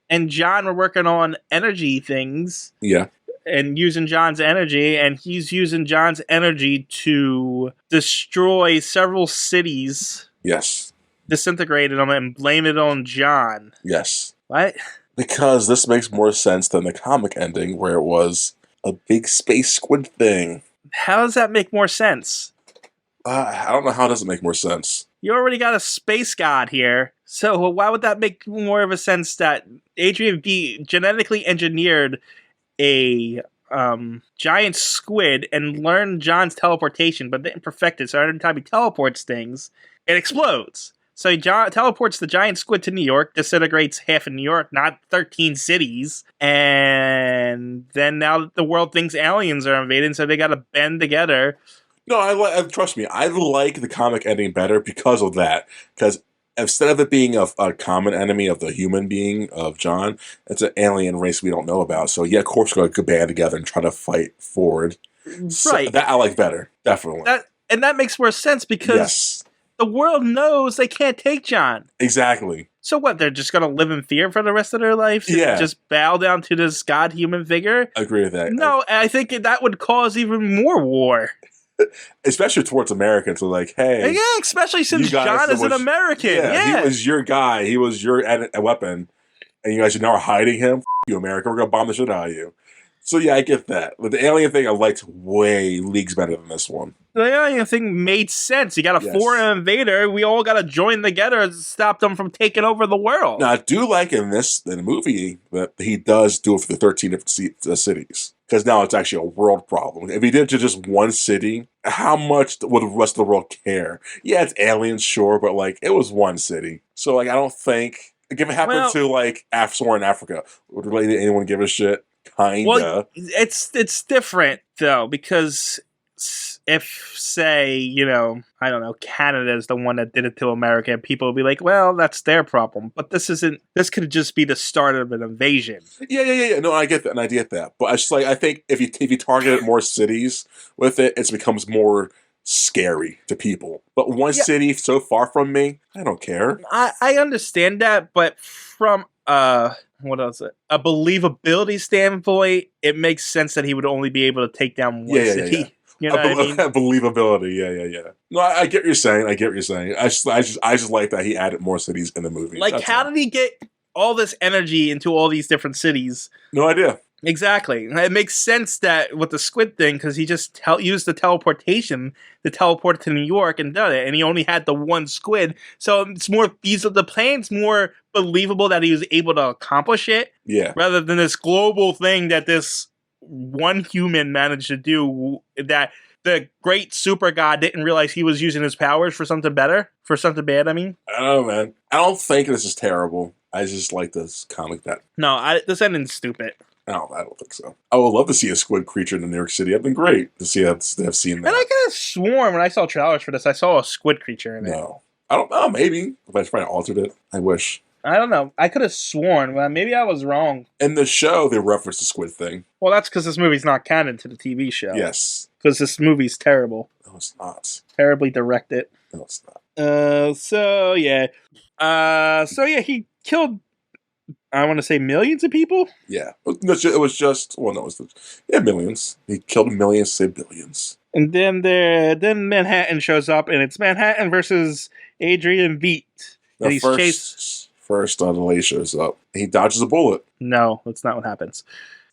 Speaker 1: and John were working on energy things.
Speaker 2: Yeah.
Speaker 1: And using John's energy, and he's using John's energy to destroy several cities.
Speaker 2: Yes.
Speaker 1: Disintegrate them and blame it on John.
Speaker 2: Yes.
Speaker 1: What?
Speaker 2: Because this makes more sense than the comic ending where it was a big space squid thing.
Speaker 1: How does that make more sense?
Speaker 2: I don't know how it doesn't make more sense.
Speaker 1: You already got a space god here, so why would that make more of a sense that Adrian B genetically engineered a giant squid and learned John's teleportation, but didn't perfect it. So every time he teleports things, it explodes. So he teleports the giant squid to New York, disintegrates half of New York, not 13 cities, and then now the world thinks aliens are invading, so they got to band together.
Speaker 2: No, trust me, I like the comic ending better because of that. Because instead of it being a common enemy of the human being of John, it's an alien race we don't know about. So yeah, of course we're going to band together and try to fight forward. So
Speaker 1: Right.
Speaker 2: that I like better, definitely.
Speaker 1: That makes more sense because
Speaker 2: Yes,
Speaker 1: the world knows they can't take John.
Speaker 2: exactly.
Speaker 1: So what? They're just gonna live in fear for the rest of their lives?
Speaker 2: Yeah.
Speaker 1: And just bow down to this god-human figure?
Speaker 2: I agree with that.
Speaker 1: No, I think that would cause even more war.
Speaker 2: Especially towards Americans, so like, hey,
Speaker 1: Yeah, especially since
Speaker 2: you guys
Speaker 1: John is an
Speaker 2: was-
Speaker 1: American.
Speaker 2: yeah,
Speaker 1: Yeah.
Speaker 2: he was your guy, he was your weapon, and you guys are now hiding him. F you, America, we're gonna bomb the shit out of you. So yeah, I get that. But the alien thing I liked way leagues better than this one.
Speaker 1: The alien thing made sense. You got a
Speaker 2: Yes.
Speaker 1: foreign invader. We all got to join together to stop them from taking over the world.
Speaker 2: Now I do like in the movie that he does do it for the 13 different cities. Because now it's actually a world problem. If he did it to just one city, how much would the rest of the world care? Yeah, it's aliens, sure, but like it was one city. So like I don't think if it happened to like somewhere in Africa, would really anyone give a shit? Kinda.
Speaker 1: Well, it's different though because if say I don't know, Canada is the one that did it to America, people will be like, well, that's their problem. But this isn't. This could just be the start of an invasion.
Speaker 2: Yeah. No, I get that, and I get that. But I just I think if you target more cities with it, it becomes more scary to people. But one city so far from me, I don't care.
Speaker 1: I understand that, but from what else? A believability standpoint, it makes sense that he would only be able to take down one city.
Speaker 2: Yeah.
Speaker 1: You know what I mean?
Speaker 2: Believability, yeah. No, I get what you're saying. I just like that he added more cities in the movie.
Speaker 1: Like, how did he get all this energy into all these different cities?
Speaker 2: No idea.
Speaker 1: Exactly. It makes sense that with the squid thing, because he just used the teleportation to teleport to New York and done it, and he only had the one squid. So it's more feasible. The plan's more believable that he was able to accomplish it, rather than this global thing that this one human managed to do. That the great super god didn't realize he was using his powers for something better, for something bad. I mean,
Speaker 2: I don't know, man. I don't think this is terrible. I just like this comic that.
Speaker 1: No, this ending's stupid.
Speaker 2: No, I don't think so. I would love to see a squid creature in New York City. It'd been great to see that. Have seen that.
Speaker 1: And I could have sworn when I saw trailers for this, I saw a squid creature in it.
Speaker 2: No, I don't know. Maybe if I probably altered it. I wish.
Speaker 1: I don't know. I could have sworn. Well, maybe I was wrong.
Speaker 2: In the show, they referenced the squid thing.
Speaker 1: Well, that's because this movie's not canon to the TV show.
Speaker 2: Yes.
Speaker 1: Because this movie's terrible.
Speaker 2: No, it's not.
Speaker 1: Terribly directed.
Speaker 2: No, it's not.
Speaker 1: So yeah, he killed, I want to say, millions of people?
Speaker 2: Yeah. It was just, well, no, it was, millions. He killed millions, say billions.
Speaker 1: And then Manhattan shows up, and it's Manhattan versus Adrian Veidt.
Speaker 2: Now, first, Delay shows up. He dodges a bullet.
Speaker 1: No, that's not what happens.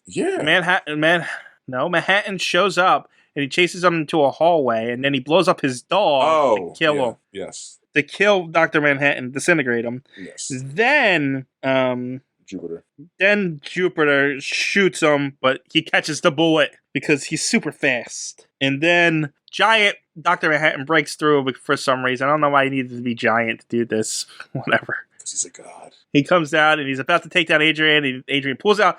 Speaker 2: Yeah.
Speaker 1: Manhattan shows up, and he chases him into a hallway, and then he blows up his dog to kill him.
Speaker 2: Yes.
Speaker 1: To kill Dr. Manhattan, disintegrate him.
Speaker 2: Yes.
Speaker 1: Then,
Speaker 2: Jupiter.
Speaker 1: Then Jupiter shoots him, but he catches the bullet because he's super fast. And then giant Dr. Manhattan breaks through for some reason. I don't know why he needed to be giant to do this. Whatever.
Speaker 2: Because he's a god.
Speaker 1: He comes down and he's about to take down Adrian. And Adrian pulls out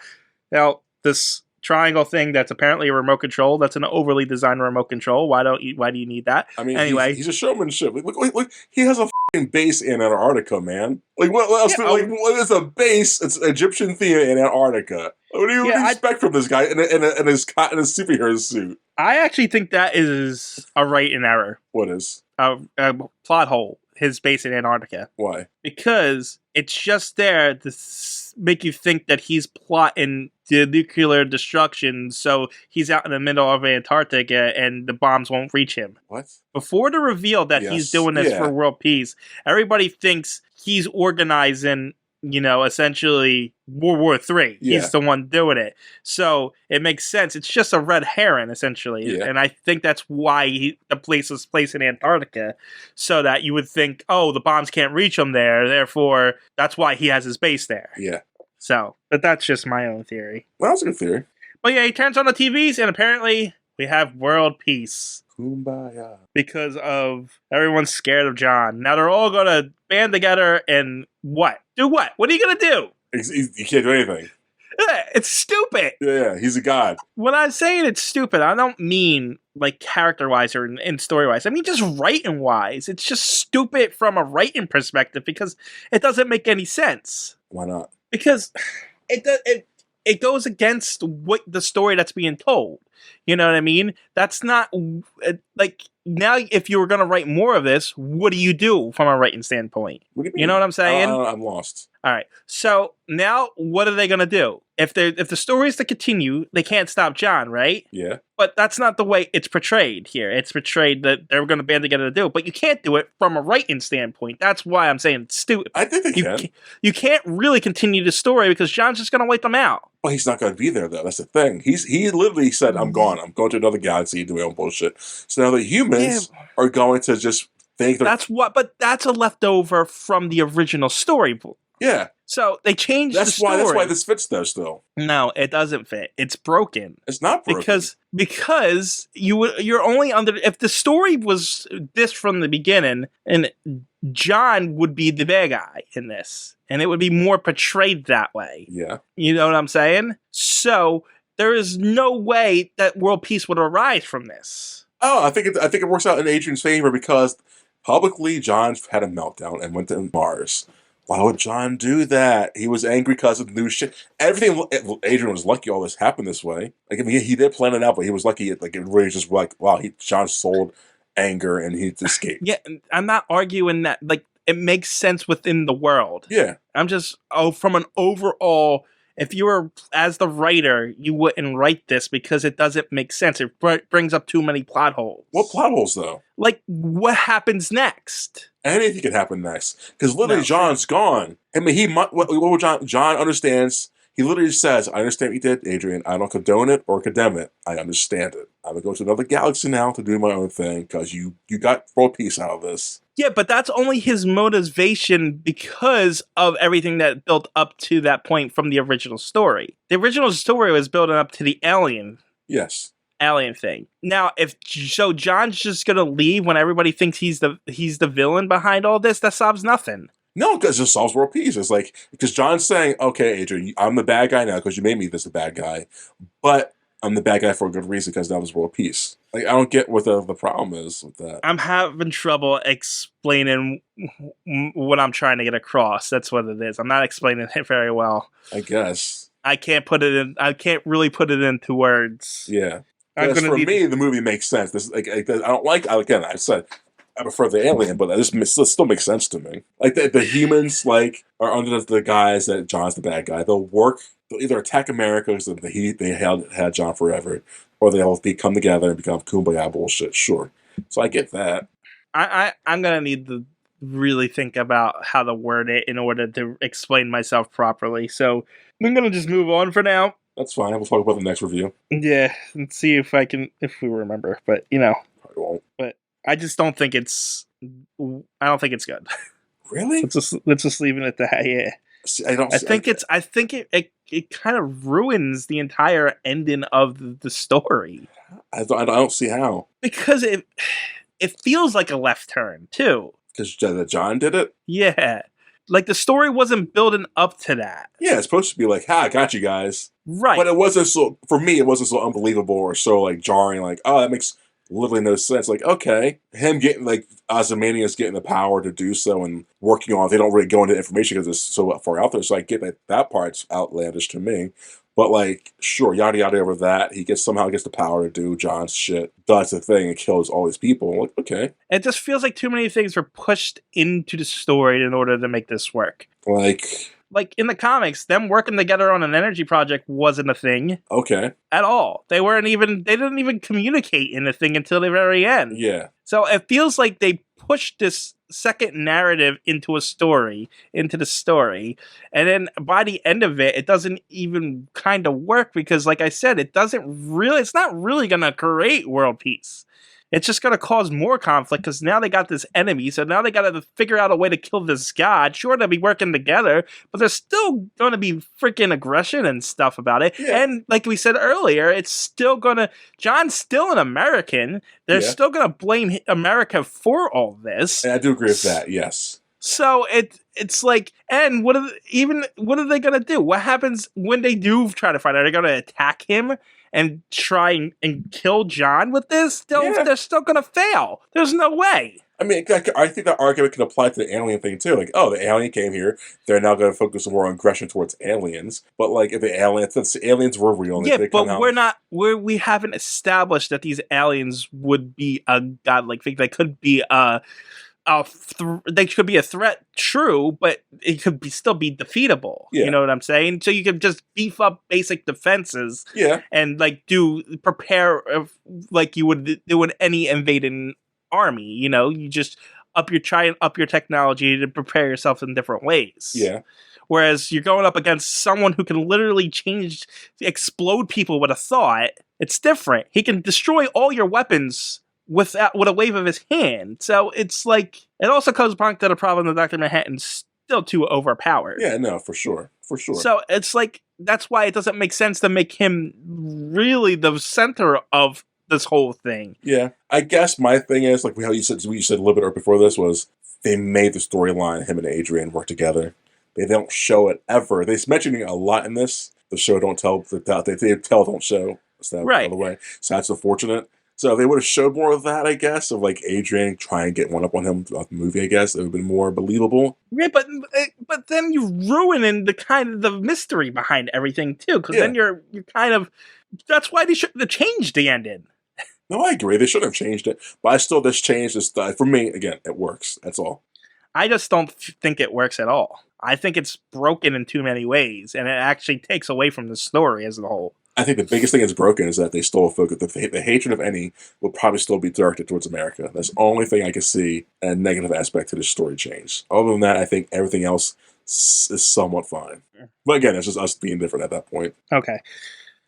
Speaker 1: this triangle thing that's apparently a remote control. That's an overly designed remote control. Why do you need that?
Speaker 2: I mean,
Speaker 1: anyway,
Speaker 2: he's a showmanship. Look, he has a fucking base in Antarctica, man. Like what else?
Speaker 1: Yeah,
Speaker 2: what is a base? It's Egyptian theme in Antarctica. What do you expect from this guy in his superhero suit?
Speaker 1: I actually think that is a right and error.
Speaker 2: What is
Speaker 1: a plot hole? His base in Antarctica.
Speaker 2: Why?
Speaker 1: Because it's just there to make you think that he's plotting the nuclear destruction, so he's out in the middle of Antarctica and the bombs won't reach him.
Speaker 2: What?
Speaker 1: Before the reveal that he's doing this for world peace, everybody thinks he's organizing, essentially World War III.
Speaker 2: Yeah.
Speaker 1: He's the one doing it. So it makes sense. It's just a red herring, essentially.
Speaker 2: Yeah.
Speaker 1: And I think that's why the place was placed in Antarctica, so that you would think, oh, the bombs can't reach him there. Therefore, that's why he has his base there.
Speaker 2: Yeah.
Speaker 1: So, but that's just my own theory.
Speaker 2: Well, that's a good theory.
Speaker 1: But yeah, he turns on the TVs, and apparently we have world peace.
Speaker 2: Kumbaya.
Speaker 1: Because of everyone's scared of John. Now they're all gonna band together and what? Do what? What are you gonna do?
Speaker 2: You can't do anything.
Speaker 1: It's stupid.
Speaker 2: Yeah, he's a god.
Speaker 1: When I'm saying it's stupid, I don't mean like character-wise or in story-wise. I mean just writing-wise. It's just stupid from a writing perspective because it doesn't make any sense.
Speaker 2: Why not?
Speaker 1: Because it goes against what the story that's being told. You know what I mean? That's not like now. If you were going to write more of this, what do you do from a writing standpoint?
Speaker 2: What do you mean?
Speaker 1: You know what I'm saying?
Speaker 2: I'm lost.
Speaker 1: All right. So now, what are they going to do? If the story is to continue, they can't stop John, right?
Speaker 2: Yeah.
Speaker 1: But that's not the way it's portrayed here. It's portrayed that they're going to band together to do it, but you can't do it from a writing standpoint. That's why I'm saying it's stupid.
Speaker 2: I think they can.
Speaker 1: You can't really continue the story because John's just going to wipe them out.
Speaker 2: Well, he's not going to be there, though. That's the thing. He literally said, I'm gone. I'm going to another galaxy doing my own bullshit. So now the humans are going to just think
Speaker 1: but that's a leftover from the original storybook.
Speaker 2: Yeah.
Speaker 1: So they changed the story.
Speaker 2: That's why this fits, though, still.
Speaker 1: No, it doesn't fit. It's broken.
Speaker 2: It's not broken.
Speaker 1: Because you're only under... If the story was this from the beginning, and John would be the bad guy in this, and it would be more portrayed that way.
Speaker 2: Yeah.
Speaker 1: You know what I'm saying? So there is no way that world peace would arise from this.
Speaker 2: Oh, I think it works out in Adrian's favor because publicly John had a meltdown and went to Mars. Why would John do that? He was angry because of new shit. Everything. Adrian was lucky all this happened this way. Like, I mean, he did plan it out, but he was lucky. Like, it really just like, wow, John sold anger and he escaped.
Speaker 1: Yeah, I'm not arguing that. Like, it makes sense within the world.
Speaker 2: Yeah.
Speaker 1: I'm just, from an overall, if you were, as the writer, you wouldn't write this because it doesn't make sense. It brings up too many plot holes.
Speaker 2: What plot holes, though?
Speaker 1: Like, what happens next?
Speaker 2: Anything could happen next. Because literally, John's gone. I mean, what would John understands. He literally says, I understand what you did, Adrian. I don't condone it or condemn it. I understand it. I'm going to go to another galaxy now to do my own thing because you got world peace out of this.
Speaker 1: Yeah, but that's only his motivation because of everything that built up to that point from the original story. The original story was building up to the alien thing. Now, if John's just gonna leave when everybody thinks he's the villain behind all this, that solves nothing.
Speaker 2: No, because it solves world peace. It's like, because John's saying, okay, Adrian, I'm the bad guy now because you made me this a bad guy, but I'm the bad guy for a good reason because now there's world peace. Like, I don't get what the problem is with that.
Speaker 1: I'm having trouble explaining what I'm trying to get across. That's what it is. I'm not explaining it very well.
Speaker 2: I guess.
Speaker 1: I can't really put it into words.
Speaker 2: Yeah. For me, the movie makes sense. This, I don't like. Again, I said I prefer the alien, but this still makes sense to me. Like the humans, like are under the guise that John's the bad guy. They'll either attack America because they had John forever, or they'll come together and become kumbaya bullshit. Sure, so I get that.
Speaker 1: I'm gonna need to really think about how to word it in order to explain myself properly. So I'm gonna just move on for now.
Speaker 2: That's fine. We'll talk about the next review.
Speaker 1: Yeah, and see if we remember. But
Speaker 2: Probably won't.
Speaker 1: But I just don't think it's. I don't think it's good.
Speaker 2: Really?
Speaker 1: Let's just leave it at that. Yeah.
Speaker 2: See,
Speaker 1: I think it kind of ruins the entire ending of the story.
Speaker 2: I don't see how.
Speaker 1: Because it feels like a left turn too.
Speaker 2: Because John did it.
Speaker 1: Yeah. Like, the story wasn't building up to that.
Speaker 2: Yeah, it's supposed to be like, I got you guys.
Speaker 1: Right.
Speaker 2: But it wasn't for me, it wasn't so unbelievable or so, like, jarring, like, oh, that makes literally no sense. Like, okay, him getting, like, Ozymandias getting the power to do so and working on it, they don't really go into information because it's so far out there, so I get that part's outlandish to me. But, like, sure, yada yada over that. He somehow gets the power to do John's shit, does the thing, and kills all these people. I'm like, okay.
Speaker 1: It just feels like too many things were pushed into the story in order to make this work. Like in the comics, them working together on an energy project wasn't a thing.
Speaker 2: Okay.
Speaker 1: At all. They didn't even communicate in the thing until the very end.
Speaker 2: Yeah.
Speaker 1: So it feels like they pushed this second narrative into the story, and then by the end of it doesn't even kind of work because, like I said, it's not really gonna create world peace. it's just going to cause more conflict because now they got this enemy. So now they got to figure out a way to kill this god. Sure, they'll be working together, but there's still going to be freaking aggression and stuff about it.
Speaker 2: Yeah.
Speaker 1: And like we said earlier, it's still going to, John's still an American. They're still going to blame America for all this.
Speaker 2: And I do agree with that, yes.
Speaker 1: So it's like, and what are they gonna do? What happens when they do try to fight? Are they gonna attack him and try and kill John with this? They're still gonna fail. There's no way.
Speaker 2: I mean, I think that argument can apply to the alien thing too. Like, oh, the alien came here; they're now going to focus more on aggression towards aliens. But like, if the aliens were real,
Speaker 1: yeah, but we haven't established that these aliens would be a godlike thing. They could be they could be a threat, true, but it could still be defeatable. Yeah. You know what I'm saying? So you could just beef up basic defenses, and like prepare like you would do in any invading army. You know, you just up your technology to prepare yourself in different ways.
Speaker 2: Yeah.
Speaker 1: Whereas you're going up against someone who can literally explode people with a thought. It's different. He can destroy all your weapons with a wave of his hand. So it's like, it also comes back to the problem that Dr. Manhattan's still too overpowered.
Speaker 2: Yeah, no, for sure.
Speaker 1: So it's like, that's why it doesn't make sense to make him really the center of this whole thing.
Speaker 2: Yeah, I guess my thing is, like how you said a little bit before this, was they made the storyline, him and Adrian work together. They don't show it ever. They're mentioning it a lot in this. The show don't tell, they tell don't show. Right. By the way. So that's unfortunate. So if they would have showed more of that, I guess, of like Adrian trying to get one up on him throughout the movie, I guess, it would have been more believable.
Speaker 1: Yeah, but then you're ruining the mystery behind everything too, because then you're kind of, that's why they shouldn't have changed the ending.
Speaker 2: No, I agree. They shouldn't have changed it, but I still just changed this. For me, again, it works. That's all.
Speaker 1: I just don't think it works at all. I think it's broken in too many ways, and it actually takes away from the story as a whole.
Speaker 2: I think the biggest thing that's broken is that they stole focus. The hatred of any will probably still be directed towards America. That's the only thing I can see a negative aspect to the story change. Other than that, I think everything else is somewhat fine. But again, it's just us being different at that point.
Speaker 1: Okay.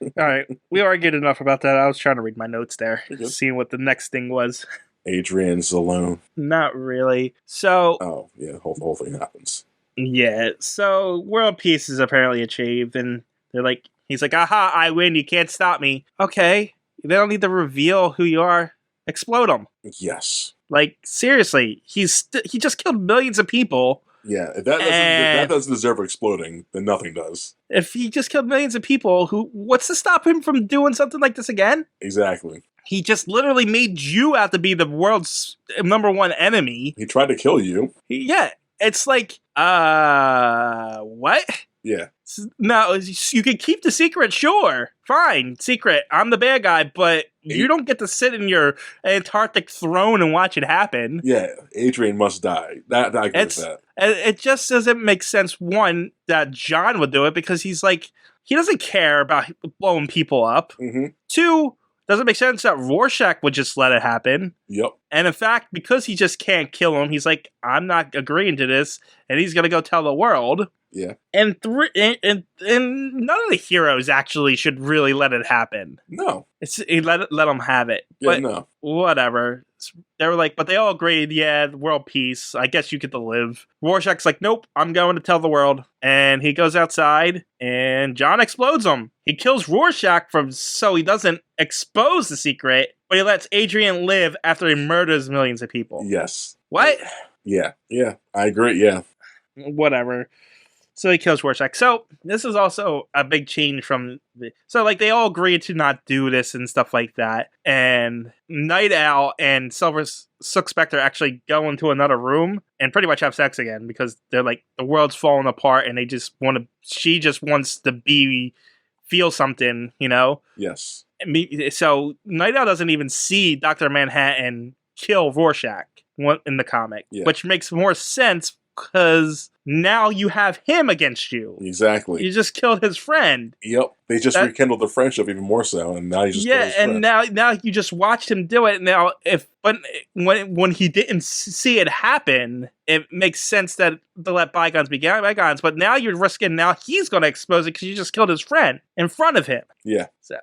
Speaker 1: All right. We argued enough about that. I was trying to read my notes there, seeing what the next thing was.
Speaker 2: Adrian's alone.
Speaker 1: Not really. So.
Speaker 2: Oh, yeah. The whole thing happens.
Speaker 1: Yeah. So, world peace is apparently achieved, and they're like, he's like, aha, I win, you can't stop me. Okay, they don't need to reveal who you are. Explode him.
Speaker 2: Yes.
Speaker 1: Like, seriously, he just killed millions of people.
Speaker 2: Yeah, if that doesn't deserve exploding, then nothing does.
Speaker 1: If he just killed millions of people, what's to stop him from doing something like this again?
Speaker 2: Exactly.
Speaker 1: He just literally made you out to be the world's #1 enemy.
Speaker 2: He tried to kill you.
Speaker 1: Yeah, it's like, what?
Speaker 2: Yeah.
Speaker 1: No, you can keep the secret, sure. Fine, secret. I'm the bad guy, but you don't get to sit in your Antarctic throne and watch it happen.
Speaker 2: Yeah, Adrian must die. I agree with that.
Speaker 1: It just doesn't make sense, one, that John would do it, because he's like, he doesn't care about blowing people up.
Speaker 2: Mm-hmm.
Speaker 1: Two, doesn't make sense that Rorschach would just let it happen.
Speaker 2: Yep.
Speaker 1: And in fact, because he just can't kill him, he's like, I'm not agreeing to this, and he's going to go tell the world.
Speaker 2: Yeah.
Speaker 1: And none of the heroes actually should really let it happen.
Speaker 2: No.
Speaker 1: Let them have it.
Speaker 2: Yeah,
Speaker 1: but
Speaker 2: no.
Speaker 1: Whatever. They were like, but they all agreed, yeah, world peace. I guess you get to live. Rorschach's like, nope, I'm going to tell the world. And he goes outside, and John explodes him. He kills Rorschach so he doesn't expose the secret, but he lets Adrian live after he murders millions of people.
Speaker 2: Yes.
Speaker 1: What?
Speaker 2: Yeah, I agree, yeah.
Speaker 1: Whatever. So he kills Rorschach. So this is also a big change from so like they all agreed to not do this and stuff like that. And Night Owl and Silver Spectre actually go into another room and pretty much have sex again, because they're like, the world's falling apart and she just wants to feel something, you know?
Speaker 2: Yes.
Speaker 1: So Night Owl doesn't even see Dr. Manhattan kill Rorschach in the comic, which makes more sense, because now you have him against you.
Speaker 2: Exactly.
Speaker 1: You just killed his friend.
Speaker 2: Yep. They just rekindled the friendship even more so, and now you just killed his friend.
Speaker 1: now you just watched him do it. Now, when he didn't see it happen, it makes sense to let bygones be bygones. But now you're risking. Now he's going to expose it because you just killed his friend in front of him.
Speaker 2: Yeah.
Speaker 1: So,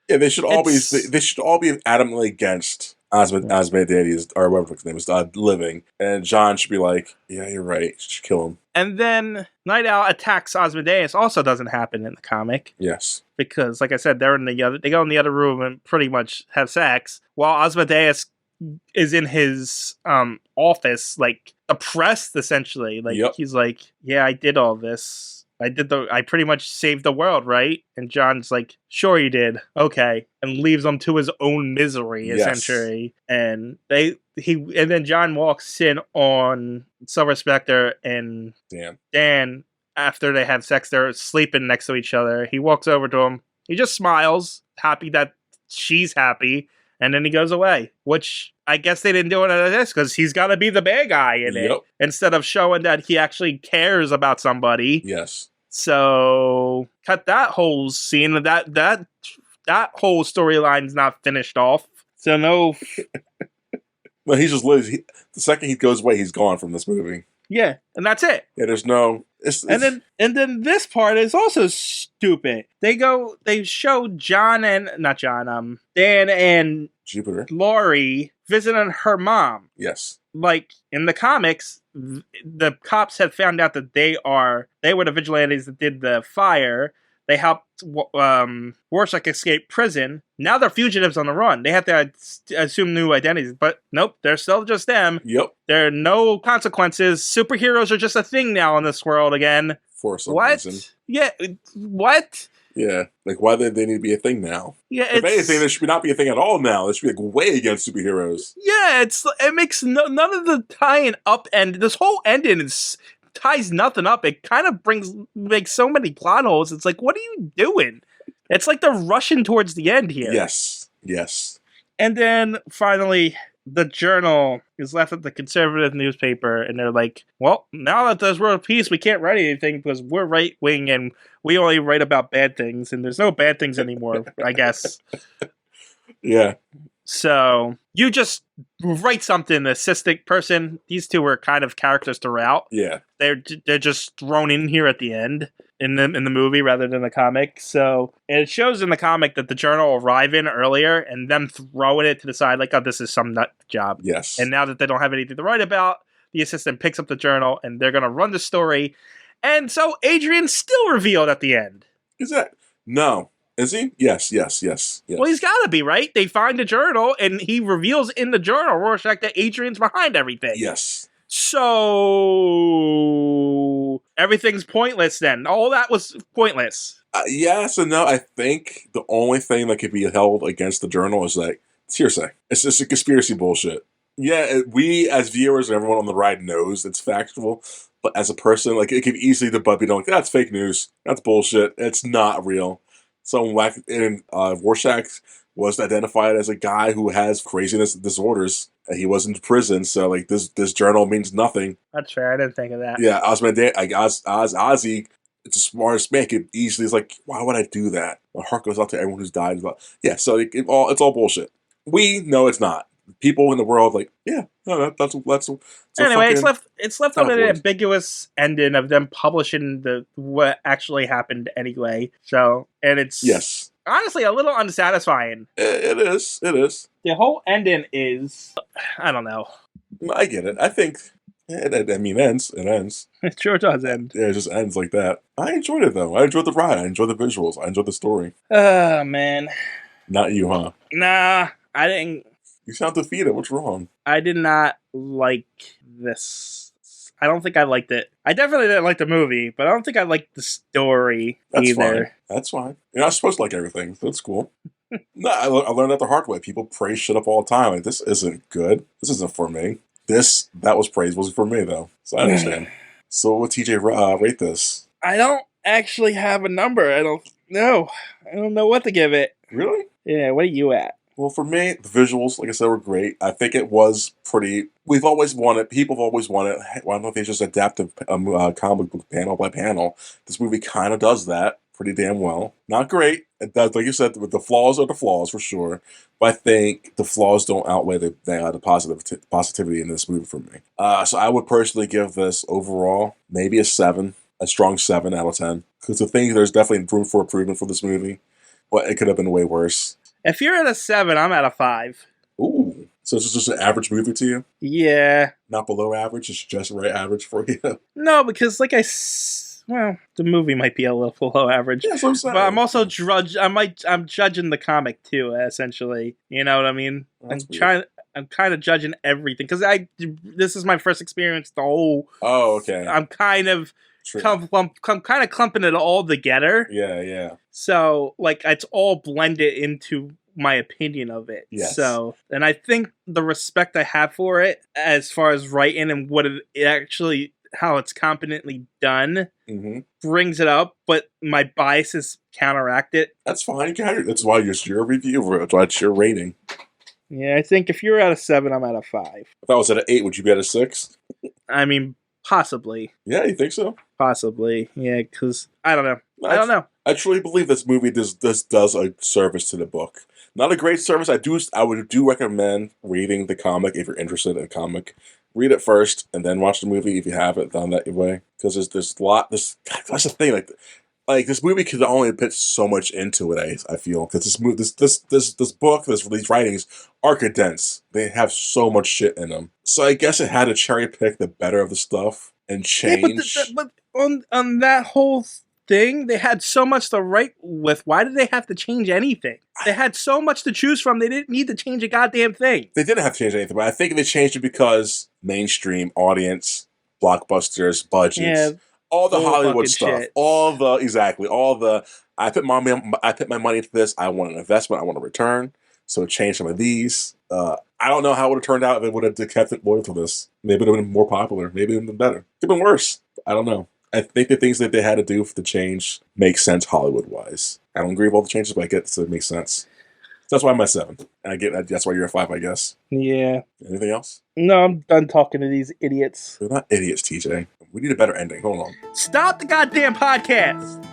Speaker 2: yeah. They should all be adamantly against Asmodeus, or whatever his name is, living. And John should be like, yeah, you're right. You should kill him.
Speaker 1: And then Night Owl attacks Asmodeus also doesn't happen in the comic.
Speaker 2: Yes.
Speaker 1: Because, like I said, they go in the other room and pretty much have sex, while Asmodeus is in his office, like, oppressed, essentially. Like, He's like, yeah, I did all this. I pretty much saved the world, right? And John's like, sure you did. Okay. And leaves him to his own misery, essentially. And then John walks in on Silver Spectre and Dan. After they have sex, they're sleeping next to each other. He walks over to him. He just smiles, happy that she's happy. And then he goes away, which I guess they didn't do it out of this because he's got to be the bad guy in it instead of showing that he actually cares about somebody.
Speaker 2: Yes.
Speaker 1: So cut that whole scene. That whole storyline's not finished off. So no.
Speaker 2: Well, he just lives. The second he goes away, he's gone from this movie.
Speaker 1: Yeah, and that's it.
Speaker 2: Yeah, there's no.
Speaker 1: And then this part is also stupid. They show Dan and
Speaker 2: Jupiter,
Speaker 1: Laurie visiting her mom.
Speaker 2: Yes. Like
Speaker 1: in the comics, the cops had found out that they were the vigilantes that did the fire. They helped Rorschach escape prison. Now they're fugitives on the run. They have to assume new identities. But nope, they're still just them.
Speaker 2: Yep.
Speaker 1: There are no consequences. Superheroes are just a thing now in this world again.
Speaker 2: For some reason.
Speaker 1: Yeah, what?
Speaker 2: Yeah, like why do they need to be a thing now?
Speaker 1: Yeah,
Speaker 2: if anything, there should not be a thing at all now. There should be like way against superheroes.
Speaker 1: Yeah, it makes none of the tying up and this whole ending ties nothing up. It kind of makes so many plot holes. It's like, what are you doing? It's like they're rushing towards the end here.
Speaker 2: Yes.
Speaker 1: And then finally, the Journal is left at the conservative newspaper, and they're like, well, now that there's world peace, we can't write anything because we're right-wing and we only write about bad things, and there's no bad things anymore, I guess.
Speaker 2: Yeah.
Speaker 1: So you just write something, a cystic person. These two were kind of characters throughout.
Speaker 2: Yeah.
Speaker 1: They're just thrown in here at the end in the movie rather than the comic. So it shows in the comic that the Journal arriving earlier and them throwing it to the side like, oh, this is some nut job.
Speaker 2: Yes.
Speaker 1: And now that they don't have anything to write about, the assistant picks up the Journal and they're going to run the story. And so Adrian's still revealed at the end.
Speaker 2: Is that? No. Is he? Yes.
Speaker 1: Well, he's got to be, right? They find the Journal, and he reveals in the Journal, Rorschach, that Adrian's behind everything.
Speaker 2: Yes.
Speaker 1: So everything's pointless then. All that was pointless.
Speaker 2: Yes and no. I think the only thing that could be held against the Journal is like, it's hearsay. It's just a conspiracy bullshit. Yeah, we as viewers and everyone on the ride knows it's factual, but as a person, like, it could easily debug, like, that's fake news. That's bullshit. It's not real. Someone whack in Rorschach was identified as a guy who has craziness disorders. And he was in prison, so like this Journal means nothing.
Speaker 1: That's fair. I didn't think of that.
Speaker 2: Yeah, Ozzy, it's a smartest man. Could easily is like, why would I do that? My heart goes out to everyone who's died. Yeah, so it's all bullshit. We know it's not. People in the world like, yeah, no, that's
Speaker 1: anyway. It's left on an ambiguous ending of them publishing what actually happened anyway. So, and it's honestly a little unsatisfying.
Speaker 2: It is.
Speaker 1: The whole ending is, I don't know.
Speaker 2: I get it. I think it ends. It ends.
Speaker 1: It sure does end.
Speaker 2: Yeah, it just ends like that. I enjoyed it though. I enjoyed the ride. I enjoyed the visuals. I enjoyed the story.
Speaker 1: Oh man.
Speaker 2: Not you, huh?
Speaker 1: Nah, I didn't.
Speaker 2: You sound defeated. What's wrong?
Speaker 1: I did not like this. I don't think I liked it. I definitely didn't like the movie, but I don't think I liked the story either.
Speaker 2: That's fine. You're not supposed to like everything. That's cool. No, I learned that the hard way. People praise shit up all the time. Like, this isn't good. This isn't for me. That was praise wasn't for me, though. So I understand. So what would TJ rate this?
Speaker 1: I don't actually have a number. I don't know what to give it.
Speaker 2: Really?
Speaker 1: Yeah, what are you at?
Speaker 2: Well, for me, the visuals, like I said, were great. I think it was pretty. People have always wanted. Why don't they just adapt a comic book panel by panel? This movie kind of does that pretty damn well. Not great. It does, like you said, the flaws are the flaws for sure. But I think the flaws don't outweigh the positivity in this movie for me. So I would personally give this overall maybe a 7, a strong 7 out of 10. Because there's definitely room for improvement for this movie, but it could have been way worse.
Speaker 1: If you're at a 7, I'm at a 5.
Speaker 2: Ooh. So it's just an average movie to you?
Speaker 1: Yeah.
Speaker 2: Not below average, it's just right average for you?
Speaker 1: No, because well, the movie might be a little below average.
Speaker 2: Yeah, that's what I'm saying.
Speaker 1: But I'm also I'm judging the comic too, essentially. You know what I mean?
Speaker 2: That's weird.
Speaker 1: I'm kind of judging everything because this is my first experience. The whole
Speaker 2: Oh, okay.
Speaker 1: I'm kind of
Speaker 2: True.
Speaker 1: kind of clumping it all together.
Speaker 2: Yeah.
Speaker 1: So like it's all blended into my opinion of it.
Speaker 2: Yes.
Speaker 1: So, and I think the respect I have for it, as far as writing and what it actually, how it's competently done, brings it up. But my biases counteract it.
Speaker 2: That's fine. That's why it's your review. That's why it's your rating.
Speaker 1: Yeah, I think if you're at a 7, I'm at a 5.
Speaker 2: If I was at an 8, would you be at a 6?
Speaker 1: I mean, possibly.
Speaker 2: Yeah, you think so?
Speaker 1: Possibly. Yeah, because I don't know. I don't know.
Speaker 2: I truly believe this movie does a service to the book. Not a great service. I would recommend reading the comic if you're interested in a comic. Read it first and then watch the movie if you haven't done that way. Because there's a lot. That's the thing. Like this movie could only put so much into it. I feel because this book, these writings are condensed. They have so much shit in them. So I guess it had to cherry pick the better of the stuff and change.
Speaker 1: Yeah, but on that whole thing, they had so much to write with. Why did they have to change anything? They had so much to choose from. They didn't need to change a goddamn thing.
Speaker 2: They didn't have to change anything, but I think they changed it because mainstream audience, blockbusters, budgets,
Speaker 1: Yeah,
Speaker 2: all the Hollywood stuff,
Speaker 1: shit.
Speaker 2: all the. I put my money into this. I want an investment. I want a return. So it changed some of these. I don't know how it would have turned out if it would have kept it loyal to this. Maybe it would have been more popular. Maybe it would have been better. It could have been worse. I don't know. I think the things that they had to do for the change make sense Hollywood-wise. I don't agree with all the changes, but I get it makes sense. So that's why I'm at 7. And I get that. That's why you're a 5, I guess.
Speaker 1: Yeah.
Speaker 2: Anything else?
Speaker 1: No, I'm done talking to these idiots.
Speaker 2: They're not idiots, TJ. We need a better ending. Hold on.
Speaker 1: Stop the goddamn podcast!